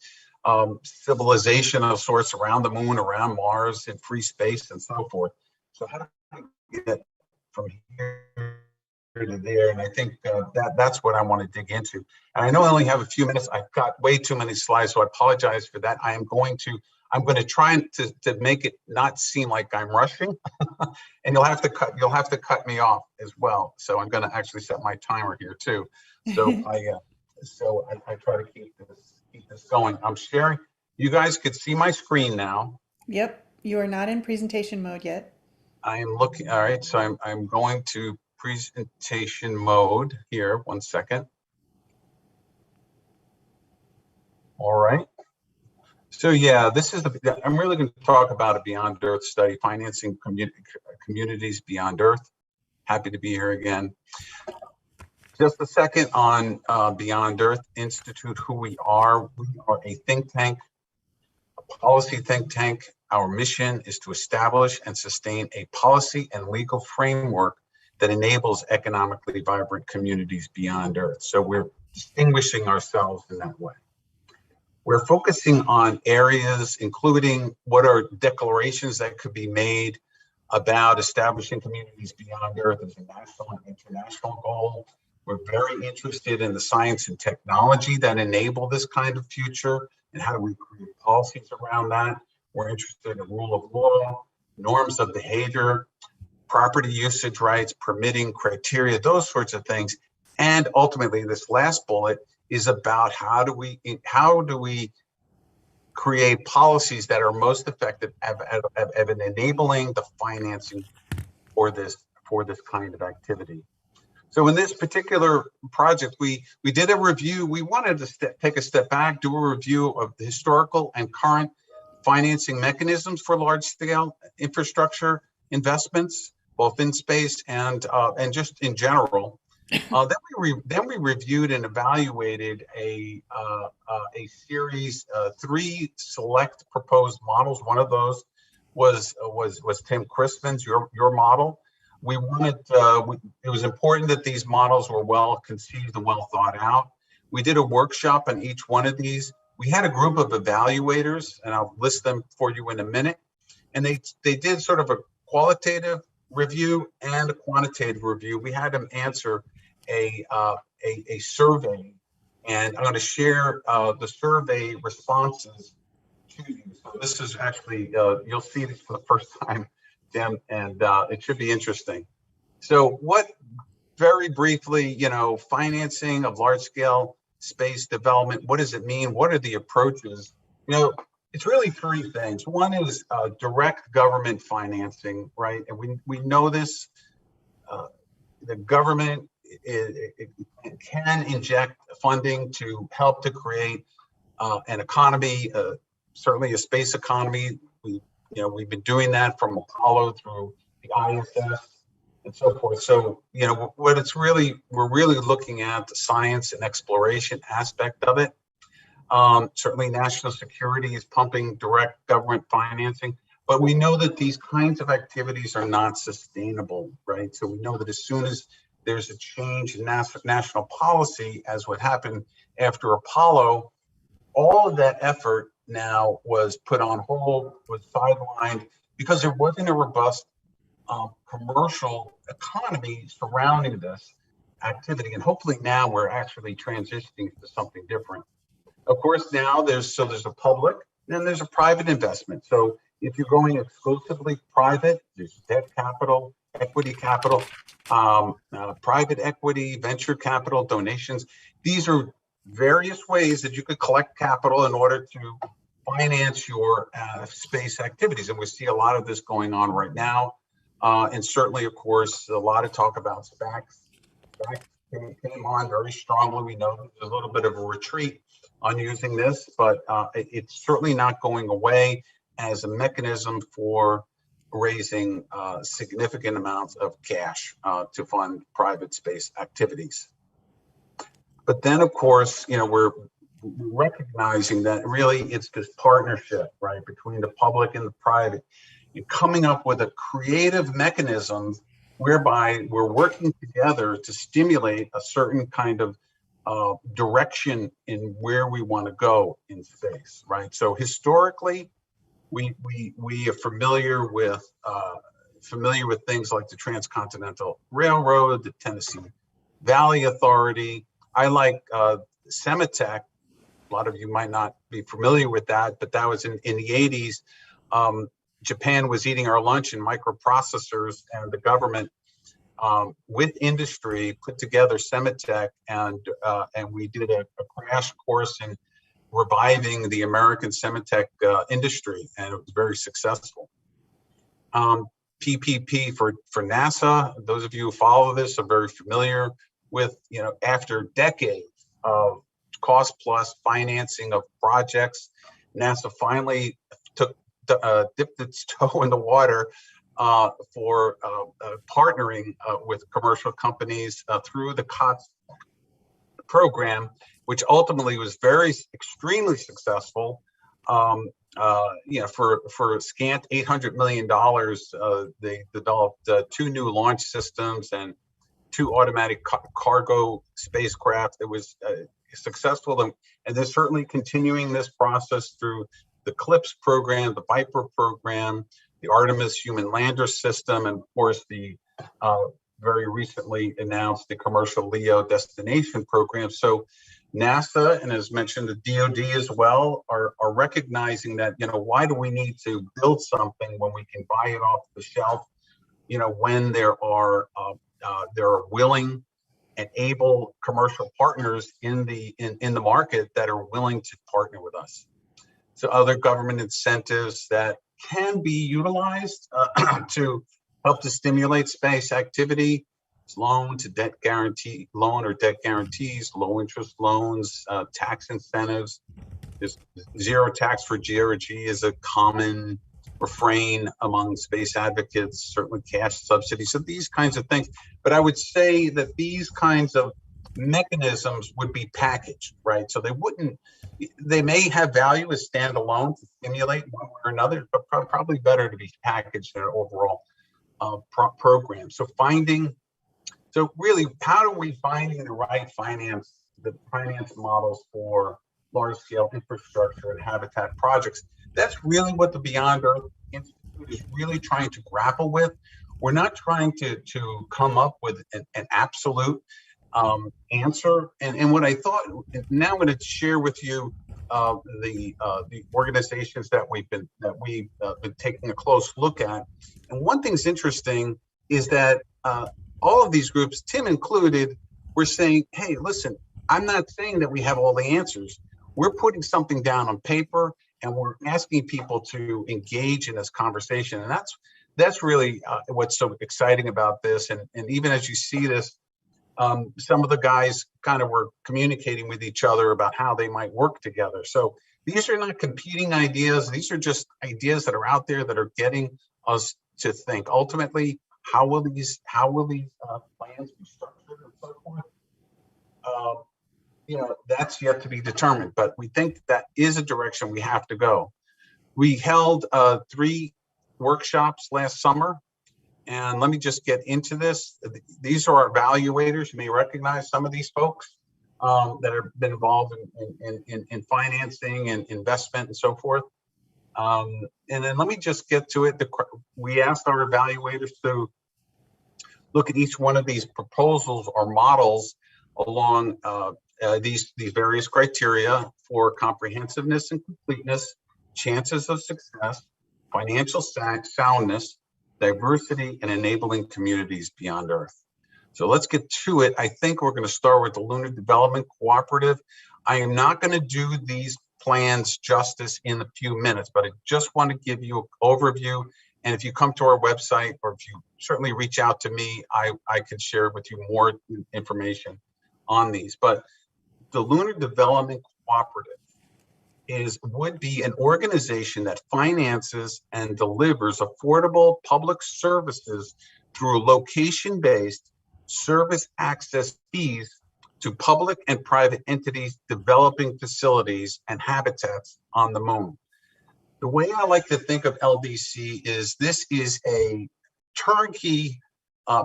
civilization of sorts around the moon, around Mars, in free space, and so forth. So how do we get from here to there? And I think that's what I want to dig into. And I know I only have a few minutes. I've got way too many slides, so I apologize for that. I'm going to try to make it not seem like I'm rushing, and you'll have to cut me off as well. So I'm going to actually set my timer here too. So I try to keep this going. I'm sharing. You guys could see my screen now. Yep, you are not in presentation mode yet. I am looking. All right, so I'm going to presentation mode here. 1 second. All right. So yeah, I'm really going to talk about a Beyond Earth study, financing communities beyond Earth. Happy to be here again. Just a second on Beyond Earth Institute, who we are. We are a think tank, a policy think tank. Our mission is to establish and sustain a policy and legal framework that enables economically vibrant communities beyond Earth. So we're distinguishing ourselves in that way. We're focusing on areas including what are declarations that could be made about establishing communities beyond Earth as a national and international goal. We're very interested in the science and technology that enable this kind of future and how do we create policies around that. We're interested in rule of law, norms of behavior, property usage rights, permitting criteria, those sorts of things. And ultimately, this last bullet is about how do we create policies that are most effective at enabling the financing for this kind of activity. So in this particular project, we did a review. We wanted to take a step back, do a review of the historical and current financing mechanisms for large-scale infrastructure investments, both in space and just in general. Then we reviewed and evaluated a series, 3 select proposed models. One of those was Tim Christman's, your model. We wanted, it was important that these models were well conceived and well thought out. We did a workshop on each one of these. We had a group of evaluators, and I'll list them for you in a minute. And they did sort of a qualitative review and a quantitative review. We had them answer a survey, and I'm going to share the survey responses to you. So this is actually, you'll see this for the first time, Tim, and it should be interesting. So very briefly, financing of large-scale space development, what does it mean? What are the approaches? It's really 3 things. One is direct government financing, right? And we know this, the government it can inject funding to help to create an economy, certainly a space economy. We've been doing that from Apollo through the ISS and so forth. So, we're really looking at the science and exploration aspect of it. Certainly national security is pumping direct government financing, but we know that these kinds of activities are not sustainable, right? So we know that as soon as there's a change in national policy, as what happened after Apollo, all of that effort now was put on hold, was sidelined, because there wasn't a robust commercial economy surrounding this activity. And hopefully now we're actually transitioning to something different. Of course, now there's a public, and then there's a private investment. So If you're going exclusively private, there's debt capital, equity capital, private equity, venture capital, donations. These are various ways that you could collect capital in order to finance your space activities. And we see a lot of this going on right now. And certainly, of course, a lot of talk about SPACs. SPACs came on very strongly. We know there's a little bit of a retreat on using this, but it's certainly not going away as a mechanism for raising significant amounts of cash to fund private space activities. But then, of course, we're recognizing that really it's this partnership, right, between the public and the private, and coming up with a creative mechanism whereby we're working together to stimulate a certain kind of direction in where we want to go in space, right? So historically, we are familiar with things like the Transcontinental Railroad, the Tennessee Valley Authority. I like Sematech. A lot of you might not be familiar with that, but that was in the 80s. Japan was eating our lunch in microprocessors, and the government, with industry, put together Sematech, and we did a crash course in reviving the American Sematech industry, and it was very successful. PPP for NASA. Those of you who follow this are very familiar with, after decades of cost plus financing of projects, NASA finally dipped its toe in the water for partnering with commercial companies through the COTS program, which ultimately was extremely successful. For scant $800 million, they developed 2 new launch systems and 2 automatic cargo spacecraft. It was successful, and they're certainly continuing this process through the CLIPS program, the Viper program, the Artemis human lander system, and of course the very recently announced the commercial LEO destination program. So NASA, and as mentioned, the DoD as well, are recognizing that, why do we need to build something when we can buy it off the shelf, when there are willing and able commercial partners in the market that are willing to partner with us. So other government incentives that can be utilized to help to stimulate space activity: loan or debt guarantees, low interest loans, tax incentives. There's zero tax for G is a common refrain among space advocates, certainly cash subsidies, so these kinds of things. But I would say that these kinds of mechanisms would be packaged, right? So they may have value as standalone to stimulate one way or another, but probably better to be packaged in an overall program. So really, how are we finding the right finance models for large scale infrastructure and habitat projects? That's really what the Beyond Earth Institute is really trying to grapple with. We're not trying to come up with an absolute answer. And what I thought, now I'm going to share with you the organizations that we've been taking a close look at. And one thing's interesting is that all of these groups, Tim included, we're saying, hey, listen, I'm not saying that we have all the answers. We're putting something down on paper, and we're asking people to engage in this conversation. And that's really what's so exciting about this. And even as you see this, some of the guys kind of were communicating with each other about how they might work together. So these are not competing ideas. These are just ideas that are out there that are getting us to think. Ultimately, how will these plans be structured and so forth? That's yet to be determined, but we think that is a direction we have to go. We held 3 workshops last summer, and let me just get into this. These are our evaluators. You may recognize some of these folks that have been involved in financing and investment and so forth. And then let me just get to it. We asked our evaluators to look at each one of these proposals or models along these various criteria for comprehensiveness and completeness, chances of success, financial soundness, diversity, and enabling communities beyond Earth. So let's get to it. I think we're going to start with the Lunar Development Cooperative. I am not going to do these plans justice in a few minutes, but I just want to give you an overview. And if you come to our website, or if you certainly reach out to me, I could share with you more information on these. But the Lunar Development Cooperative would be an organization that finances and delivers affordable public services through location-based service access fees to public and private entities developing facilities and habitats on the moon. The way I like to think of LDC is this is a turnkey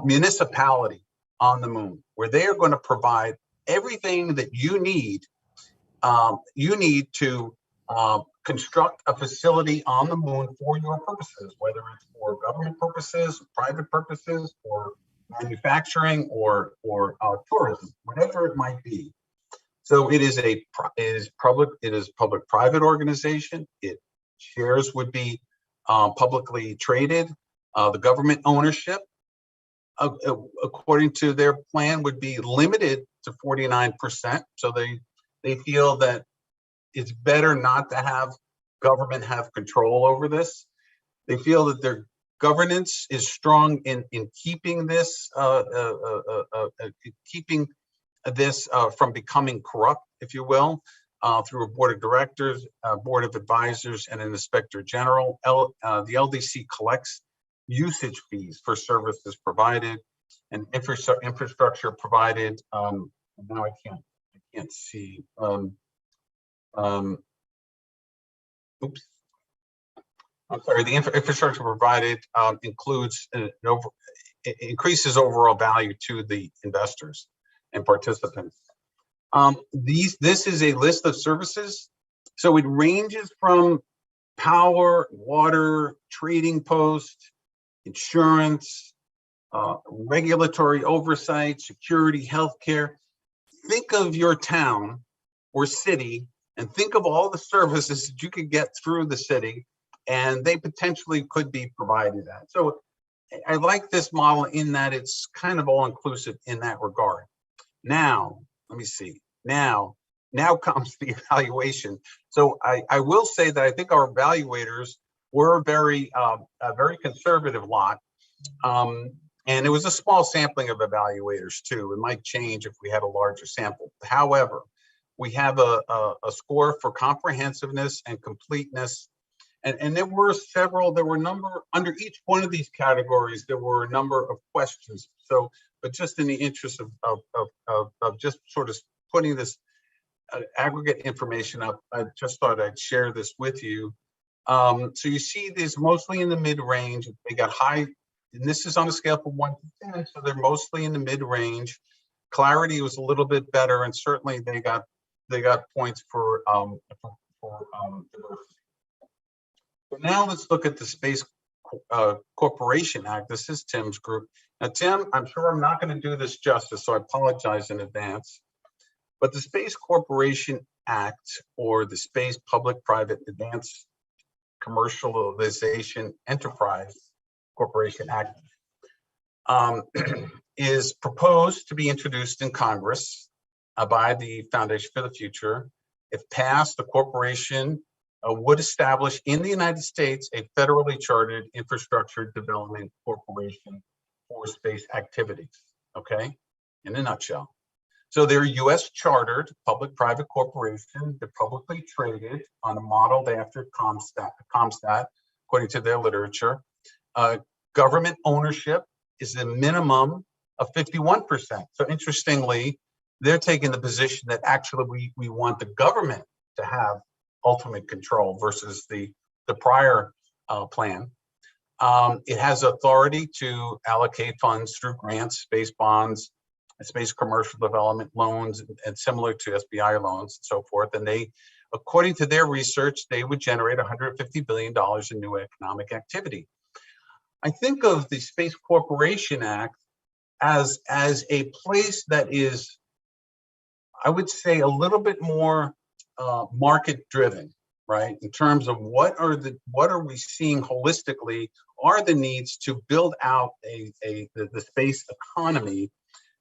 municipality on the moon, where they are going to provide everything that you need to construct a facility on the moon for your purposes, whether it's for government purposes, private purposes, or manufacturing, or tourism, whatever it might be. So it is public-private organization. Shares would be publicly traded. The government ownership, according to their plan, would be limited to 49%. So they feel that it's better not to have government have control over this. They feel that their governance is strong in keeping this from becoming corrupt, if you will, through a board of directors, board of advisors, and an inspector general. The LDC collects usage fees for services provided and infrastructure provided. Now I can't see. Oops. I'm sorry. The infrastructure provided includes increases overall value to the investors and participants. This is a list of services. So it ranges from power, water, trading post, insurance, regulatory oversight, security, healthcare. Think of your town or city and think of all the services that you could get through the city, and they potentially could be provided at. So I like this model in that it's kind of all inclusive in that regard. Now, let me see. Now comes the evaluation. So I will say that I think our evaluators were a very conservative lot. And it was a small sampling of evaluators too. It might change if we had a larger sample. However, we have a score for comprehensiveness and completeness. And there were a number, under each one of these categories, there were a number of questions. So, but just in the interest of just sort of putting this aggregate information up, I just thought I'd share this with you. So you see these mostly in the mid-range. They got high, and this is on a scale from 1 to 10, so they're mostly in the mid-range. Clarity was a little bit better, and certainly they got points for diversity. So now let's look at the Space Corporation Act. This is Tim's group. Now, Tim, I'm sure I'm not going to do this justice, so I apologize in advance. But the Space Corporation Act, or the Space Public-Private Advanced Commercialization Enterprise Corporation Act, is proposed to be introduced in Congress by the Foundation for the Future. If passed, the corporation would establish in the United States a federally chartered infrastructure development corporation for space activities, okay, in a nutshell. So they're US chartered public-private corporation. They're publicly traded on a model after ComStat, according to their literature. Government ownership is a minimum of 51%. So interestingly, they're taking the position that actually we want the government to have ultimate control versus the prior plan. It has authority to allocate funds through grants, space bonds, space commercial development loans, and similar to SBI loans and so forth. And they, according to their research, they would generate $150 billion in new economic activity. I think of the Space Corporation Act as a place that is, I would say, a little bit more market driven. right? In terms of what are we seeing holistically are the needs to build out the space economy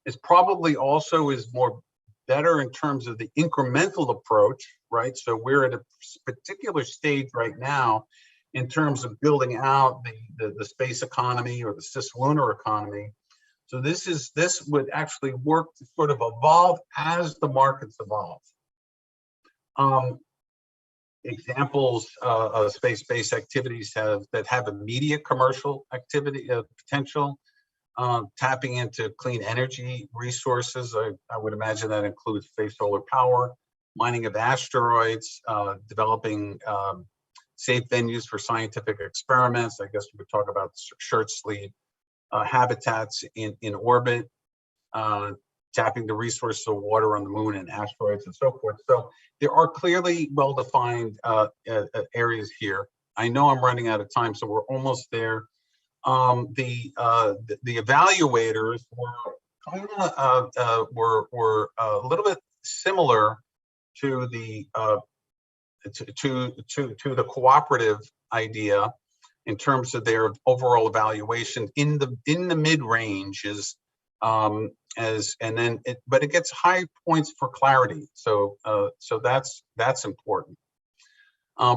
is probably also is more better in terms of the incremental approach, right? So we're at a particular stage right now in terms of building out the space economy or the cislunar economy. So this would actually work to sort of evolve as the markets evolve. Examples of space-based activities that have immediate commercial activity potential, tapping into clean energy resources. I would imagine that includes space solar power, mining of asteroids, developing safe venues for scientific experiments. I guess we could talk about shirt sleeve habitats in orbit, tapping the resources of water on the moon and asteroids and so forth. So there are clearly well-defined areas here. I know I'm running out of time, so we're almost there. The evaluators were a little bit similar to the to the cooperative idea in terms of their overall evaluation in the mid ranges, but it gets high points for clarity. So that's important.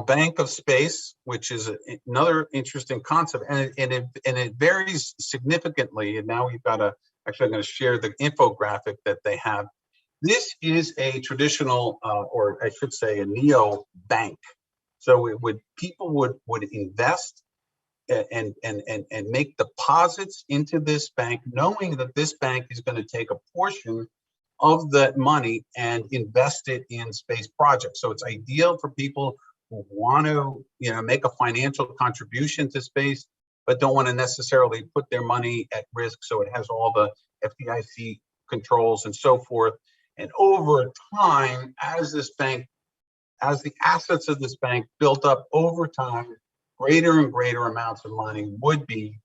Bank of Space, which is another interesting concept, and it varies significantly. And now we've got actually I'm going to share the infographic that they have. This is a traditional, or I should say, a neo bank. So people would invest and make deposits into this bank, knowing that this bank is going to take a portion of that money and invest it in space projects. So it's ideal for people who want to, make a financial contribution to space, but don't want to necessarily put their money at risk. So it has all the FDIC controls and so forth. And over time, as the assets of this bank built up over time, greater and greater amounts of money would be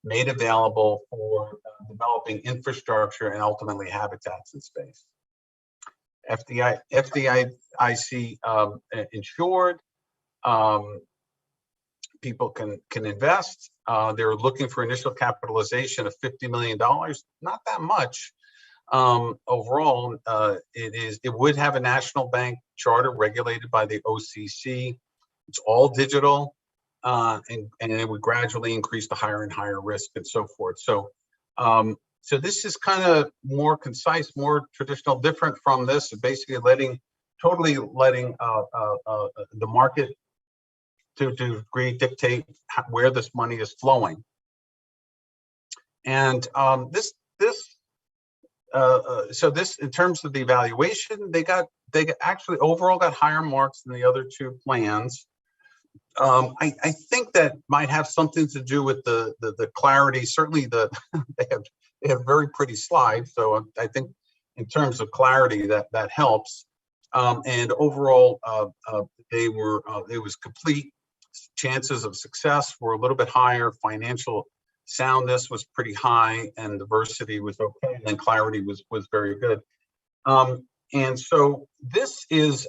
made available for developing infrastructure and ultimately habitats in space. FDIC insured, people can invest. They're looking for initial capitalization of $50 million, not that much. Overall, it would have a national bank charter regulated by the OCC. It's all digital, and it would gradually increase the higher and higher risk and so forth. So, so this is kind of more concise, more traditional, different from this. Basically, totally letting the market to a degree dictate where this money is flowing. And so this, in terms of the evaluation, they actually overall got higher marks than the other two plans. I think that might have something to do with the clarity. Certainly, they have very pretty slides, so I think in terms of clarity that helps. And overall, it was complete. Chances of success were a little bit higher. Financial soundness was pretty high, and diversity was okay, and clarity was very good. And so this is,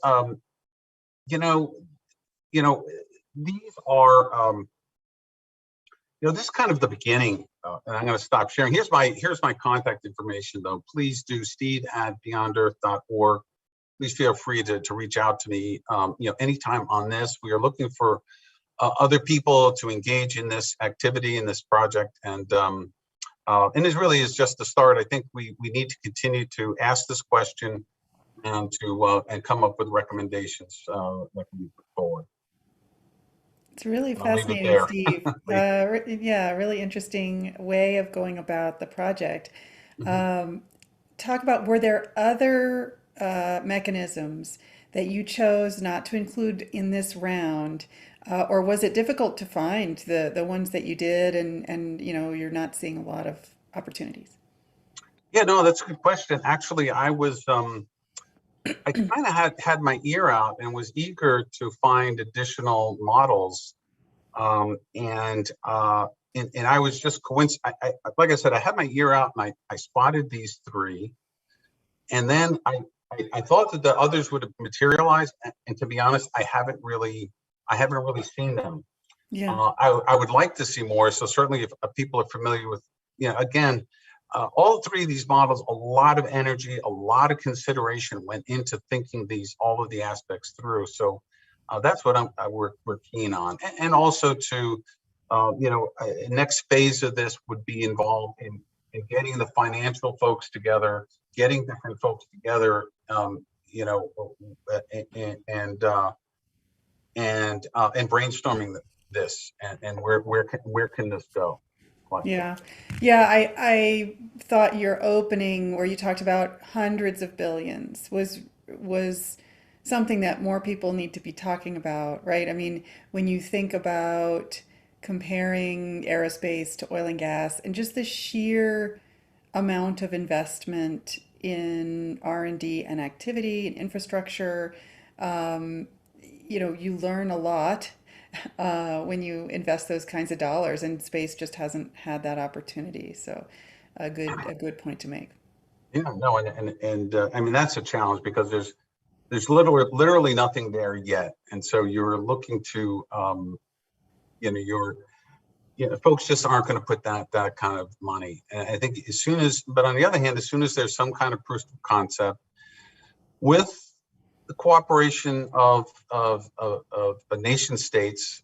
these are, this is kind of the beginning. And I'm going to stop sharing. Here's my contact information, though. Please do steve@beyondearth.org. Please feel free to reach out to me, anytime on this. We are looking for other people to engage in this activity, in this project, and this really is just the start. I think we need to continue to ask this question and to come up with recommendations that can be put forward. It's really I'll leave it fascinating, there. Steve. Yeah, really interesting way of going about the project. Talk about, were there other mechanisms that you chose not to include in this round, or was it difficult to find the ones that you did, and you're not seeing a lot of opportunities? Yeah, no, that's a good question. Actually, I was I kind of had my ear out and was eager to find additional models, and I was just coincident. Like I said, I had my ear out and I spotted these three, and then I thought that the others would have materialized, and to be honest, I haven't really seen them. Yeah. I would like to see more. So certainly, if people are familiar with, again, all three of these models, a lot of energy, a lot of consideration went into thinking all of the aspects through. So that's what we're keen on, and also to, next phase of this would be involved in getting the financial folks together, getting different folks together, and brainstorming this, and where can this go? Yeah. Yeah, I thought your opening where you talked about hundreds of billions was something that more people need to be talking about, right? I mean, when you think about comparing aerospace to oil and gas and just the sheer amount of investment in R&D and activity and infrastructure, you learn a lot when you invest those kinds of dollars, and space just hasn't had that opportunity. So, a good point to make. Yeah, no, and I mean that's a challenge because there's literally nothing there yet, and so you're looking to, folks just aren't going to put that kind of money. And I think but on the other hand, as soon as there's some kind of proof of concept with the cooperation of the nation states,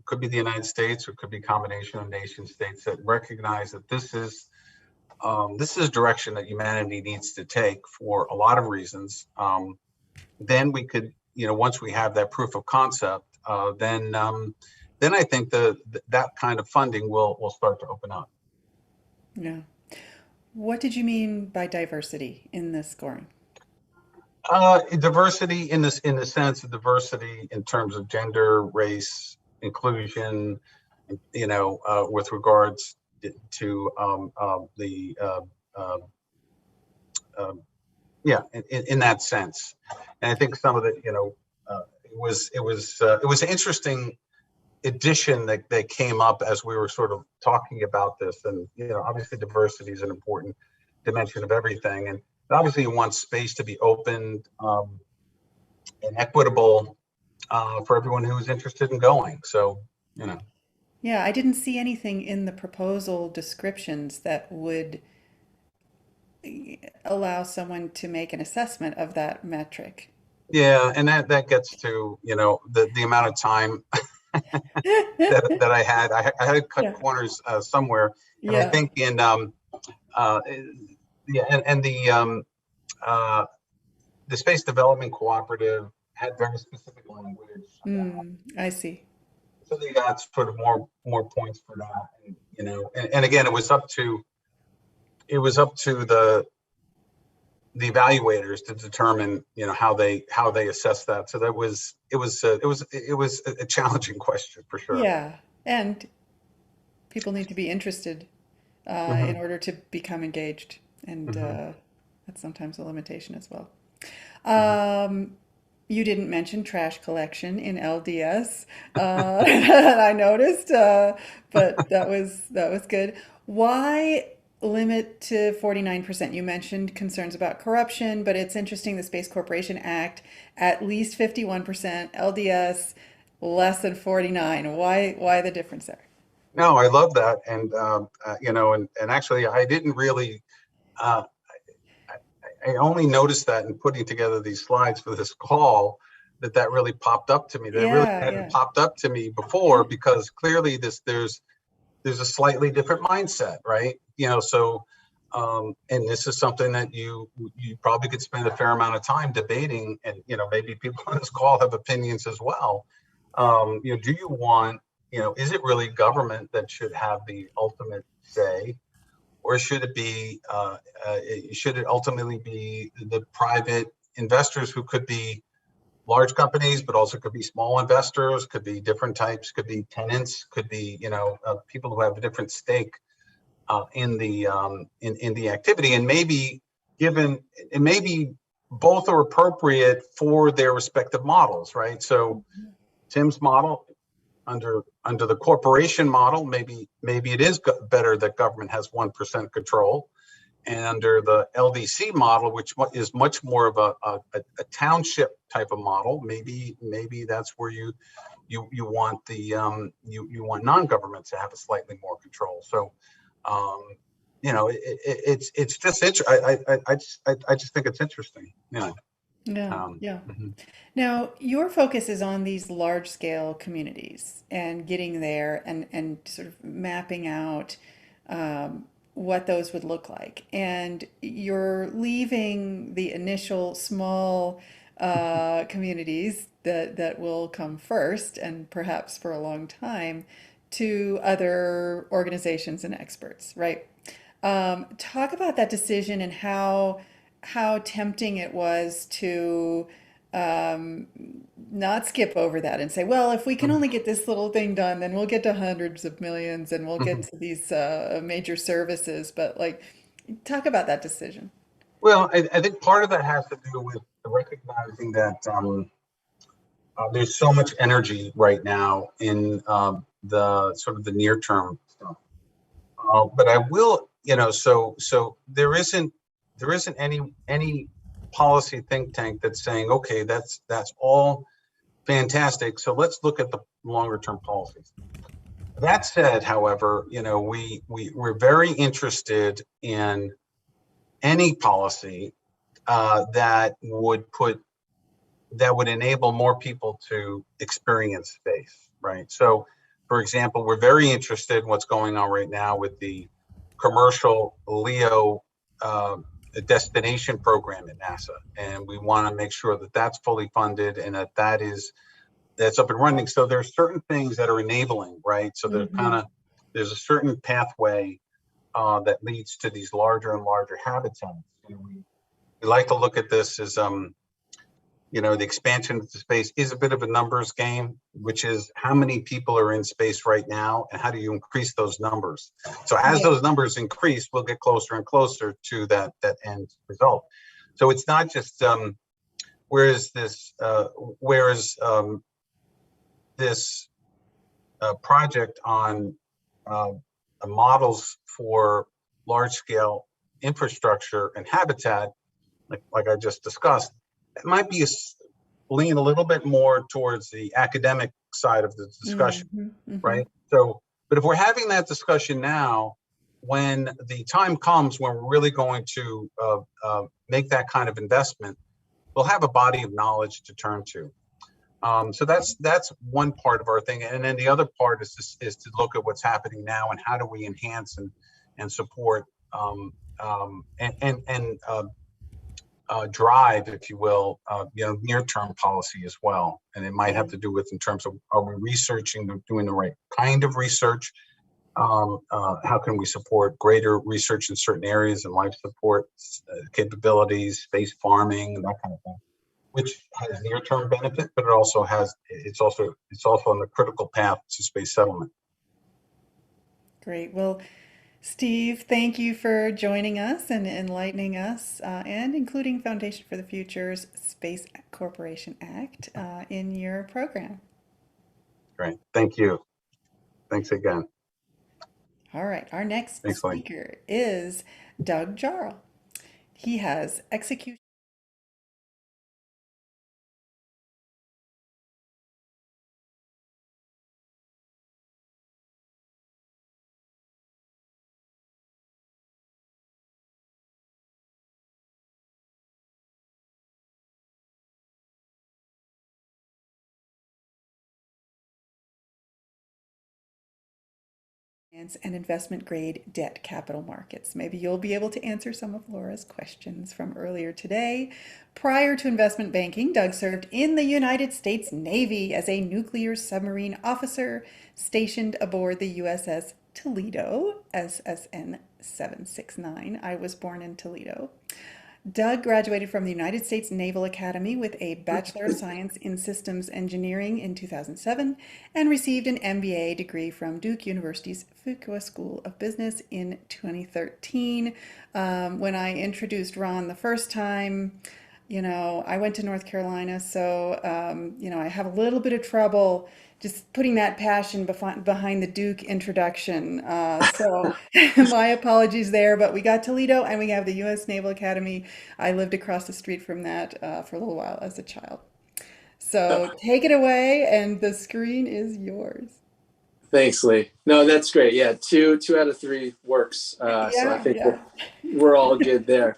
could be the United States or could be a combination of nation states that recognize that this is direction that humanity needs to take for a lot of reasons. Then we could, once we have that proof of concept, then I think that kind of funding will start to open up. Yeah. What did you mean by diversity in this scoring? Diversity in the sense of diversity in terms of gender, race, inclusion, with regards to in that sense. And I think some of it, it was an interesting addition that came up as we were sort of talking about this. And obviously diversity is an important dimension of everything, and obviously you want space to be open and equitable for everyone who's interested in going. So Yeah, I didn't see anything in the proposal descriptions that would allow someone to make an assessment of that metric. Yeah, and that gets to the amount of time that I had. I had to cut corners somewhere, and I think in the Space Development Cooperative had very specific language. I see. So they got sort of more points for that, and again, it was up to the evaluators to determine how they assess that. So it was a challenging question for sure. Yeah, and people need to be interested in order to become engaged, and that's sometimes a limitation as well. You didn't mention trash collection in LDS, I noticed, but that was good. Why limit to 49%? You mentioned concerns about corruption, but it's interesting, the Space Corporation Act, at least 51%, LDS less than 49. Why the difference there? No, I love that, and and actually, I didn't really. I only noticed that in putting together these slides for this call, that really popped up to me. That really hadn't popped up to me before, because clearly there's a slightly different mindset, right? So and this is something that you probably could spend a fair amount of time debating, and maybe people on this call have opinions as well. Do you want, is it really government that should have the ultimate say, or should it ultimately be the private investors, who could be large companies, but also could be small investors, could be different types, could be tenants, could be people who have a different stake in the activity, and maybe both are appropriate for their respective models, right? So Tim's model, under the corporation model, maybe it is better that government has 1% control, And under the LDC model, which is much more of a township type of model, maybe that's where you want the you want non-government to have a slightly more control. So it's just I just think it's interesting. Yeah, yeah. Mhm. Now, your focus is on these large scale communities and getting there and sort of mapping out what those would look like. And you're leaving the initial small communities that will come first and perhaps for a long time to other organizations and experts, right? Talk about that decision and how tempting it was to um, not skip over that and say, well, if we can only get this little thing done, then we'll get to hundreds of millions and we'll get Mhm. to these major services. But like, talk about that decision. Well, I think part of that has to do with recognizing that there's so much energy right now in the sort of the near term stuff. But I will, so there isn't any policy think tank that's saying, okay, that's all fantastic. So let's look at the longer term policies. That said, however, we're very interested in any policy that would enable more people to experience space, right? So, for example, we're very interested in what's going on right now with the commercial LEO destination program at NASA, and we want to make sure that that's fully funded and that's up and running. So there's certain things that are enabling, right? So Hmm. there's a certain pathway that leads to these larger and larger habitats. And we like to look at this as the expansion into space is a bit of a numbers game, which is how many people are in space right now and how do you increase those numbers? So as Yeah. those numbers increase, we'll get closer and closer to that end result. So it's not just whereas this project on uh, models for large scale infrastructure and habitat, like I just discussed, it might be lean a little bit more towards the academic side of the discussion, Hmm. Hmm. right? So, but if we're having that discussion now, when the time comes when we're really going to make that kind of investment, we'll have a body of knowledge to turn to. So that's one part of our thing, and then the other part is to look at what's happening now and how do we enhance and support and drive, if you will, near-term policy as well. And it might Yeah. have to do with in terms of are we researching, doing the right kind of research? How can we support greater research in certain areas and life support capabilities, space farming, and that kind of thing, which has near-term benefit, but it's also on the critical path to space settlement. Great. Well, Steve, thank you for joining us and enlightening us and including Foundation for the Future's Space Corporation Act in your program. Great. Thank you. Thanks again. All right, our next Thanks, Lee. speaker is Doug Jarl. He has execution. And investment grade debt capital markets. Maybe you'll be able to answer some of Laura's questions from earlier today. Prior to investment banking, Doug served in the United States Navy as a nuclear submarine officer stationed aboard the USS Toledo, SSN 769. I was born in Toledo. Doug graduated from the United States Naval Academy with a Bachelor of Science in Systems Engineering in 2007 and received an MBA degree from Duke University's Fuqua School of Business in 2013. When I introduced Ron the first time, I went to North Carolina, so, I have a little bit of trouble just putting that passion behind the Duke introduction. So my apologies there, but we got Toledo and we have the U.S. Naval Academy. I lived across the street from that for a little while as a child. So take it away, and the screen is yours. Thanks, Lee. No, that's great. Yeah, two out of three works. So I Yeah, think yeah. we're all good there.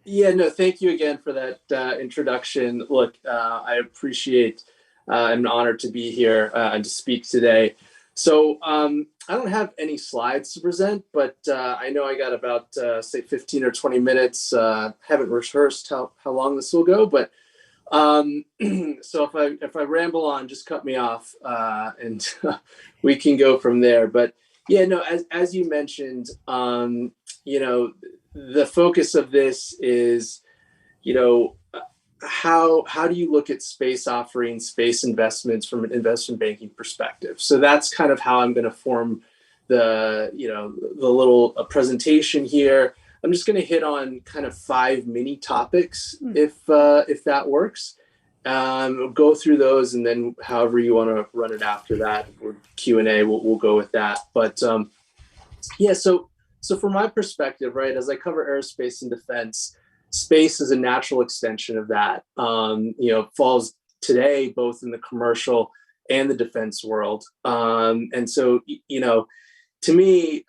Yeah, no, thank you again for that introduction. Look, I appreciate and honored to be here and to speak today. So I don't have any slides to present, but I know I got about say 15 or 20 minutes. Haven't rehearsed how long this will go, but so if I ramble on, just cut me off and we can go from there. But yeah, no, as you mentioned, you know, the focus of this is, you know, how do you look at space offerings, space investments from an investment banking perspective? So that's kind of how I'm going to form the, you know, the little presentation here. I'm just going to hit on kind of 5 mini topics, if that works. Go through those, and then however you want to run it after that, or Q&A, we'll go with that. But yeah, so from my perspective, right, as I cover aerospace and defense, space is a natural extension of that. You know, falls today both in the commercial and the defense world. And so, you know, to me,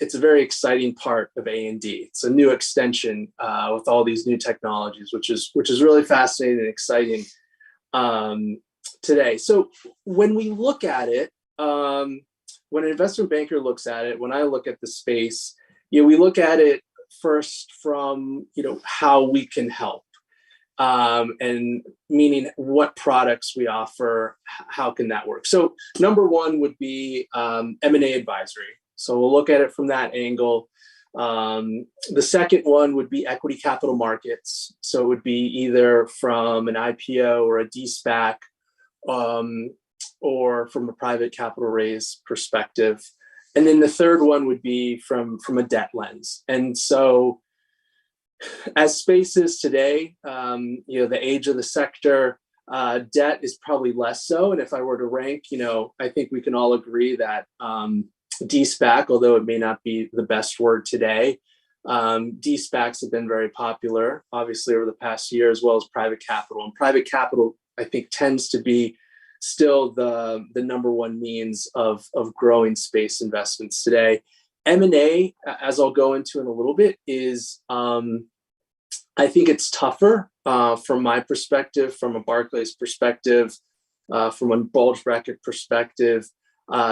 it's a very exciting part of A&D. It's a new extension with all these new technologies, which is really fascinating and exciting today. So when we look at it, when an investment banker looks at it, when I look at the space, you know, we look at it first from, you know, how we can help. And meaning what products we offer, how can that work? So number one would be M&A advisory. So we'll look at it from that angle. The second one would be equity capital markets. So it would be either from an IPO or a de-SPAC, or from a private capital raise perspective. And then the third one would be from a debt lens. And so as space is today, you know, the age of the sector, debt is probably less so. And if I were to rank, you know, I think we can all agree that de-SPAC, although it may not be the best word today, de-SPACs have been very popular, obviously, over the past year, as well as private capital. And private capital, I think, tends to be still the number one means of growing space investments today. M&A, as I'll go into in a little bit, is I think it's tougher from my perspective, from a Barclays perspective, from a bulge bracket perspective,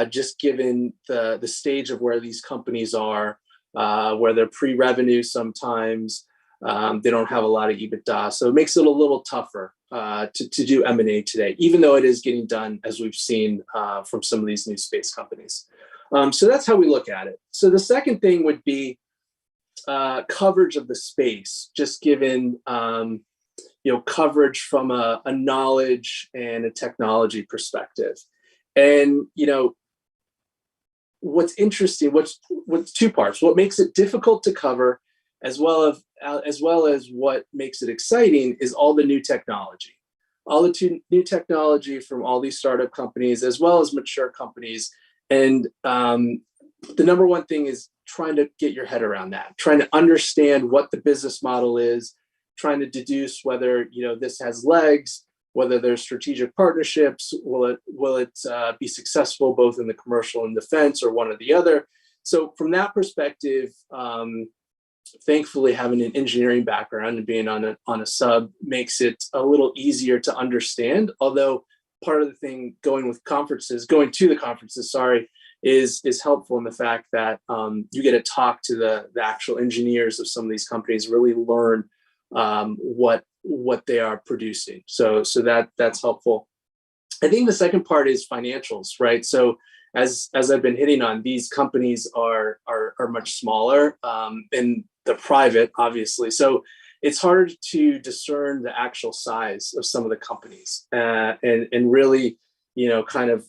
just given the stage of where these companies are, where they're pre-revenue sometimes, they don't have a lot of EBITDA. So it makes it a little tougher to do M&A today, even though it is getting done, as we've seen from some of these new space companies. So that's how we look at it. So the second thing would be coverage of the space, just given you know, coverage from a knowledge and a technology perspective. And you know, what's interesting, what's 2 parts. What makes it difficult to cover, as well as what makes it exciting, is all the new technology. All the new technology from all these startup companies, as well as mature companies. And the number one thing is trying to get your head around that, trying to understand what the business model is, trying to deduce whether, you know, this has legs, whether there's strategic partnerships, will it be successful both in the commercial and defense, or one or the other. So from that perspective, thankfully having an engineering background and being on a sub makes it a little easier to understand. Although part of the thing going to the conferences, is helpful in the fact that you get to talk to the actual engineers of some of these companies, really learn what they are producing. So that's helpful. I think the second part is financials, right? So as I've been hitting on, these companies are much smaller, and they're private, obviously. So it's hard to discern the actual size of some of the companies, and really, you know, kind of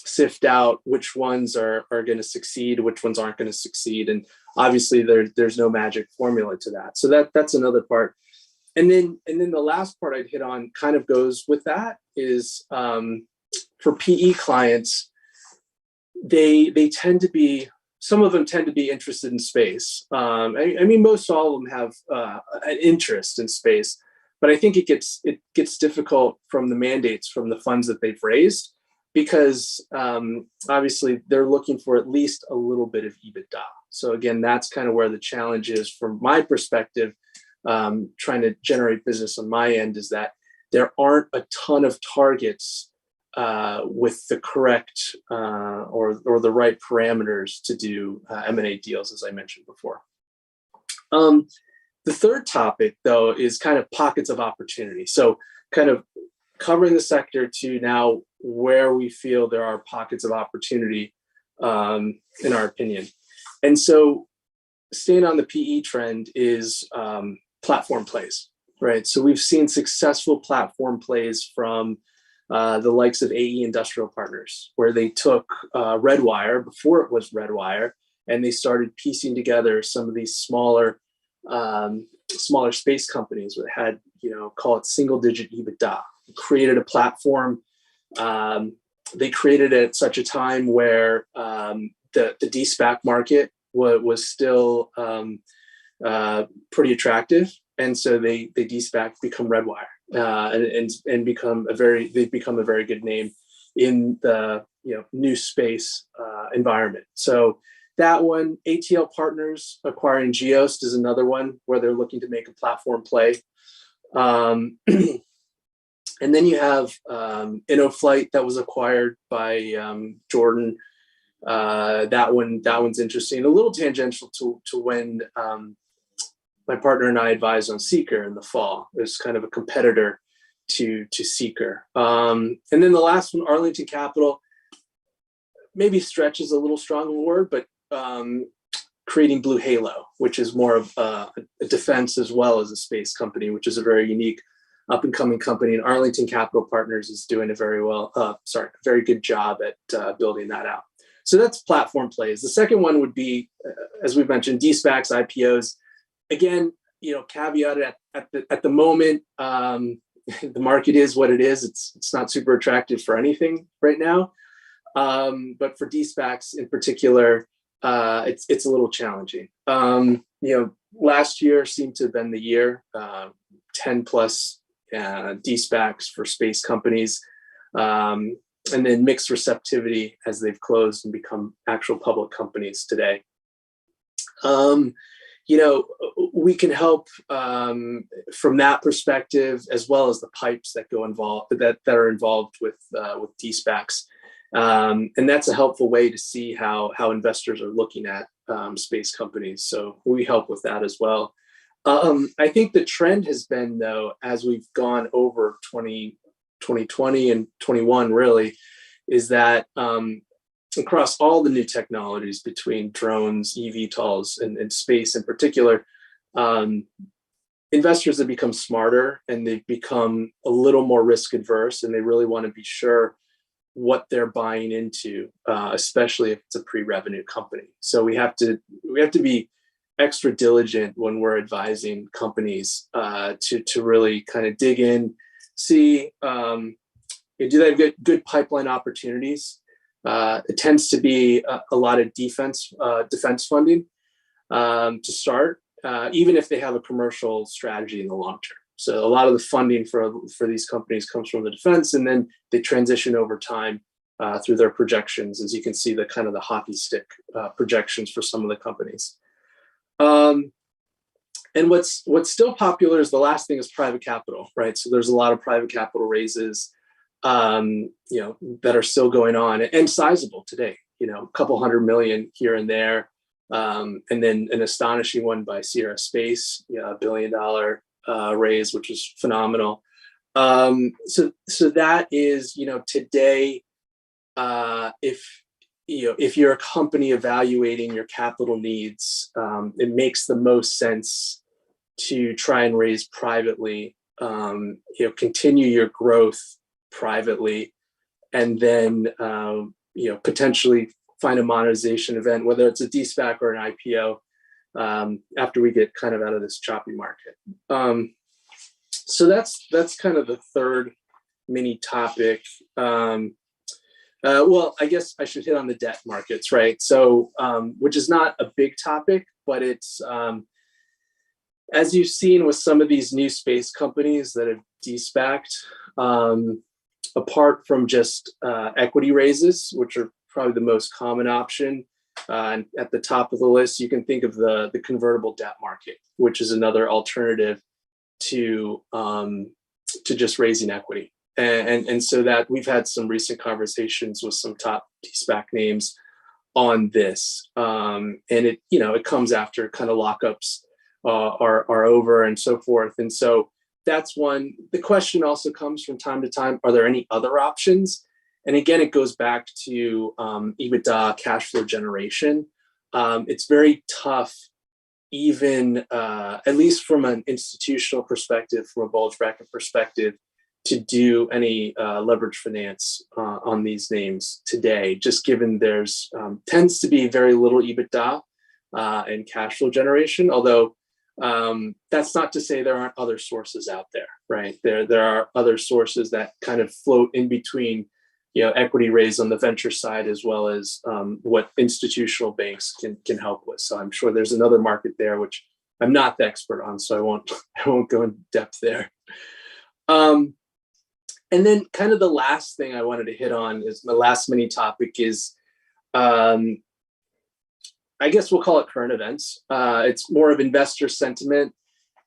sift out which ones are going to succeed, which ones aren't going to succeed. And obviously there's no magic formula to that. So that's another part. And then the last part I'd hit on kind of goes with that, is for PE clients, they tend to be, some of them tend to be interested in space. I mean, most all of them have an interest in space, but I think it gets difficult from the mandates from the funds that they've raised, because obviously they're looking for at least a little bit of EBITDA. So again, that's kind of where the challenge is from my perspective, trying to generate business on my end, is that there aren't a ton of targets with the correct or the right parameters to do M&A deals, as I mentioned before. The third topic, though, is kind of pockets of opportunity. So kind of covering the sector to now where we feel there are pockets of opportunity, in our opinion. And so staying on the PE trend is platform plays, right? So we've seen successful platform plays from the likes of AE Industrial Partners, where they took Redwire before it was Redwire, and they started piecing together some of these smaller space companies that had, call it single-digit EBITDA. Created a platform. They created it at such a time where the de-SPAC market was still pretty attractive, and so they de-SPAC, become Redwire, and they've become a very good name in the new space environment. So that one, ATL Partners acquiring Geost, is another one where they're looking to make a platform play. And then you have InnoFlight that was acquired by Jordan. That one's interesting. A little tangential to when my partner and I advised on Seeker in the fall. It's kind of a competitor to Seeker. And then the last one, Arlington Capital, maybe stretch is a little strong a word, but creating Blue Halo, which is more of a defense as well as a space company, which is a very unique up and coming company. And Arlington Capital Partners is doing a very good job at building that out. So that's platform plays. The second one would be, as we've mentioned, de-SPACs, IPOs. Again, caveat at the moment, the market is what it is. It's not super attractive for anything right now. But for de-SPACs in particular, it's a little challenging. Last year seemed to have been the year, 10 plus de-SPACs for space companies, and then mixed receptivity as they've closed and become actual public companies today. We can help from that perspective, as well as the pipes that are involved with de-SPACs. And that's a helpful way to see how investors are looking at space companies. So we help with that as well. I think the trend has been, though, as we've gone over 2020 and 21, really, is that across all the new technologies between drones, eVTOLs, and space in particular, investors have become smarter and they've become a little more risk adverse, and they really want to be sure what they're buying into, especially if it's a pre-revenue company. So we have to be extra diligent when we're advising companies to really kind of dig in, see, do they have good pipeline opportunities? It tends to be a lot of defense funding to start, even if they have a commercial strategy in the long term. So a lot of the funding for these companies comes from the defense, and then they transition over time through their projections, as you can see the kind of the hockey stick projections for some of the companies. And what's still popular is the last thing is private capital, right? So there's a lot of private capital raises, that are still going on and sizable today, a couple $100 million here and there. And then an astonishing one by Aerospace, $1 billion raise, which is phenomenal. So that is, today, if you're a company evaluating your capital needs, it makes the most sense to try and raise privately, continue your growth privately, and then potentially find a monetization event, whether it's a de-SPAC or an IPO, after we get kind of out of this choppy market. So that's kind of the third mini topic. Well, I guess I should hit on the debt markets, right? So, which is not a big topic, but it's, as you've seen with some of these new space companies that have de-SPACed, apart from just equity raises, which are probably the most common option, and at the top of the list, you can think of the convertible debt market, which is another alternative to just raising equity. And so that we've had some recent conversations with some top de-SPAC names on this, and it comes after kind of lockups are over and so forth. And so that's one. The question also comes from time to time: are there any other options? And again, it goes back to EBITDA, cash flow generation. It's very tough, even at least from an institutional perspective, from a bulge bracket perspective, to do any leverage finance on these names today, just given there's tends to be very little EBITDA and cash flow generation. Although that's not to say there aren't other sources out there, right? There are other sources that kind of float in between, equity raise on the venture side, as well as what institutional banks can help with. So I'm sure there's another market there, which I'm not the expert on, so I won't go in depth there. And then kind of the last thing I wanted to hit on is my last mini topic is, I guess we'll call it current events. It's more of investor sentiment,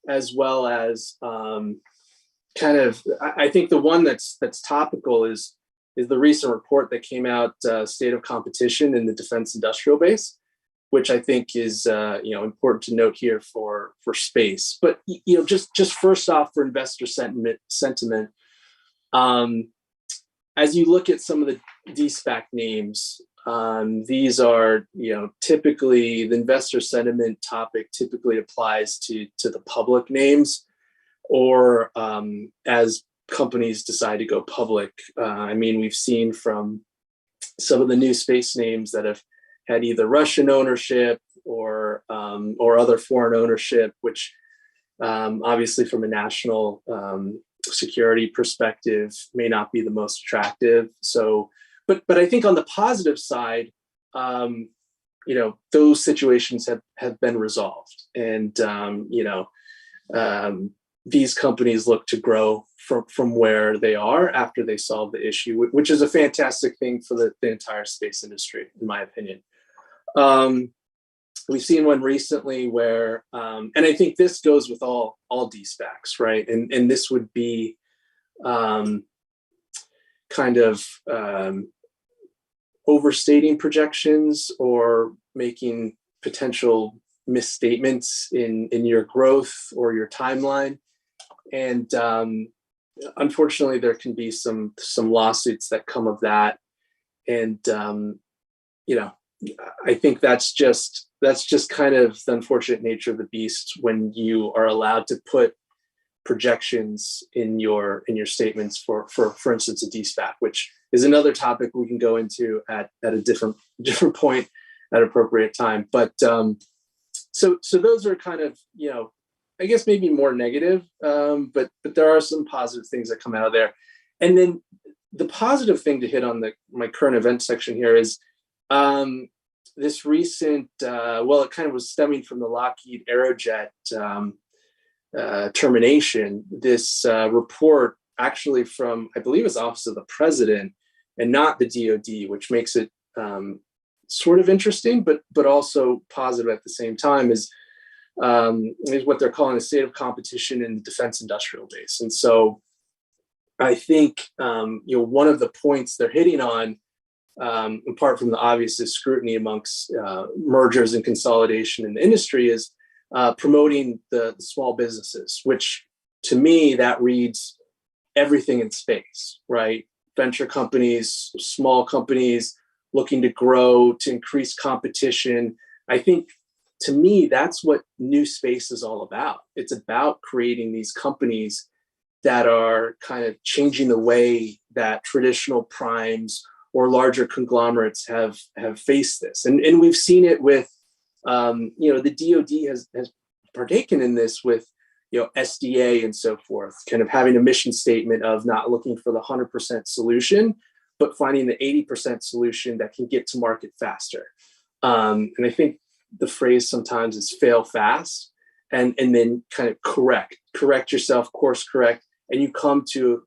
as well as I think the one that's topical is the recent report that came out, State of Competition in the Defense Industrial Base, which I think is important to note here for space. But just first off, for investor sentiment, as you look at some of the de-SPAC names, these are typically the investor sentiment topic typically applies to the public names, or as companies decide to go public. We've seen from some of the new space names that have had either Russian ownership or other foreign ownership, which obviously from a national security perspective may not be the most attractive. So, but I think on the positive side, those situations have been resolved, and these companies look to grow from where they are after they solve the issue, which is a fantastic thing for the entire space industry, in my opinion. We've seen one recently where, and I think this goes with all de-SPACs, right? And this would be overstating projections or making potential misstatements in your growth or your timeline. And unfortunately, there can be some lawsuits that come of that. And I think that's just kind of the unfortunate nature of the beast when you are allowed to put projections in your statements for instance, a de-SPAC, which is another topic we can go into at a different point at appropriate time. But so those are kind of, I guess maybe more negative, but there are some positive things that come out of there. And then the positive thing to hit on my current event section here is this recent, it kind of was stemming from the Lockheed Aerojet termination. This report actually from, I believe it's Office of the President and not the DoD, which makes it sort of interesting, but also positive at the same time, is what they're calling a state of competition in the defense industrial base. And so I think one of the points they're hitting on, apart from the obvious scrutiny amongst mergers and consolidation in the industry, is promoting the small businesses, which to me that reads everything in space, right? Venture companies, small companies looking to grow, to increase competition. I think to me, that's what new space is all about. It's about creating these companies that are kind of changing the way that traditional primes or larger conglomerates have faced this. And we've seen it with, the DoD has partaken in this with, SDA and so forth, kind of having a mission statement of not looking for the 100% solution, but finding the 80% solution that can get to market faster. And I think the phrase sometimes is fail fast and then kind of correct yourself, course correct, and you come to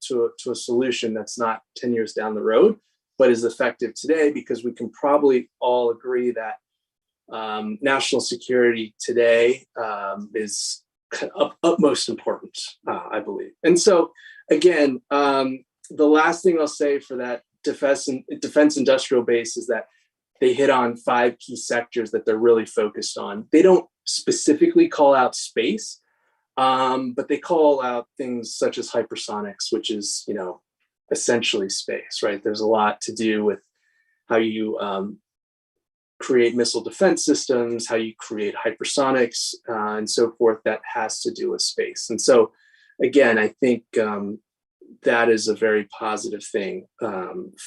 a solution that's not 10 years down the road, but is effective today, because we can probably all agree that national security today is of utmost importance, I believe. And so, again, the last thing I'll say for that defense industrial base is that they hit on 5 key sectors that they're really focused on. They don't specifically call out space, but they call out things such as hypersonics, which is, essentially space, right? There's a lot to do with how you create missile defense systems, how you create hypersonics, and so forth, that has to do with space. And so, again, I think that is a very positive thing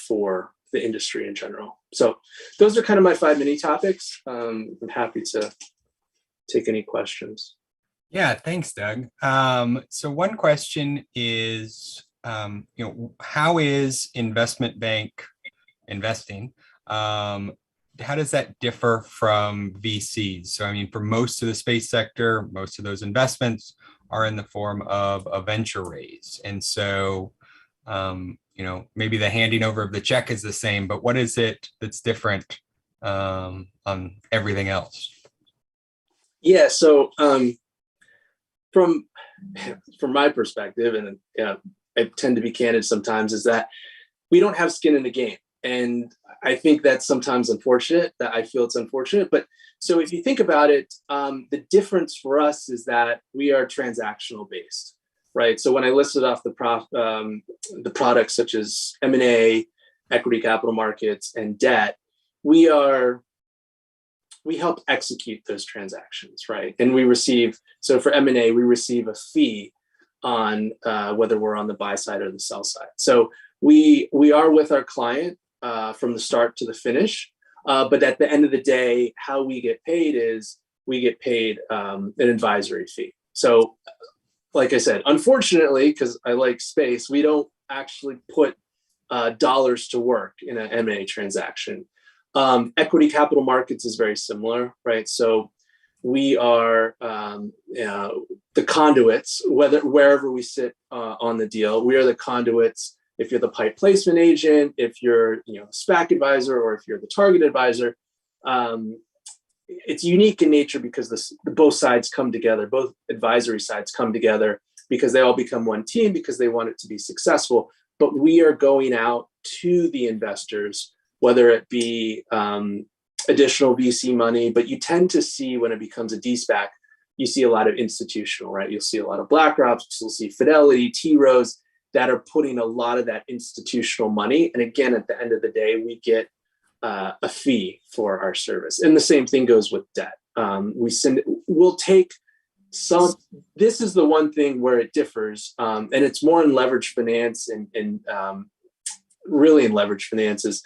for the industry in general. So those are kind of my 5 mini topics. I'm happy to take any questions. Yeah, thanks, Doug. So one question is, how is investment bank investing? How does that differ from VCs? So, I mean, for most of the space sector, most of those investments are in the form of a venture raise. And so, maybe the handing over of the check is the same, but what is it that's different on everything else? Yeah, so from my perspective, and I tend to be candid sometimes, is that we don't have skin in the game. And I think that's sometimes unfortunate, that I feel it's unfortunate. But so if you think about it, the difference for us is that we are transactional based, right? So when I listed off the products such as M&A, equity capital markets, and debt, we help execute those transactions, right? And so for M&A, we receive a fee on whether we're on the buy side or the sell side. So we are with our client from the start to the finish. But at the end of the day, how we get paid is we get paid an advisory fee. So like I said, unfortunately, because I like space, we don't actually put dollars to work in an M&A transaction. Equity capital markets is very similar, right? So we are the conduits, wherever we sit on the deal, we are the conduits. If you're the pipe placement agent, if you're a SPAC advisor, or if you're the target advisor, it's unique in nature because both sides come together, both advisory sides come together because they all become one team because they want it to be successful. But we are going out to the investors, whether it be additional VC money, but you tend to see when it becomes a de-SPAC, you see a lot of institutional, right? You'll see a lot of BlackRock, you'll see Fidelity, T. Rose, that are putting a lot of that institutional money. And again, at the end of the day, we get a fee for our service. And the same thing goes with debt. We'll take some, this is the one thing where it differs. And it's more in leverage finance and really in leverage finances.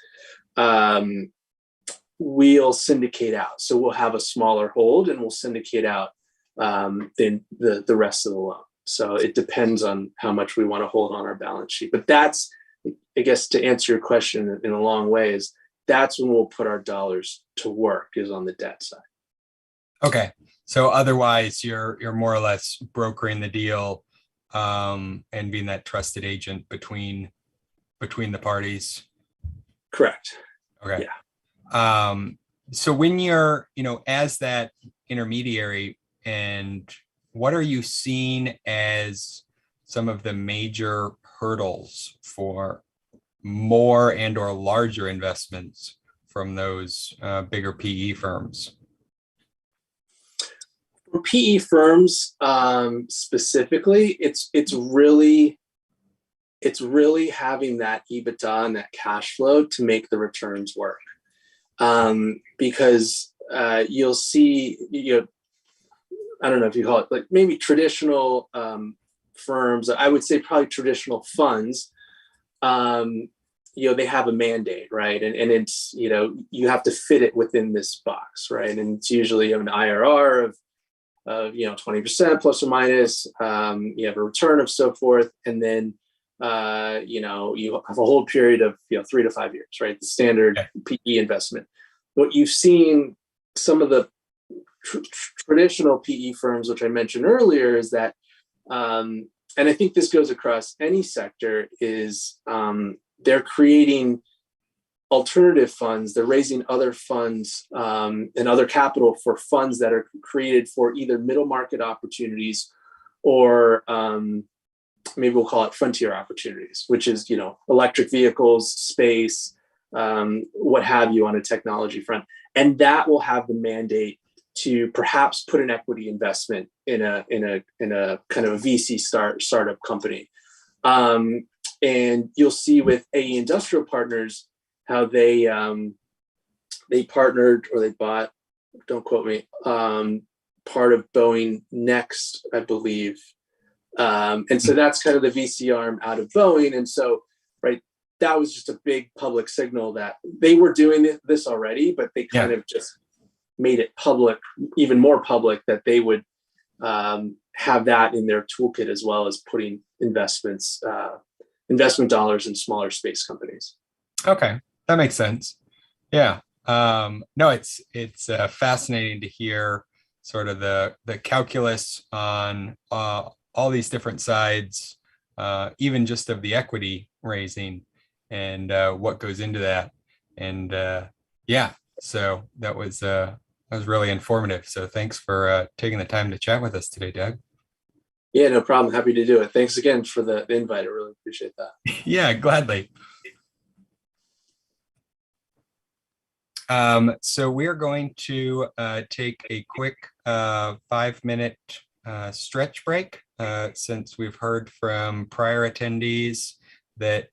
We'll syndicate out. So we'll have a smaller hold and we'll syndicate out the rest of the loan. So it depends on how much we want to hold on our balance sheet. But that's, I guess, to answer your question in a long way, is that's when we'll put our dollars to work, is on the debt side. Okay. So otherwise you're more or less brokering the deal and being that trusted agent between the parties. Correct. Okay. Yeah. So when you're, as that intermediary, and what are you seeing as some of the major hurdles for more and or larger investments from those bigger PE firms? For PE firms specifically, it's really having that EBITDA and that cash flow to make the returns work. Because you'll see, I don't know if you call it like maybe traditional firms, I would say probably traditional funds, they have a mandate, right? And it's, you have to fit it within this box, right? And it's usually an IRR of of 20% plus or minus. You have a return of so forth, and then you have a hold period of 3 to 5 years, right? The standard PE investment. What you've seen some of the traditional PE firms, which I mentioned earlier, is that, and I think this goes across any sector, is they're creating alternative funds. They're raising other funds and other capital for funds that are created for either middle market opportunities or maybe we'll call it frontier opportunities, which is, electric vehicles, space, what have you, on a technology front. And that will have the mandate to perhaps put an equity investment in a kind of a VC startup company. And you'll see with AE Industrial Partners how they partnered, or they bought, don't quote me, part of Boeing Next, I believe. And so that's kind of the VC arm out of Boeing. And so, right, that was just a big public signal that they were doing this already, but they kind of just made it public, even more public, that they would have that in their toolkit, as well as putting investment dollars in smaller space companies. Okay, that makes sense. Yeah. No, it's fascinating to hear sort of the calculus on all these different sides, even just of the equity raising and what goes into that. And so that was really informative. So thanks for taking the time to chat with us today, Doug. Yeah, no problem. Happy to do it. Thanks again for the invite. I really appreciate that. Yeah, gladly. So we are going to take a quick 5-minute stretch break, since we've heard from prior attendees that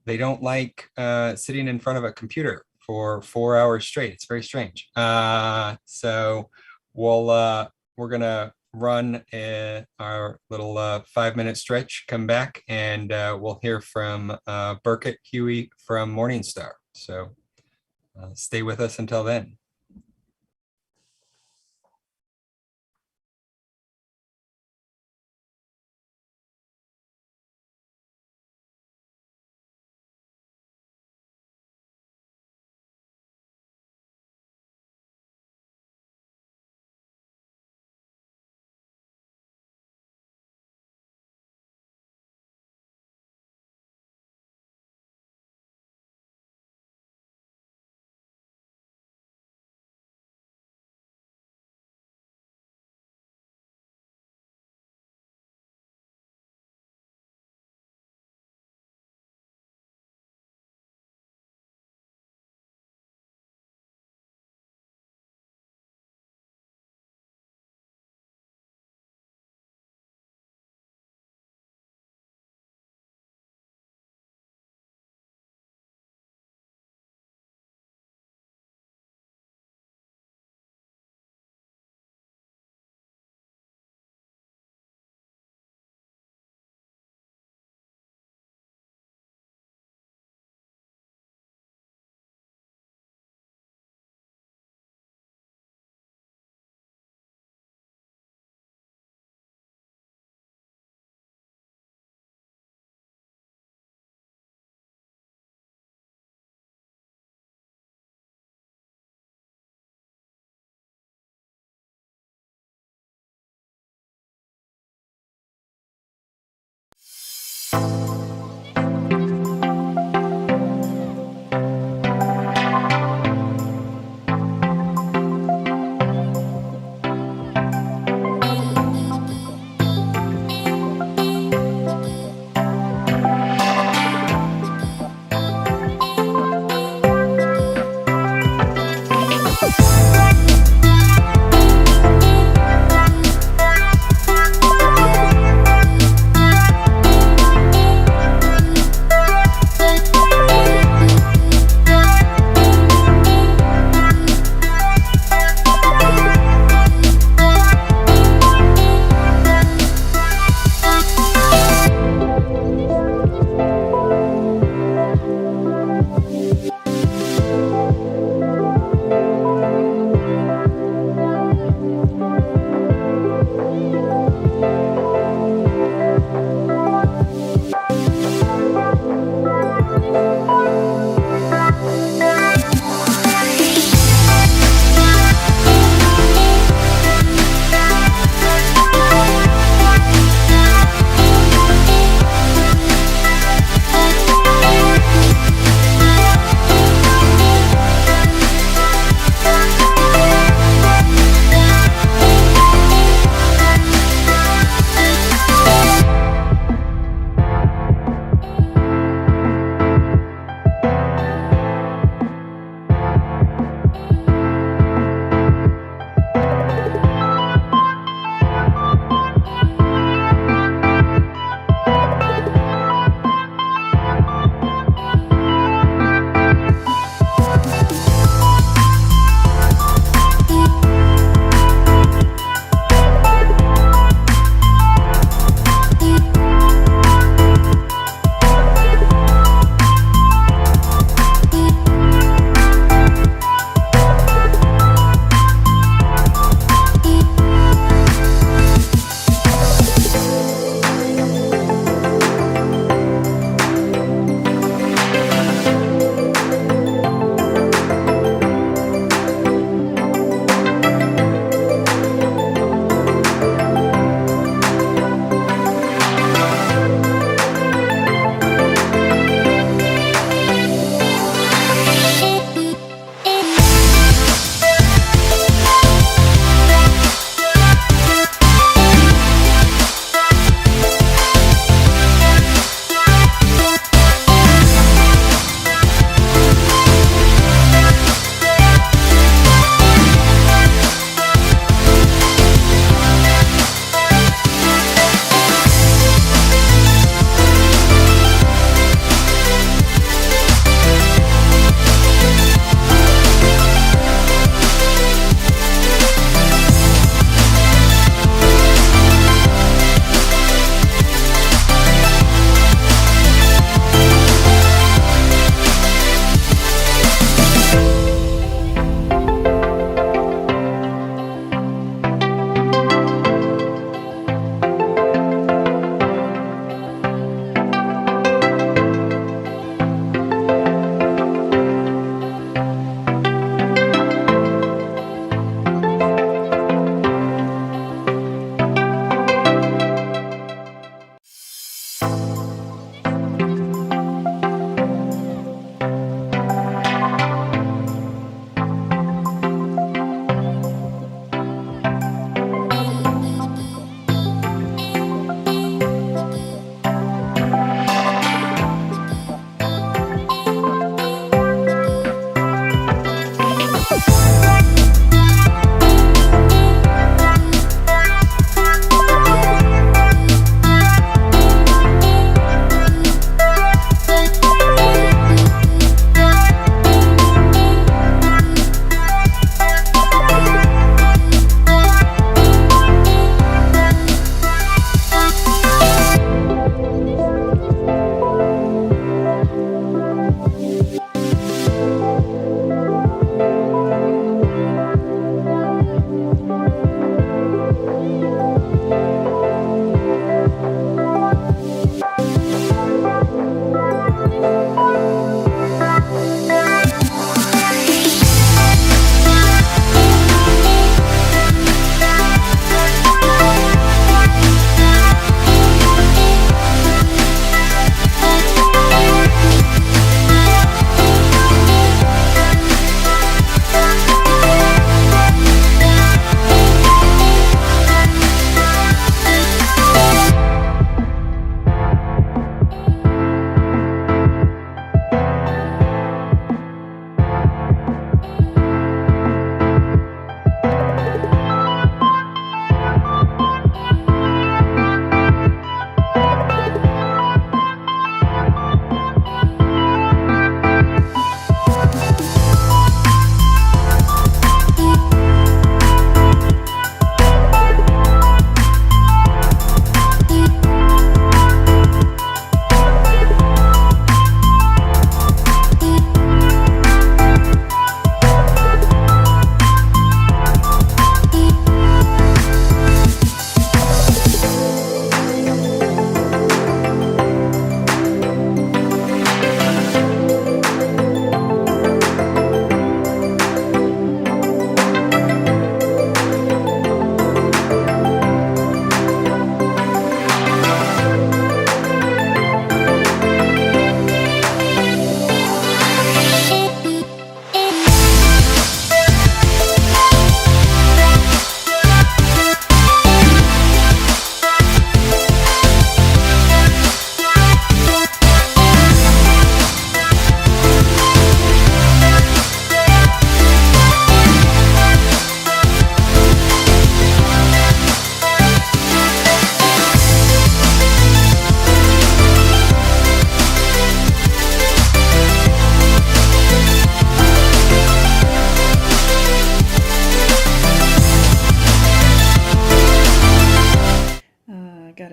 they don't like sitting in front of a computer for 4 hours straight. It's very strange. So we're gonna run our little 5-minute stretch, come back, and we'll hear from Burkett Huey from Morningstar. So stay with us until then.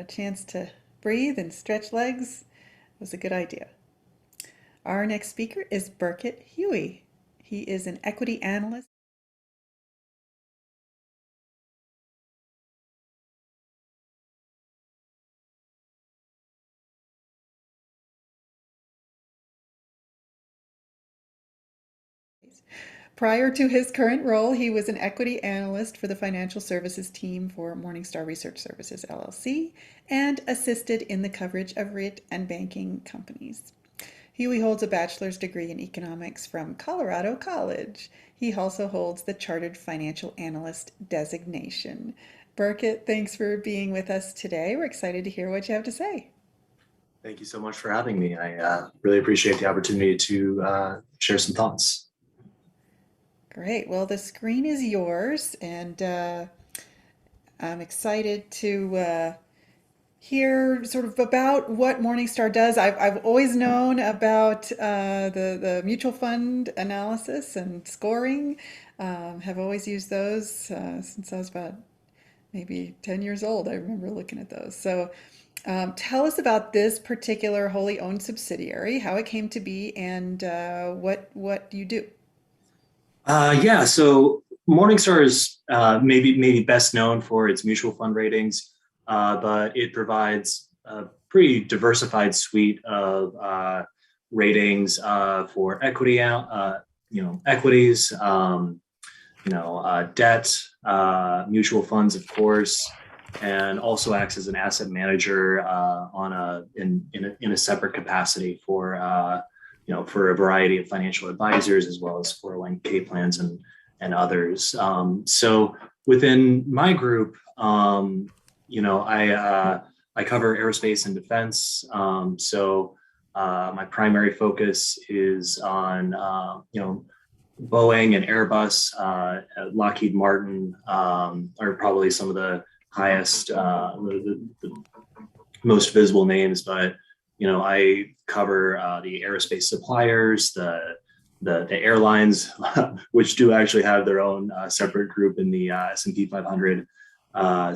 chance to breathe and stretch legs was a good idea. Our next speaker is Burkett Huey. He is an equity analyst. Prior to his current role, he was an equity analyst for the financial services team for Morningstar Research Services, LLC, and assisted in the coverage of REIT and banking companies. Huey holds a bachelor's degree in economics from Colorado College. He also holds the Chartered Financial Analyst designation. Burkett, thanks for being with us today. We're excited to hear what you have to say. Thank you so much for having me. I really appreciate the opportunity to share some thoughts. Great. Well, the screen is yours, and I'm excited to hear sort of about what Morningstar does. I've always known about the mutual fund analysis and scoring. Have always used those since I was about maybe 10 years old. I remember looking at those. So tell us about this particular wholly owned subsidiary, how it came to be, and what you do. Yeah, so Morningstar is maybe best known for its mutual fund ratings, but it provides a pretty diversified suite of ratings for equity, equities, debt, mutual funds, of course, and also acts as an asset manager in a separate capacity for for a variety of financial advisors, as well as 401k plans and others. So within my group, I cover aerospace and defense. So my primary focus is on Boeing and Airbus. Lockheed Martin are probably some of the highest, the most visible names, but I cover the aerospace suppliers, the airlines, which do actually have their own separate group in the S&P 500. I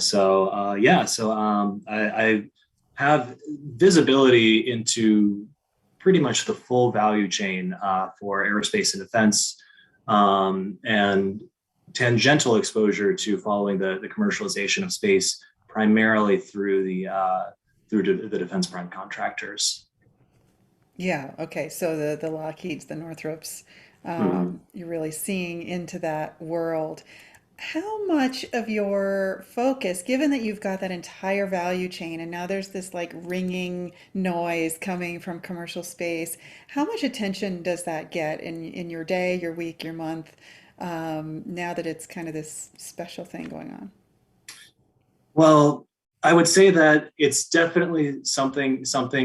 have visibility into pretty much the full value chain for aerospace and defense, and tangential exposure to following the commercialization of space, primarily through the defense prime contractors. Yeah, okay. So the Lockheeds, the Northrops, you're really seeing into that world. How much of your focus, given that you've got that entire value chain and now there's this like ringing noise coming from commercial space, how much attention does that get in your day, your week, your month, now that it's kind of this special thing going on? Well, I would say that it's definitely something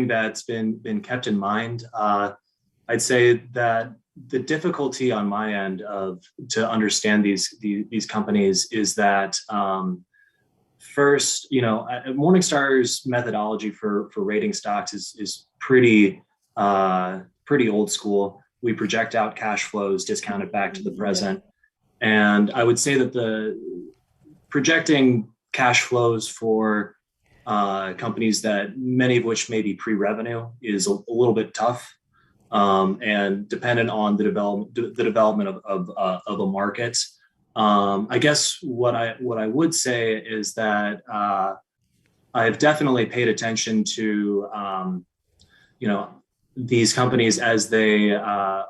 that's been kept in mind. I'd say that the difficulty on my end to understand these companies is that first, Morningstar's methodology for rating stocks is pretty old school. We project out cash flows, discount it back to the present, and I would say that the projecting cash flows for companies that many of which may be pre-revenue is a little bit tough, and dependent on the development of a market. I guess what I would say is that I've definitely paid attention to these companies as they are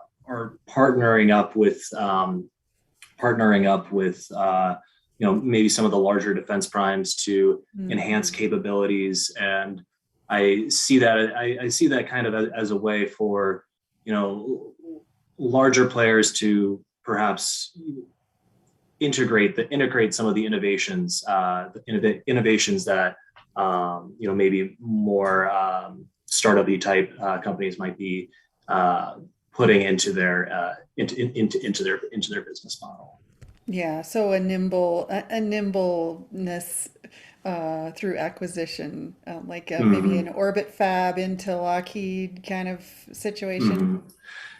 partnering up with maybe some of the larger defense primes to enhance capabilities, and I see that kind of as a way for larger players to perhaps integrate some of the innovations that maybe more startup-y type companies might be putting into their business model. Yeah, so a nimbleness through acquisition, maybe an Orbit Fab into Lockheed kind of situation.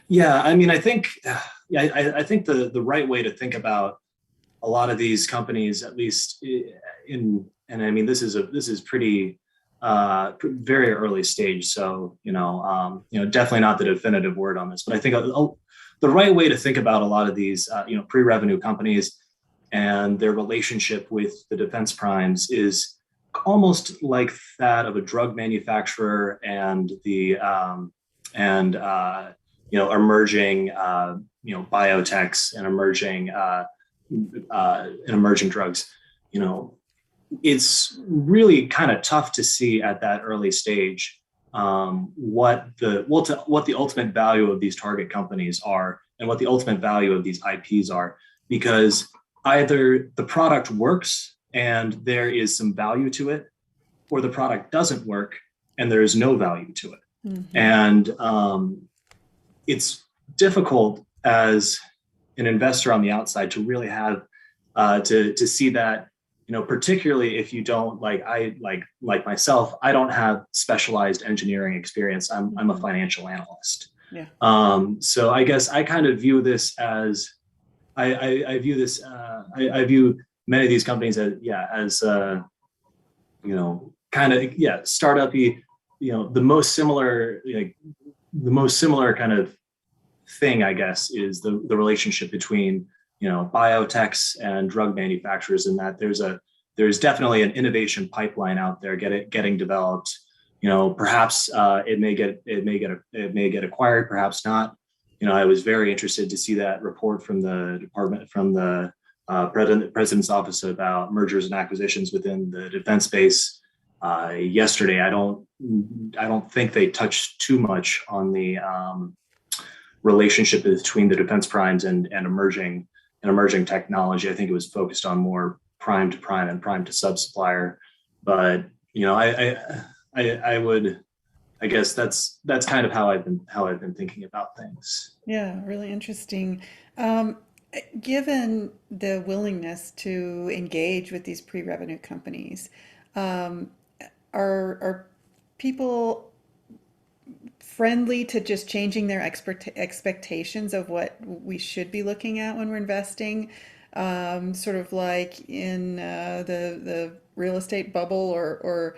Yeah, I mean, I think the right way to think about a lot of these companies, at least and I mean, this is pretty very early stage. So, definitely not the definitive word on this, but I think the right way to think about a lot of these, pre-revenue companies and their relationship with the defense primes is almost like that of a drug manufacturer and the emerging biotechs and emerging drugs. It's really kind of tough to see at that early stage what the ultimate value of these target companies are and what the ultimate value of these IPs are, because either the product works and there is some value to it, or the product doesn't work and there is no value to it. Mm-hmm. And it's difficult as an investor on the outside to really have to see that, particularly if you don't like myself, I don't have specialized engineering experience. I'm a financial analyst. Yeah. So I guess I kind of view this as I view many of these companies as startup-y, the most similar kind of thing, I guess, is the relationship between biotechs and drug manufacturers, in that there's definitely an innovation pipeline out there getting developed. Perhaps it may get acquired, perhaps not. I was very interested to see that report from the president's office about mergers and acquisitions within the defense space yesterday. I don't think they touched too much on the relationship between the defense primes and emerging technology. I think it was focused on more prime to prime and prime to sub supplier. But I guess that's kind of how I've been thinking about things. Yeah, really interesting. Given the willingness to engage with these pre-revenue companies, are people friendly to just changing their expectations of what we should be looking at when we're investing? Sort of like in the real estate bubble or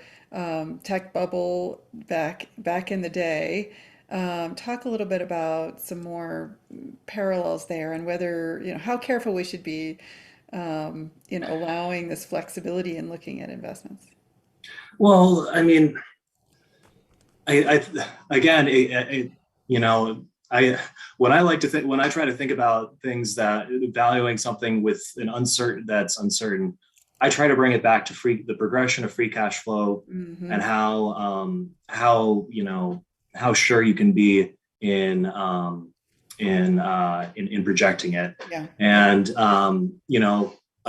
tech bubble back in the day. Talk a little bit about some more parallels there, and whether, how careful we should be in allowing this flexibility in looking at investments. Well, I mean, when I try to think about things, that valuing something with that's uncertain, I try to bring it back to the progression of free cash flow, mm-hmm. and how sure you can be in projecting it. Yeah. And a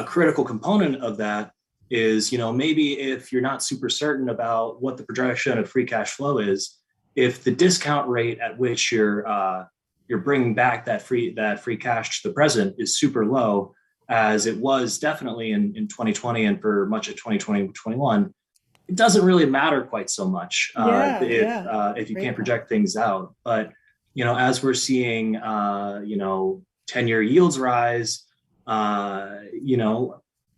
critical component of that is, maybe if you're not super certain about what the projection of free cash flow is, if the discount rate at which you're bringing back that free cash to the present is super low, as it was definitely in 2020 and for much of 2021, it doesn't really matter quite so much if you can't project things out. But as we're seeing 10-year yields rise,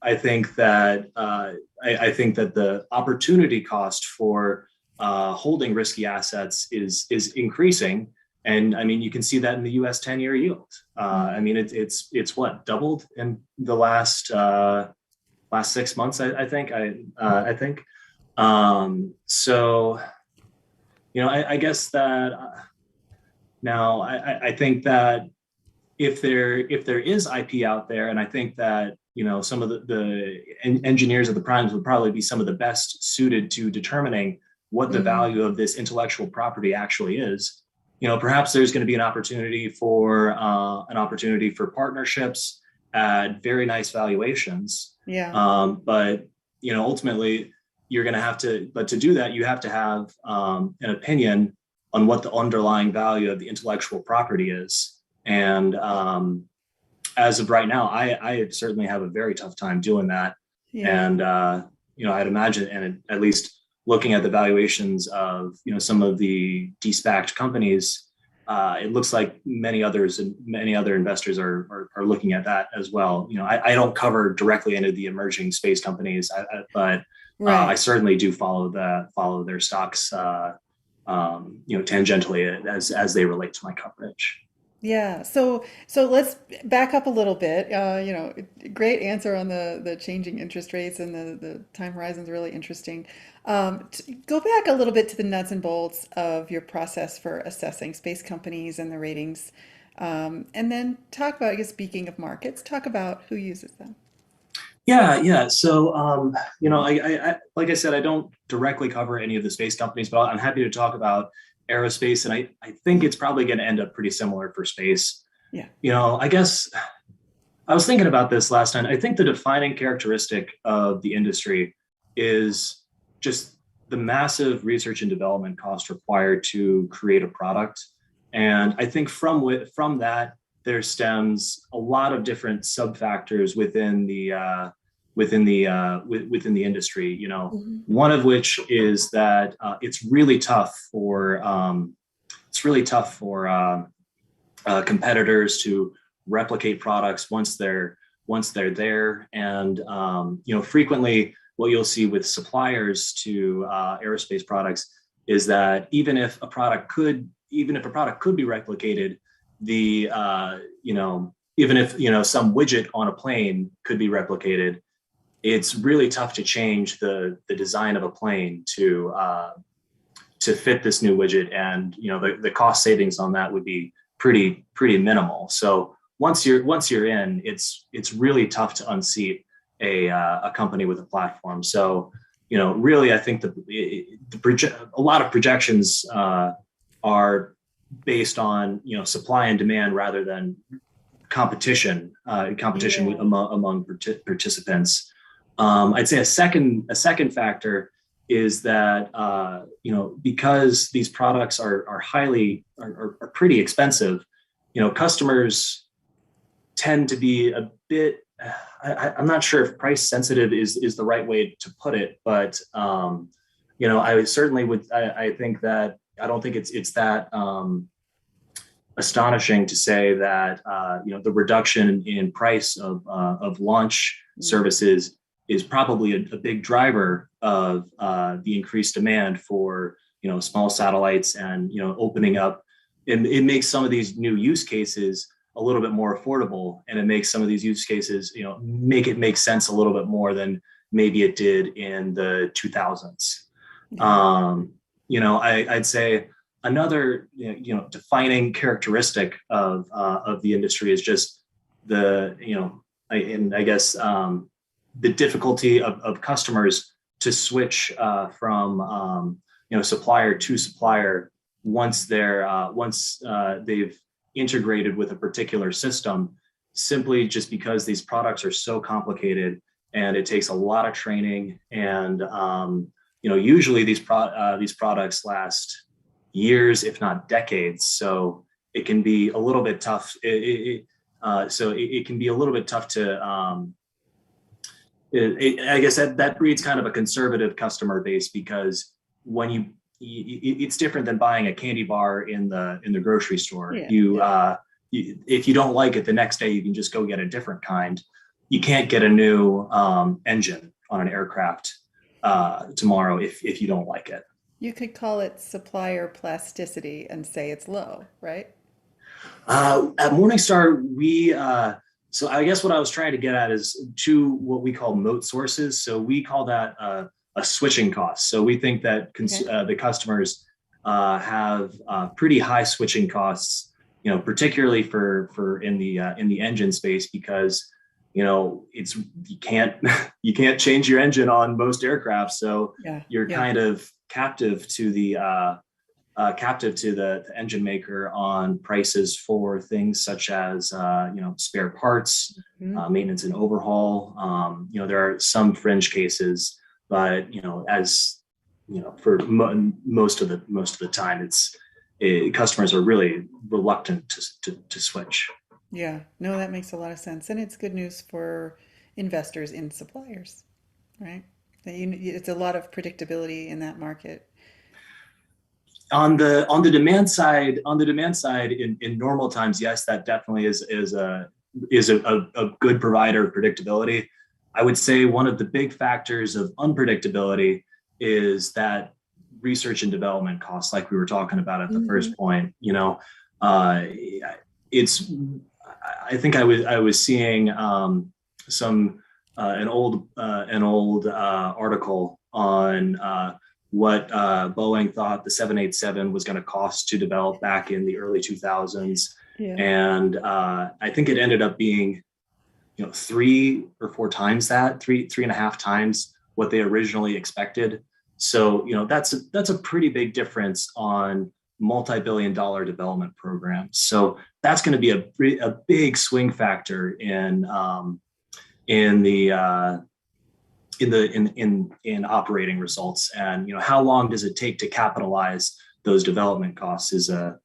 I think that the opportunity cost for holding risky assets is increasing. And I mean, you can see that in the U.S. 10-year yield. I mean, it's what, doubled in the last 6 months, I think. So, I guess that now I think that if there is IP out there, and I think that some of the engineers of the primes would probably be some of the best suited to determining what the value of this intellectual property actually is. Perhaps there's going to be an opportunity for partnerships at very nice valuations. Yeah. But ultimately, you're going to have to. But to do that, you have to have an opinion on what the underlying value of the intellectual property is. And as of right now, I certainly have a very tough time doing that. Yeah. And I'd imagine, and at least looking at the valuations of some of the de-SPACed companies, it looks like many other investors are looking at that as well. I don't cover directly into the emerging space companies, but Right. I certainly do follow their stocks, tangentially as they relate to my coverage. Yeah. So let's back up a little bit. Great answer on the changing interest rates, and the time horizon's really interesting. Go back a little bit to the nuts and bolts of your process for assessing space companies and the ratings. And then talk about, I guess, speaking of markets, talk about who uses them. Yeah. So, I like I said, I don't directly cover any of the space companies, but I'm happy to talk about aerospace, and I think it's probably going to end up pretty similar for space. Yeah. I guess I was thinking about this last night. I think the defining characteristic of the industry is just the massive research and development cost required to create a product. And I think from that, there stems a lot of different sub-factors within the industry. One of which is that it's really tough for competitors to replicate products once they're there. And frequently what you'll see with suppliers to aerospace products is that even if a product could be replicated, even if some widget on a plane could be replicated, it's really tough to change the design of a plane to fit this new widget, and the cost savings on that would be pretty minimal. So once you're in, it's really tough to unseat a company with a platform. So really, I think a lot of projections are based on supply and demand rather than competition among participants. I'd say a second factor is that because these products are pretty expensive, customers tend to be a bit, I'm not sure if price sensitive is the right way to put it, but I certainly would. I think that I don't think it's that astonishing to say that the reduction in price of launch services is probably a big driver of the increased demand for small satellites, and opening up. It makes some of these new use cases a little bit more affordable, and it makes some of these use cases make sense a little bit more than maybe it did in the 2000s. I'd say another defining characteristic of the industry is just the difficulty of customers to switch from supplier to supplier once they've integrated with a particular system, simply just because these products are so complicated and it takes a lot of training, and usually these products last years, if not decades. So it can be a little bit tough. It can be a little bit tough to. I guess that breeds kind of a conservative customer base, because when it's different than buying a candy bar in the grocery store. If you don't like it, the next day you can just go get a different kind. You can't get a new engine on an aircraft tomorrow if you don't like it. You could call it supplier plasticity and say it's low, right? At Morningstar, so I guess what I was trying to get at is two what we call moat sources. So we call that a switching cost. So we think that the customers have pretty high switching costs, particularly for in the engine space, because you can't change your engine on most aircraft, so you're kind of captive to the engine maker on prices for things such as spare parts, maintenance and overhaul. There are some fringe cases, but for most of the time, customers are really reluctant to switch. Yeah, no, that makes a lot of sense, and it's good news for investors in suppliers, right? It's a lot of predictability in that market. On the demand side, in normal times, yes, that definitely is a good provider of predictability. I would say one of the big factors of unpredictability is that research and development costs, like we were talking about at the first point. It's, I think I was seeing an old article on what Boeing thought the 787 was going to cost to develop back in the early 2000s. Yeah. And I think it ended up being, 3 or 4 times that, three and a half times what they originally expected. So, that's a pretty big difference on multi-billion-dollar development programs. So that's going to be a big swing factor in operating results. And how long does it take to capitalize those development costs is a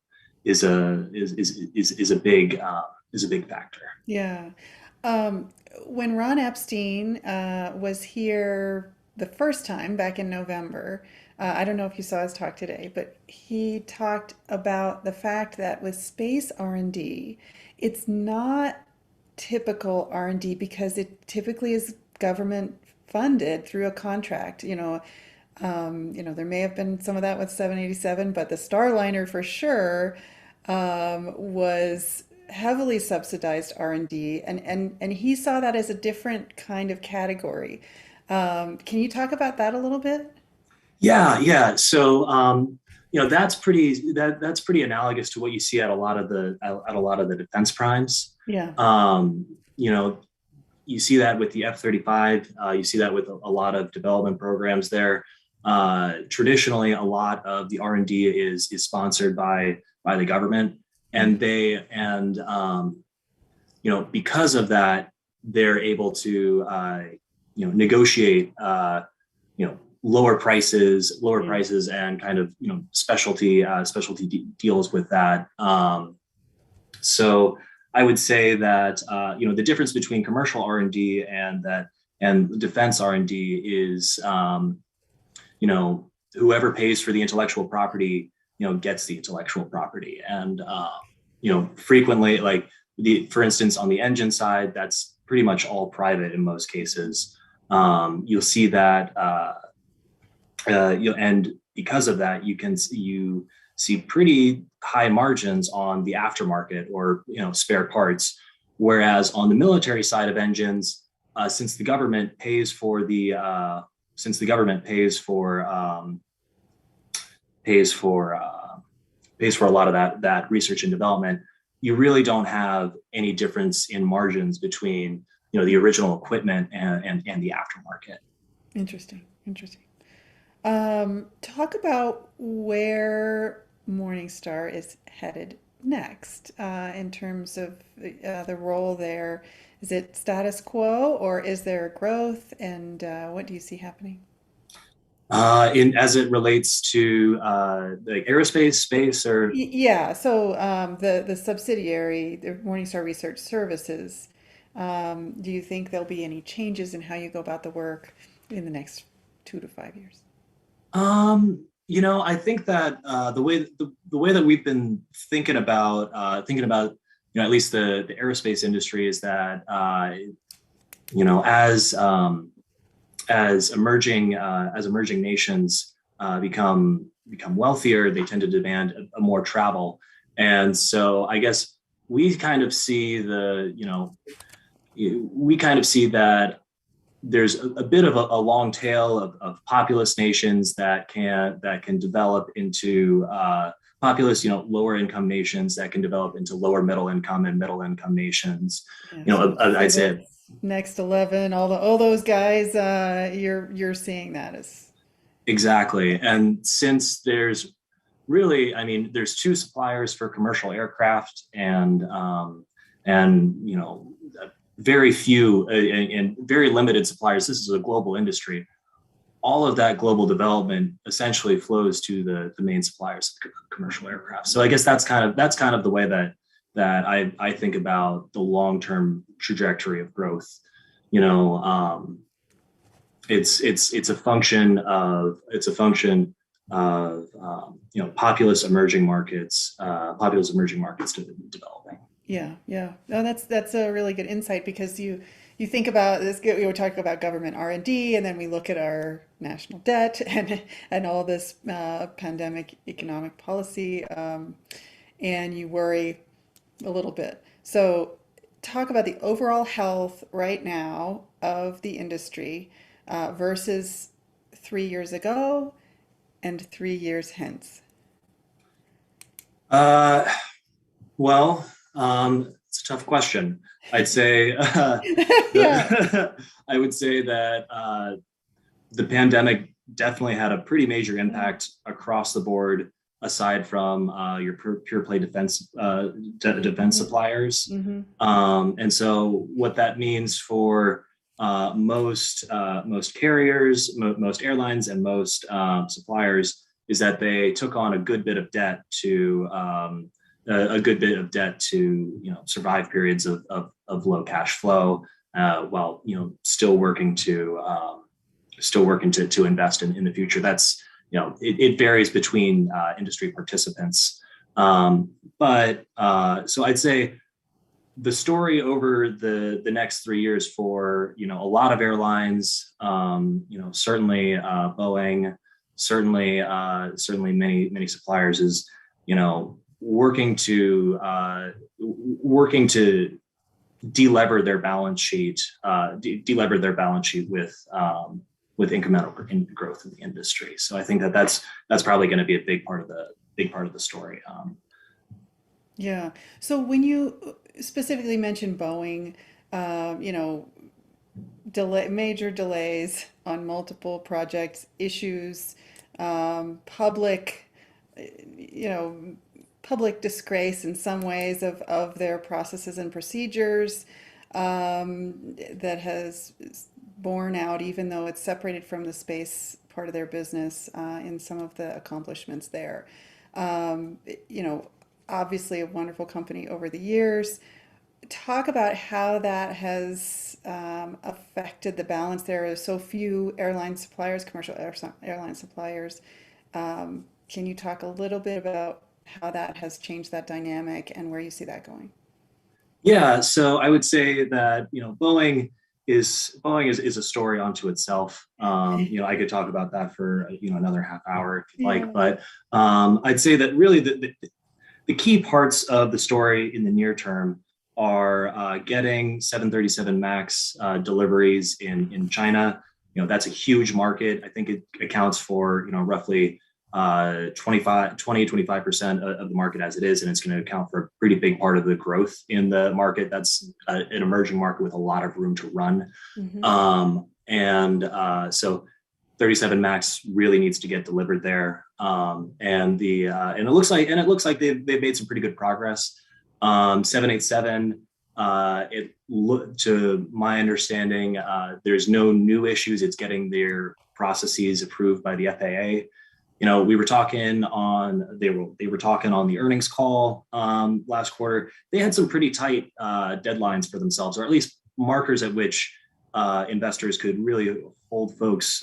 big factor. Yeah. When Ron Epstein was here the first time back in November, I don't know if you saw his talk today, but he talked about the fact that with space R&D, it's not typical R&D because it typically is government funded through a contract. There may have been some of that with 787, but the Starliner for sure was heavily subsidized R&D, and he saw that as a different kind of category. Can you talk about that a little bit? Yeah. So that's pretty analogous to what you see at a lot of the defense primes. Yeah. You see that with the F-35. You see that with a lot of development programs there. Traditionally, a lot of the R&D is sponsored by the government, and because of that, they're able to negotiate lower prices and kind of specialty deals with that. So I would say that the difference between commercial R&D and defense R&D is whoever pays for the intellectual property gets the intellectual property, and frequently, like for instance on the engine side, that's pretty much all private in most cases. You'll see that and because of that, you see pretty high margins on the aftermarket or spare parts, whereas on the military side of engines, since the government pays for a lot of that research and development, you really don't have any difference in margins between the original equipment and the aftermarket. Interesting. Talk about where Morningstar is headed next in terms of the role there. Is it status quo or is there growth, and what do you see happening? As it relates to the aerospace space, or yeah, so the subsidiary, the Morningstar Research Services, do you think there'll be any changes in how you go about the work in the next 2 to 5 years? I think that the way that we've been thinking about at least the aerospace industry is that as emerging nations become wealthier, they tend to demand a more travel, and so I guess we kind of see that there's a bit of a long tail of populous nations that can develop into populous, lower income nations that can develop into lower middle income and middle income nations. I'd say Next 11, all those guys, you're seeing that as exactly. And since there's there's 2 suppliers for commercial aircraft, and very few and very limited suppliers. This is a global industry. All of that global development essentially flows to the main suppliers of commercial aircraft. So I guess that's kind of the way that I think about the long-term trajectory of growth. It's a function of populous emerging markets developing. Yeah, yeah. No, that's a really good insight because you think about this. We were talking about government R&D, and then we look at our national debt and all this pandemic economic policy, and you worry a little bit. So, talk about the overall health right now of the industry versus 3 years ago and 3 years hence. Uh, well, it's a tough question. I'd say Yeah. I would say that the pandemic definitely had a pretty major impact across the board, aside from your pure play defense suppliers. Mm-hmm. And so, what that means for most carriers, most airlines, and most suppliers is that they took on a good bit of debt to survive periods of low cash flow, while still working to invest in the future. That's it varies between industry participants, but so I'd say the story over the next 3 years for a lot of airlines, certainly Boeing, certainly many suppliers, is working to delever their balance sheet, with incremental growth in the industry. So I think that's probably going to be a big part of the story. Yeah. So when you specifically mentioned Boeing, major delays on multiple projects, issues, public, you know, public disgrace in some ways of their processes and procedures, that has borne out, even though it's separated from the space part of their business, in some of the accomplishments there. Um, you know, Obviously a wonderful company over the years. Talk about how that has affected the balance. There are so few airline suppliers, airline suppliers. Can you talk a little bit about how that has changed that dynamic and where you see that going? Yeah, so I would say that Boeing is a story unto itself. I could talk about that for another half hour if you'd like, Yeah. but I'd say that really the key parts of the story in the near term are getting 737 MAX deliveries in China. That's a huge market. I think it accounts for roughly 25% of the market as it is, and it's going to account for a pretty big part of the growth in the market. That's an emerging market with a lot of room to run. Mm-hmm. So 37 Max really needs to get delivered there, and it looks like they've made some pretty good progress. 787, to my understanding, there's no new issues. It's getting their processes approved by the FAA. We were talking on they were talking on the earnings call last quarter. They had some pretty tight deadlines for themselves, or at least markers at which investors could really hold folks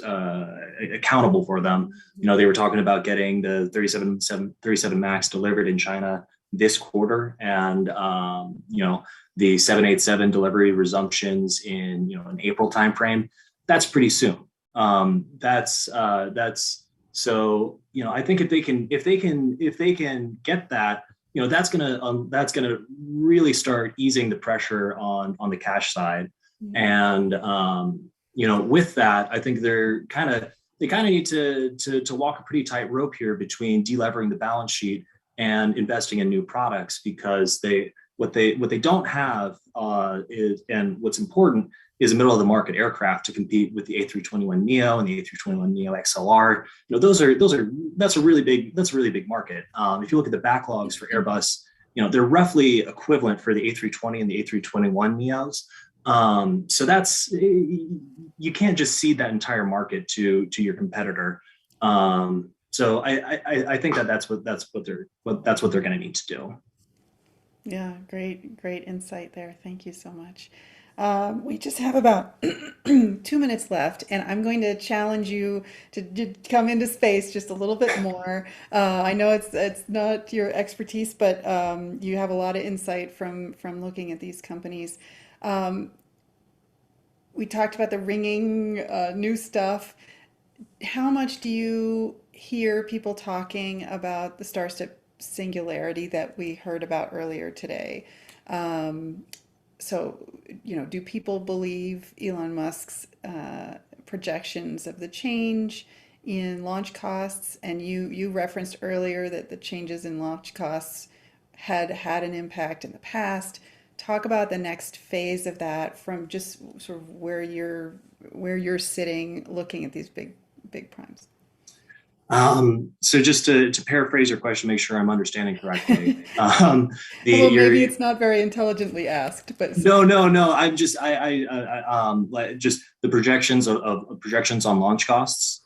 accountable for them. They were talking about getting the 37 Max delivered in China this quarter, and the 787 delivery resumptions in an April timeframe. That's pretty soon. That's so I think if they can get that, that's gonna really start easing the pressure on the cash side. And with that, I think they kind of need to walk a pretty tight rope here between delevering the balance sheet and investing in new products, because what they don't have is, and what's important, is a middle of the market aircraft to compete with the A321neo and the A321neo XLR. That's a really big market. If you look at the backlogs for Airbus, they're roughly equivalent for the A320 and the A321neos. So that's, you can't just cede that entire market to your competitor. So I think that's what they're going to need to do. Yeah, great insight there. Thank you so much. We just have about 2 minutes left, and I'm going to challenge you to come into space just a little bit more. I know it's not your expertise, but you have a lot of insight from looking at these companies. Um, we talked about the ringing new stuff. How much do you hear people talking about the Starship Singularity that we heard about earlier today? Um, so, do people believe Elon Musk's projections of the change in launch costs? And you referenced earlier that the changes in launch costs had an impact in the past. Talk about the next phase of that from just sort of where you're sitting looking at these big primes. So just to paraphrase your question, make sure I'm understanding correctly. Although maybe it's not very intelligently asked, but no. I'm just just the projections of projections on launch costs.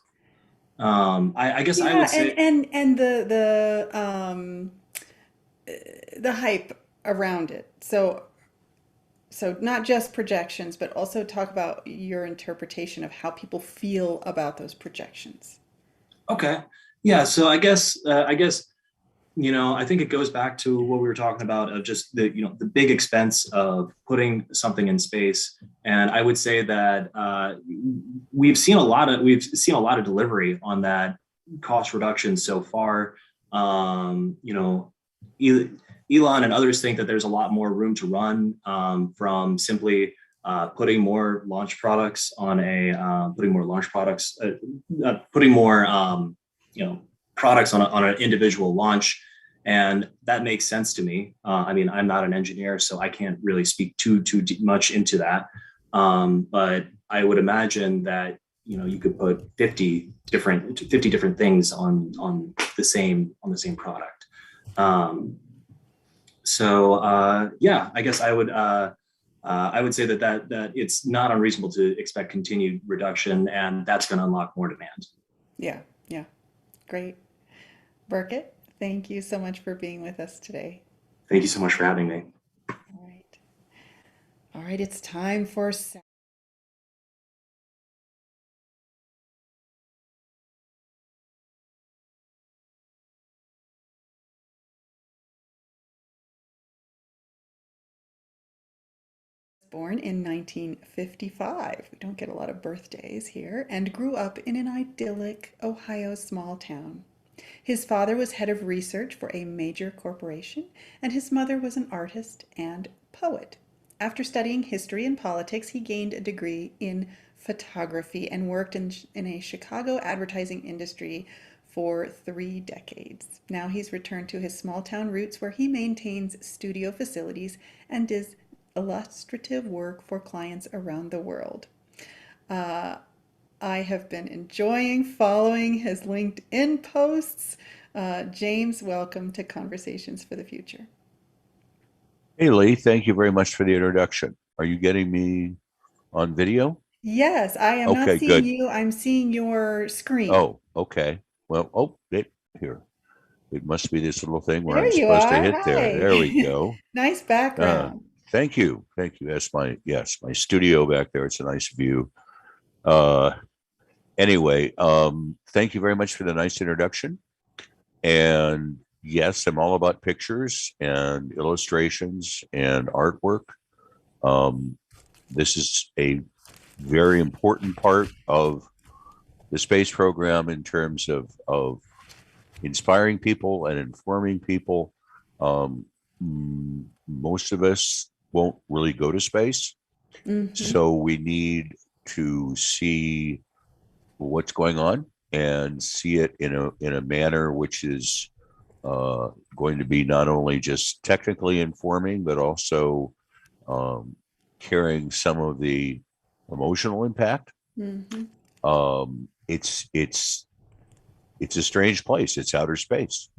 I guess I yeah, would say, and the hype around it. So not just projections, but also talk about your interpretation of how people feel about those projections. okay, yeah. So I guess I think it goes back to what we were talking about of just the big expense of putting something in space. And I would say that we've seen a lot of delivery on that cost reduction so far. Elon and others think that there's a lot more room to run from simply putting more launch products on putting more products on an individual launch. And that makes sense to me. I mean, I'm not an engineer, so I can't really speak too much into that. But I would imagine that you could put 50 different things on the same product. Yeah, I guess I would say that it's not unreasonable to expect continued reduction, and that's going to unlock more demand. Yeah, yeah, great. Burkett, thank you so much for being with us today. Thank you so much for having me. All right. All right, it's time for born in 1955. We don't get a lot of birthdays here, and grew up in an idyllic Ohio small town. His father was head of research for a major corporation, and his mother was an artist and poet. After studying history and politics, he gained a degree in photography and worked in a Chicago advertising industry for 3 decades. Now he's returned to his small town roots where he maintains studio facilities and does illustrative work for clients around the world. Uh, I have been enjoying following his LinkedIn posts. James, welcome to Conversations for the Future. Hey, Lee, thank you very much for the introduction. Are you getting me on video? Yes, I am not Okay, seeing good. you. I'm seeing your screen. Oh, okay. Well, here. It must be this little thing where There I'm you supposed to are. hit there. There we Hi. go. Nice Uh, background. Thank you. Thank you. That's my studio back there. It's a nice view. Uh, anyway, thank you very much for the nice introduction. And yes, I'm all about pictures and illustrations and artwork. This is a very important part of the space program in terms of inspiring people and informing people. Most of us won't really go to space, so we need to see what's going on and see it in a manner which is going to be not only just technically informing, but also carrying some of the emotional impact. It's a strange place. It's outer space,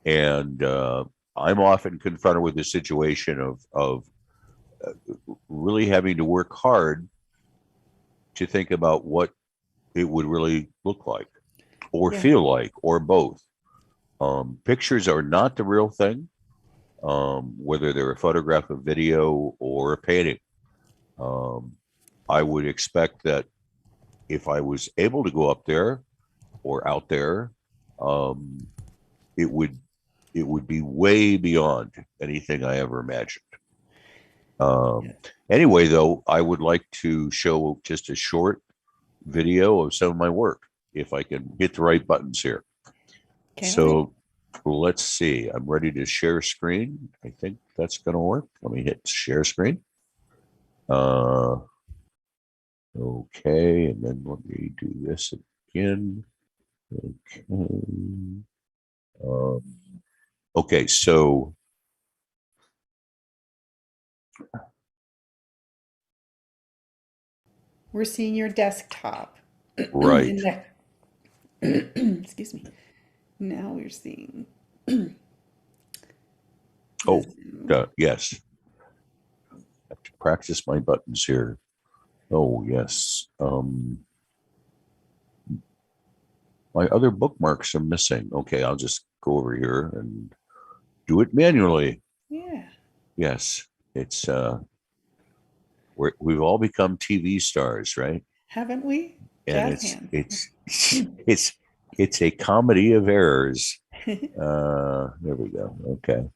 and I'm often confronted with the situation of really having to work hard to think about what it would really look like, or Yeah. feel like, or both. Pictures are not the real thing. whether they're a photograph, a video, or a painting. I would expect that if I was able to go up there or out there, it would be way beyond anything I ever imagined. Anyway, though, I would like to show just a short video of some of my work if I can hit the right buttons here. So let's see. I'm ready to share screen. I think that's going to work. Let me hit share screen. Okay, and then let me do this again. Okay. Okay, so we're seeing your desktop. Right. Excuse me. Now we're seeing. Yes. I have to practice my buttons here. Oh, yes. My other bookmarks are missing. Okay, I'll just go over here and do it manually. Yeah. Yes, it's we've all become TV stars, right? Haven't we? And Jazz it's a comedy of errors. There we go. Okay.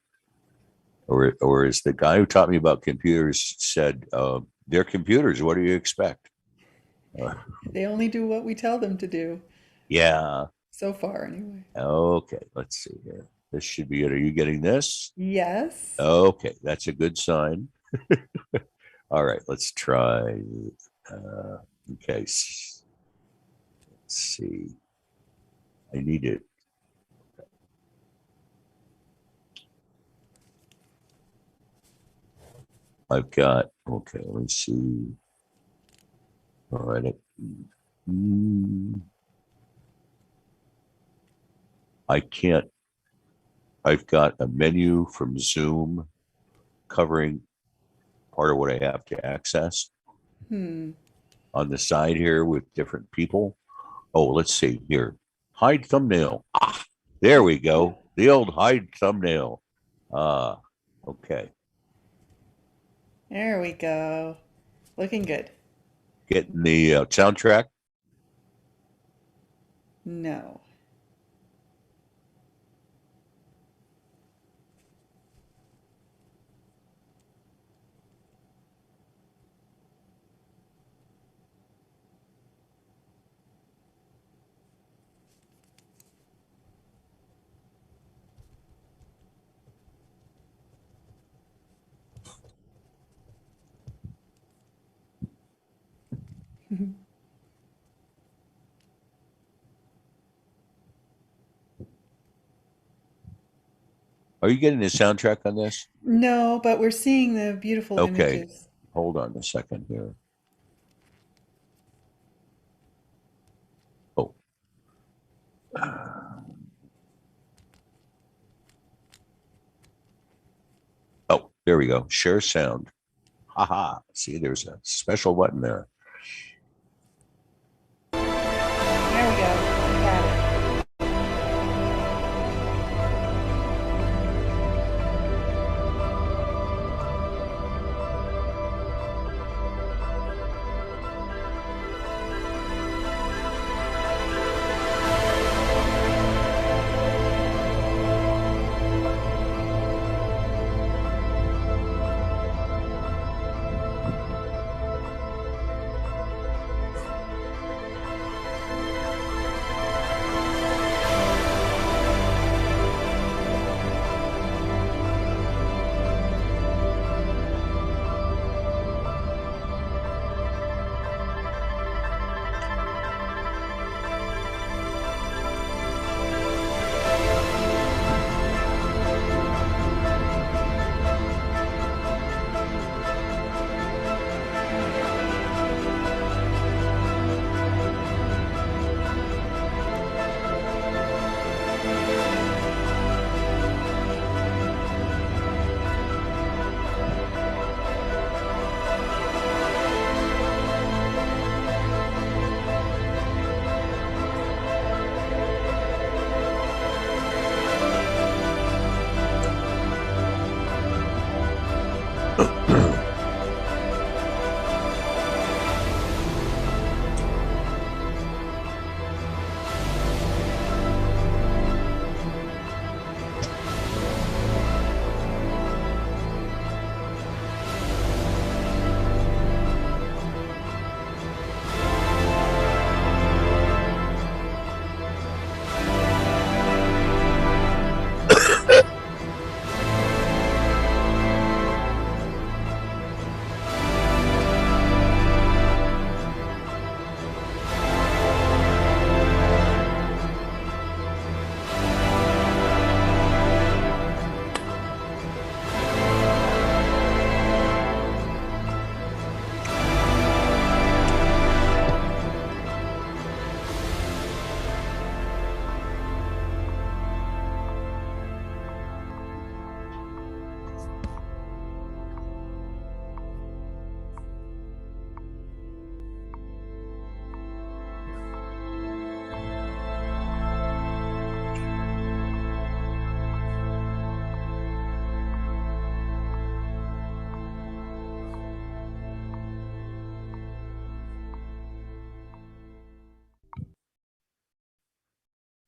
Or as the guy who taught me about computers said, they're computers. What do you expect? They only do what we tell them to do. Yeah. So far, anyway. Okay, let's see here. This should be it. Are you getting this? Yes. Okay, that's a good sign. All right, let's try. Okay, let's see. I need it. I've got, okay, let me see. All right. I can't, I've got a menu from Zoom covering part of what I have to access. On the side here with different people. Oh, let's see here. Hide thumbnail. Ah, there we go. The old hide thumbnail. Okay. There we go. Looking good. Getting the soundtrack? No. Are you getting the soundtrack on this? No, but we're seeing the beautiful images. Hold on a second here. Oh. Oh, there we go. Share sound. Haha. See, there's a special button there. There we go. We got it.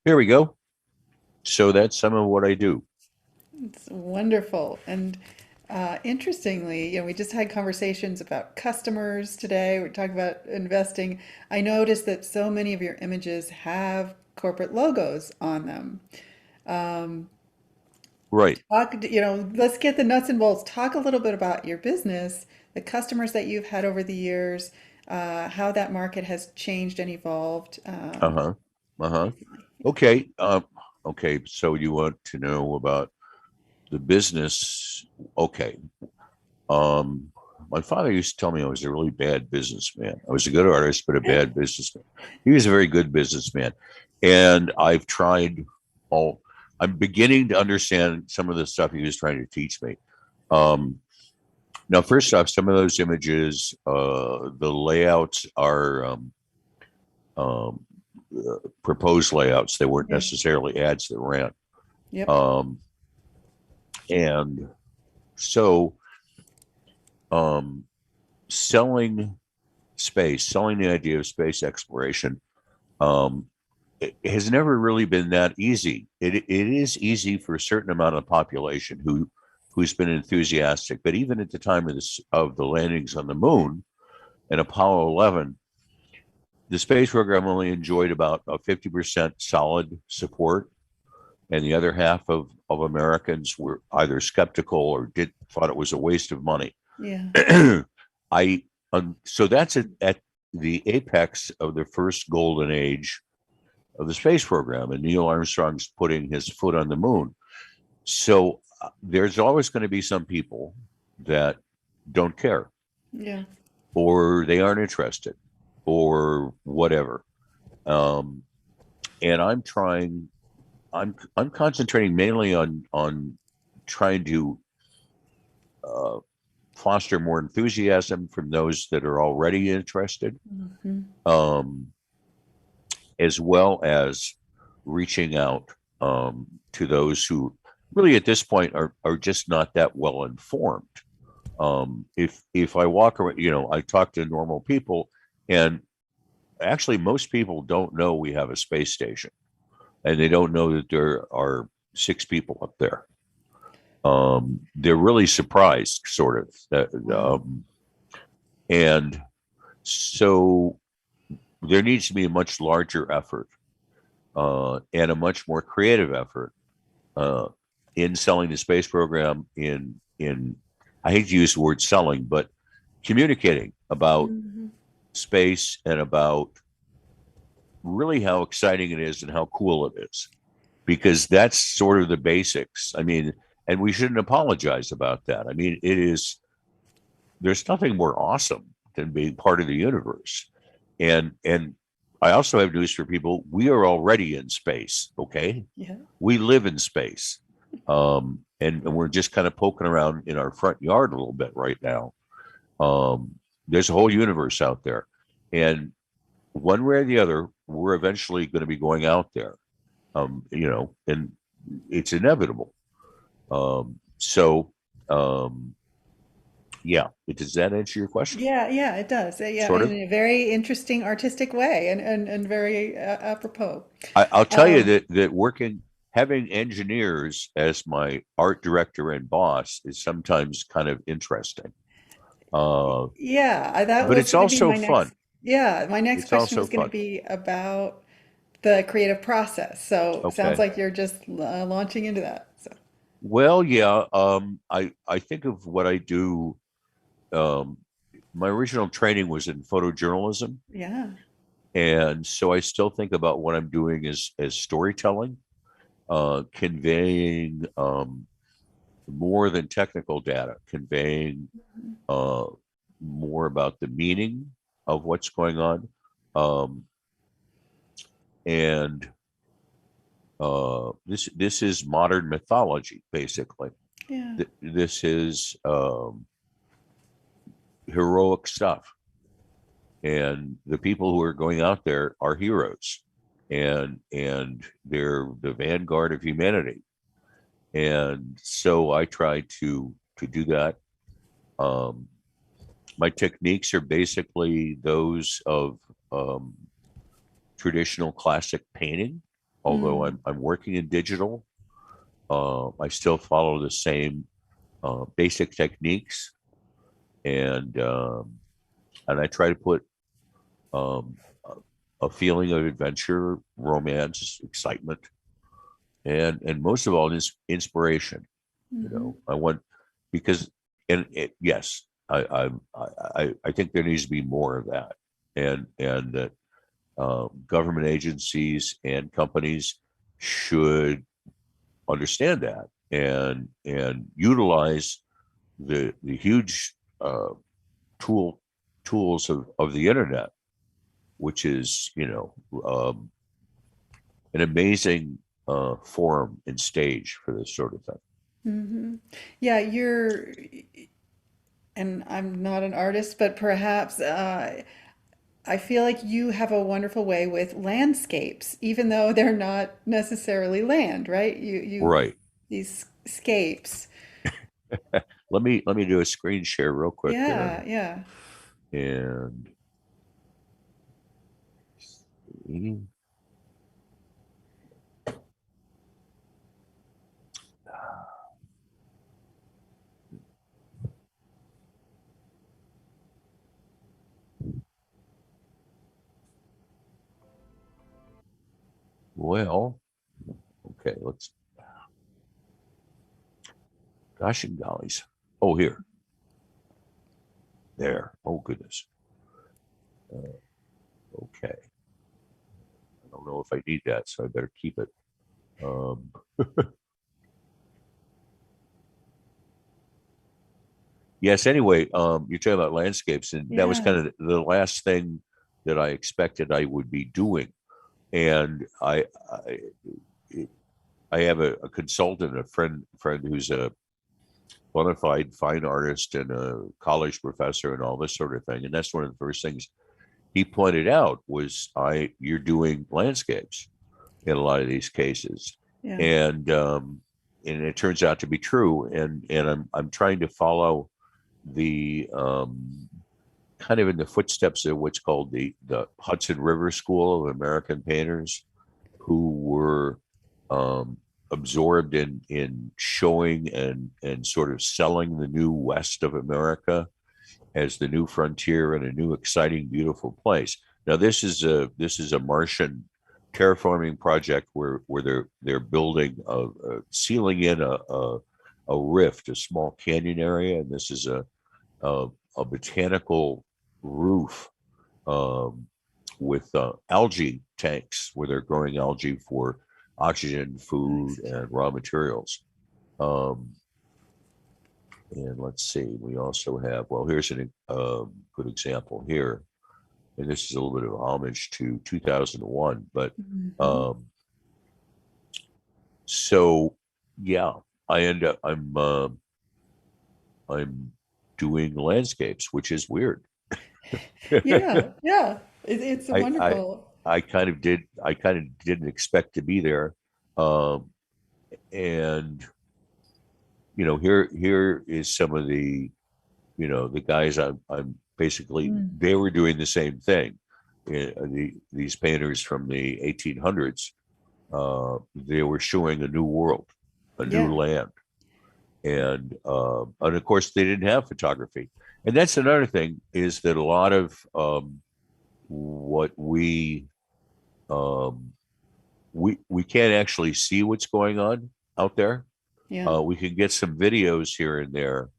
Here we go. So that's some of what I do. It's wonderful. And interestingly, we just had conversations about customers today. We're talking about investing. I noticed that so many of your images have corporate logos on them. Right. Let's get the nuts and bolts. Talk a little bit about your business, the customers that you've had over the years, how that market has changed and evolved Uh-huh. Uh-huh. recently. Okay. Okay. So you want to know about the business? Okay. Um, my father used to tell me I was a really bad businessman. I was a good artist, but a bad businessman. He was a very good businessman. And I've tried all, I'm beginning to understand some of the stuff he was trying to teach me. Now, first off, some of those images, the layouts are um, proposed layouts. They weren't Yeah. necessarily ads that ran. Yep. And so selling space, selling the idea of space exploration, it has never really been that easy. It is easy for a certain amount of the population who's been enthusiastic, but even at the time of the landings on the moon and Apollo 11, the space program only enjoyed about a 50% solid support, and the other half of Americans were either skeptical or thought it was a waste of money. Yeah. So that's at the apex of the first golden age of the space program, and Neil Armstrong's putting his foot on the moon. So there's always going to be some people that don't care, Yeah. or they aren't interested, or whatever. And I'm concentrating mainly on trying to foster more enthusiasm from those that are already interested, as well as reaching out to those who really at this point are just not that well informed. If I walk around, I talk to normal people, and actually most people don't know we have a space station, and they don't know that there are 6 people up there. They're really surprised, sort of. And so there needs to be a much larger effort and a much more creative effort in selling the space program, in I hate to use the word selling, but communicating about space and about really how exciting it is and how cool it is, because that's sort of the basics. I mean, and we shouldn't apologize about that. I mean, there's nothing more awesome than being part of the universe. And I also have news for people. We are already in space. Okay. Yeah. We live in space. And we're just kind of poking around in our front yard a little bit right now. There's a whole universe out there, and one way or the other, we're eventually going to be going out there. And it's inevitable. Yeah. Does that answer your question? Yeah, it does. Yeah, Sort of. in a very interesting artistic way and very apropos. I'll tell you that having engineers as my art director and boss is sometimes kind of interesting. That But was it's going to be also my fun. my next It's question also was going to fun. be about the creative process. So sounds Okay. like you're just launching into that. So Well, yeah. I think of what I do. My original training was in photojournalism, yeah, and so I still think about what I'm doing as storytelling, conveying more than technical data, conveying more about the meaning of what's going on, and this is modern mythology, basically. yeah, This is heroic stuff, and the people who are going out there are heroes, and they're the vanguard of humanity. And so I try to do that. My techniques are basically those of traditional classic painting, although Mm. I'm working in digital. I still follow the same basic techniques, and I try to put um, a feeling of adventure, romance, excitement, and most of all, is inspiration. You Mhm. know, I want because yes, I think there needs to be more of that, and that government agencies and companies should understand that and utilize the huge tool tools of the internet, which is, you know, an amazing forum and stage for this sort of thing. Mhm. Yeah, and I'm not an artist, but perhaps I feel like you have a wonderful way with landscapes, even though they're not necessarily land, right? Right. These scapes. Let me do a screen share real quick here. Yeah, yeah. And well, okay, let's, gosh and gollies. Oh, here, there. Oh, goodness. Okay. I don't know if I need that, so I better keep it. Um, yes, anyway, you're talking about landscapes, and that was Yeah. kind of the last thing that I expected I would be doing. And I have a consultant, a friend who's a bona fide fine artist and a college professor and all this sort of thing. And that's one of the first things he pointed out was you're doing landscapes in a lot of these cases. Yeah. And it turns out to be true. And I'm trying to follow the kind of in the footsteps of what's called the Hudson River School of American Painters, who were absorbed in showing and sort of selling the new West of America as the new frontier and a new, exciting, beautiful place. Now, this is a Martian terraforming project where they're building sealing in a rift, a small canyon area, and this is a botanical roof um, with algae tanks where they're growing algae for oxygen, food, Nice. and raw materials. Um, and let's see, we also have, well, here's a good example here. And this is a little bit of homage to 2001. But Mhm. um, so, yeah, I'm doing landscapes, which is weird. Yeah, yeah. It's I, I, wonderful. I kind of didn't expect to be there. Um, and, you know, here is some of the guys I'm basically, Mm. they were doing the same thing. These painters from the 1800s, they were showing a new world, a new Yeah. land. And of course they didn't have photography. And that's another thing, is that a lot of what um, we can't actually see what's going on out there. Yeah. We can get some videos here and there,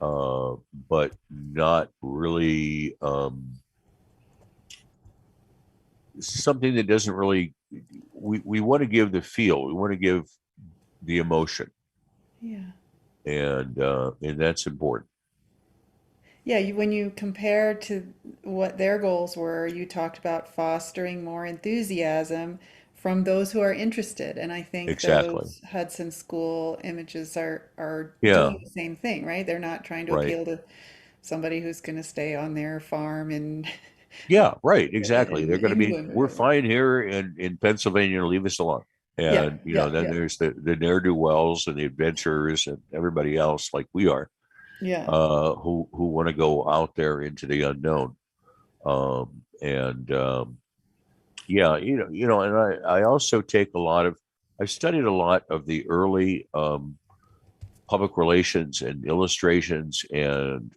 but not really something that doesn't really. We want to give the feel. We want to give the emotion, Yeah. and that's important. Yeah, when you compare to what their goals were, you talked about fostering more enthusiasm from those who are interested. And I think Exactly. those Hudson School images are Yeah. doing the same thing, right? They're not trying to Right. appeal to somebody who's going to stay on their farm Yeah. Right. Exactly. They're in going to be. England or We're whatever. fine here in Pennsylvania. Leave us alone. Yeah, And yeah, then yeah, there's the ne'er do wells and the adventurers and everybody else like we are, yeah. who want to go out there into the unknown. And Yeah, and I also take I've studied a lot of the early public relations and illustrations and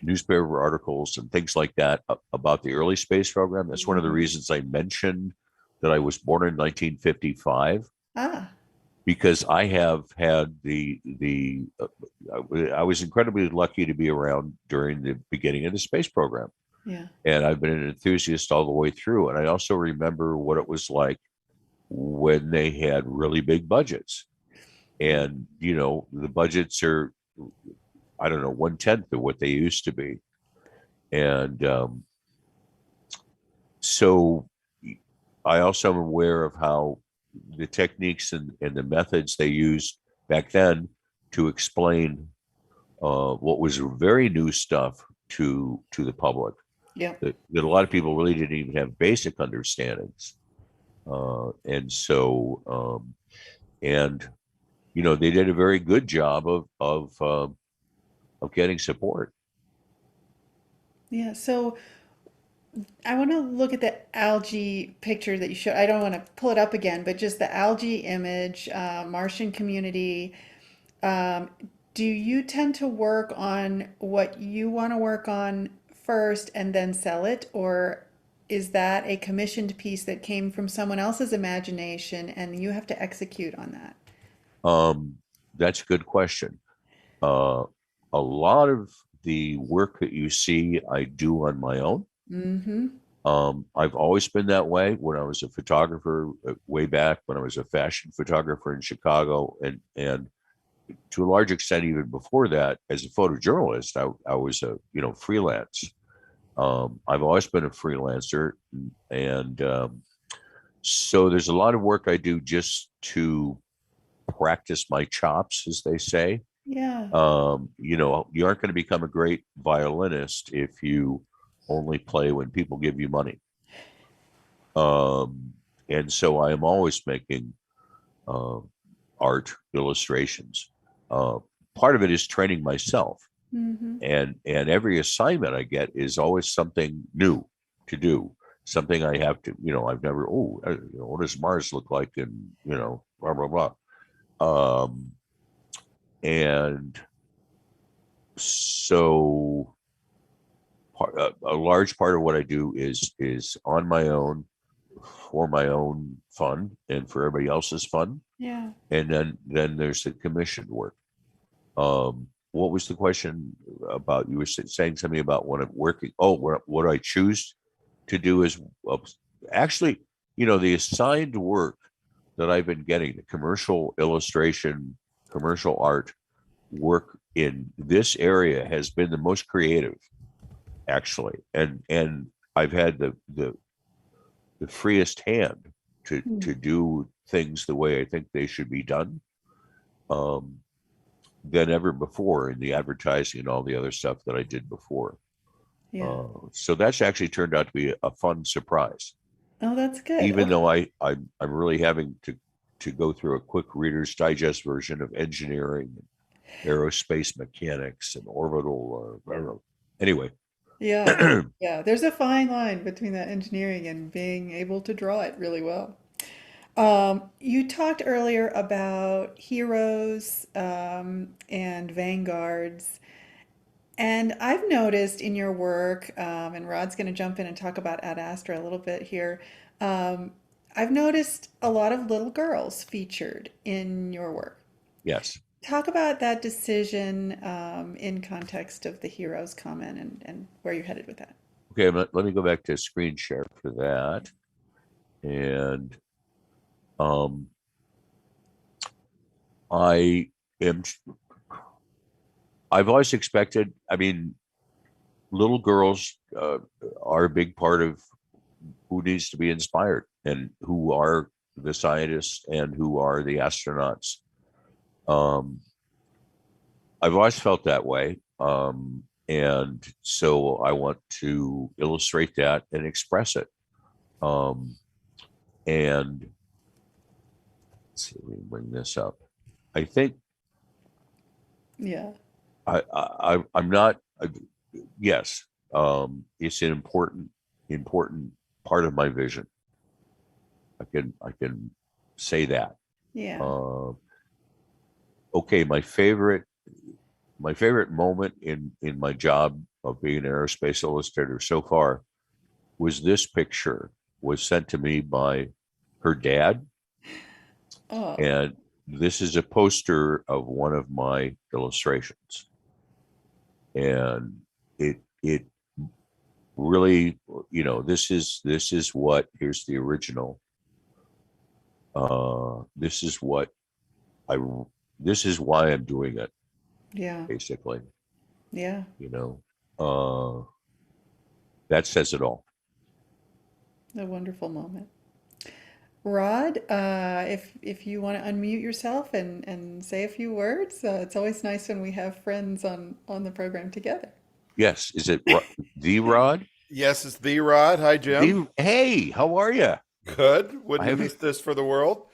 newspaper articles and things like that about the early space program. That's one of the reasons I mentioned that I was born in 1955, Ah, because I have had I was incredibly lucky to be around during the beginning of the space program. yeah. And I've been an enthusiast all the way through. And I also remember what it was like when they had really big budgets. And, the budgets are, I don't know, 1/10 of what they used to be. And so I also am aware of how the techniques and the methods they used back then to explain what was very new stuff to the public. Yeah. That a lot of people really didn't even have basic understandings. And so, and they did a very good job of getting support. Yeah. So I want to look at the algae picture that you showed. I don't want to pull it up again, but just the algae image, Martian community. Um, do you tend to work on what you want to work on first and then sell it? Or is that a commissioned piece that came from someone else's imagination and you have to execute on that? Um, that's a good question. Uh, a lot of the work that you see, I do on my own. Mm-hmm. I've always been that way. When I was a photographer, way back when I was a fashion photographer in Chicago, and to a large extent even before that, as a photojournalist, I was a freelance. I've always been a freelancer, and so there's a lot of work I do just to practice my chops, as they say. Yeah. You aren't going to become a great violinist if you only play when people give you money. And so I am always making uh, art illustrations. Part of it is training myself, Mm-hmm. and every assignment I get is always something new to do. Something I have to, I've never. What does Mars look like? And blah blah blah. And so a large part of what I do is on my own, for my own fun and for everybody else's fun. Yeah. And then there's the commissioned work. What was the question about? You were saying something about when I'm working. Oh, what I choose to do is actually, the assigned work that I've been getting, the commercial illustration, commercial art work in this area has been the most creative, actually. And I've had the freest hand to do things the way I think they should be done, than ever before in the advertising and all the other stuff that I did before. Yeah. So that's actually turned out to be a fun surprise, Oh, that's good. even Okay. though I'm really having to go through a quick Reader's Digest version of engineering, aerospace mechanics, and orbital. I don't know. Anyway, Yeah. Yeah. There's a fine line between that engineering and being able to draw it really well. You talked earlier about heroes, and vanguards. And I've noticed in your work, and Rod's going to jump in and talk about Ad Astra a little bit here. Um, I've noticed a lot of little girls featured in your work. yes. Talk about that decision, in context of the heroes comment and where you're headed with that. Okay, let me go back to screen share for that. And I am. I've always expected. I mean, little girls are a big part of who needs to be inspired and who are the scientists and who are the astronauts. I've always felt that way. And so I want to illustrate that and express it. And let's see, let me bring this up. I think Yeah. I'm not, yes, it's an important part of my vision. I can say that. Yeah. Okay, my favorite moment in my job of being an aerospace illustrator so far was this picture was sent to me by her dad. Oh. And this is a poster of one of my illustrations. And it really, this is what, here's the original. This is why I'm doing it, Yeah. basically. Yeah. That says it all. A wonderful moment. Rod, if you want to unmute yourself and say a few words, it's always nice when we have friends on the program together. Yes. Is it the Rod? Yes, it's the Rod. Hi, Jim. Hey, how are you? Good. Wouldn't have missed this for the world.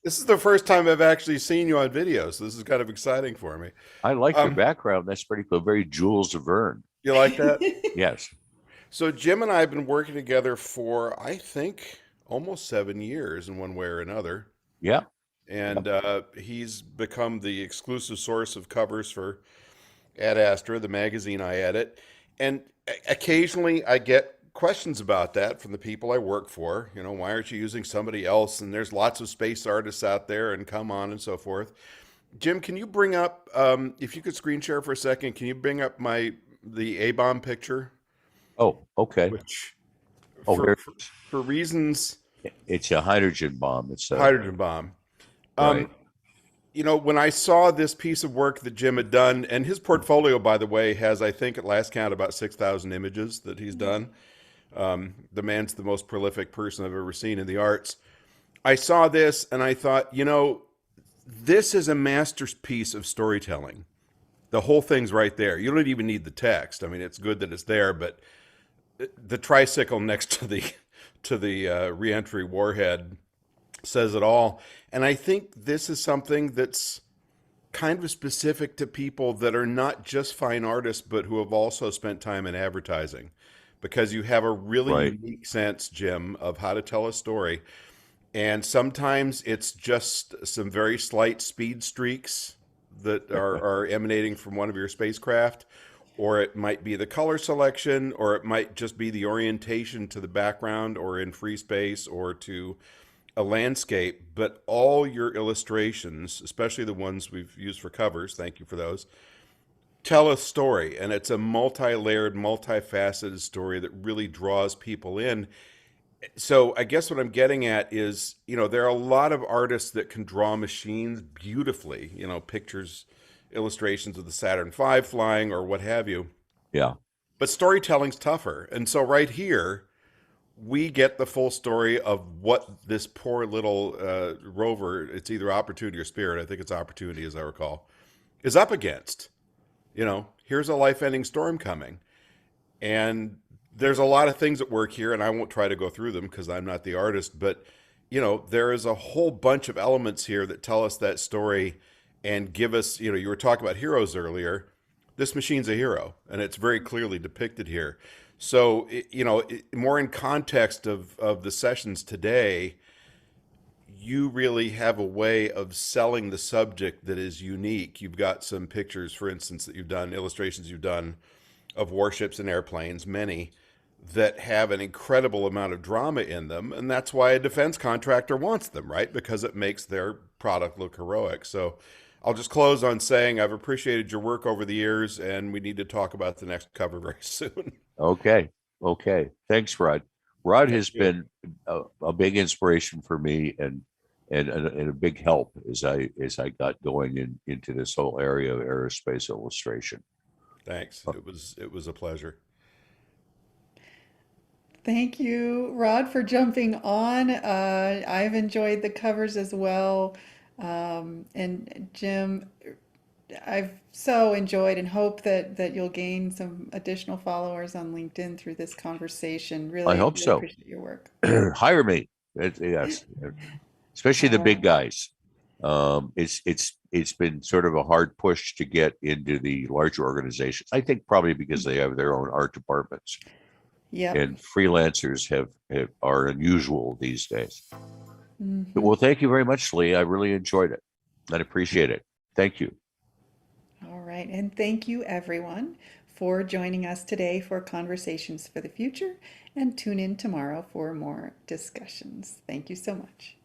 This is the first time I've actually seen you on video, so this is kind of exciting for me. I like your background. That's pretty cool. Very Jules Verne. You like that? Yes. So Jim and I have been working together for, I think, almost 7 years in one way or another. Yeah. And he's become the exclusive source of covers for Ad Astra, the magazine I edit. And occasionally I get questions about that from the people I work for. Why aren't you using somebody else? And there's lots of space artists out there, and come on and so forth. Jim, can you bring up, if you could screen share for a second, can you bring up the A-bomb picture? Oh, okay. Which, for reasons, it's a hydrogen bomb. It's a hydrogen bomb. Right. When I saw this piece of work that Jim had done, and his portfolio, by the way, has, I think at last count, about 6,000 images that he's done. The man's the most prolific person I've ever seen in the arts. I saw this and I thought, this is a masterpiece of storytelling. The whole thing's right there. You don't even need the text. I mean, it's good that it's there, but the tricycle next to the reentry warhead says it all. And I think this is something that's kind of specific to people that are not just fine artists, but who have also spent time in advertising, because you have a really unique sense, Jim, of how to tell a story. And sometimes it's just some very slight speed streaks that are emanating from one of your spacecraft, or it might be the color selection, or it might just be the orientation to the background or in free space or to a landscape. But all your illustrations, especially the ones we've used for covers, thank you for those, tell a story. And it's a multi-layered, multifaceted story that really draws people in. So I guess what I'm getting at is, there are a lot of artists that can draw machines beautifully, pictures, illustrations of the Saturn V flying or what have you. Yeah. But storytelling's tougher. And so right here, we get the full story of what this poor little rover, it's either Opportunity or Spirit, I think it's Opportunity as I recall, is up against. Here's a life-ending storm coming. And there's a lot of things at work here, and I won't try to go through them because I'm not the artist, but there is a whole bunch of elements here that tell us that story and give us, you were talking about heroes earlier. This machine's a hero, and it's very clearly depicted here. So, more in context of the sessions today, you really have a way of selling the subject that is unique. You've got some pictures, for instance, that you've done, illustrations you've done of warships and airplanes, many, that have an incredible amount of drama in them. And that's why a defense contractor wants them, right? Because it makes their product look heroic. So I'll just close on saying I've appreciated your work over the years, and we need to talk about the next cover very soon. Okay. Thanks, Rod. Rod has been a big inspiration for me and a big help as I got going into this whole area of aerospace illustration. Thanks. It was a pleasure. Thank you, Rod, for jumping on. I've enjoyed the covers as well. And Jim, I've so enjoyed and hope that you'll gain some additional followers on LinkedIn through this conversation. Really, I hope so. Appreciate your work. Hire me. Yes. Especially the big guys. It's been sort of a hard push to get into the larger organizations. I think probably because they have their own art departments. Yep. And freelancers are unusual these days. Mhm. Well, thank you very much, Lee. I really enjoyed it. I appreciate it. Thank you. All right. And thank you, everyone, for joining us today for Conversations for the Future. And tune in tomorrow for more discussions. Thank you so much.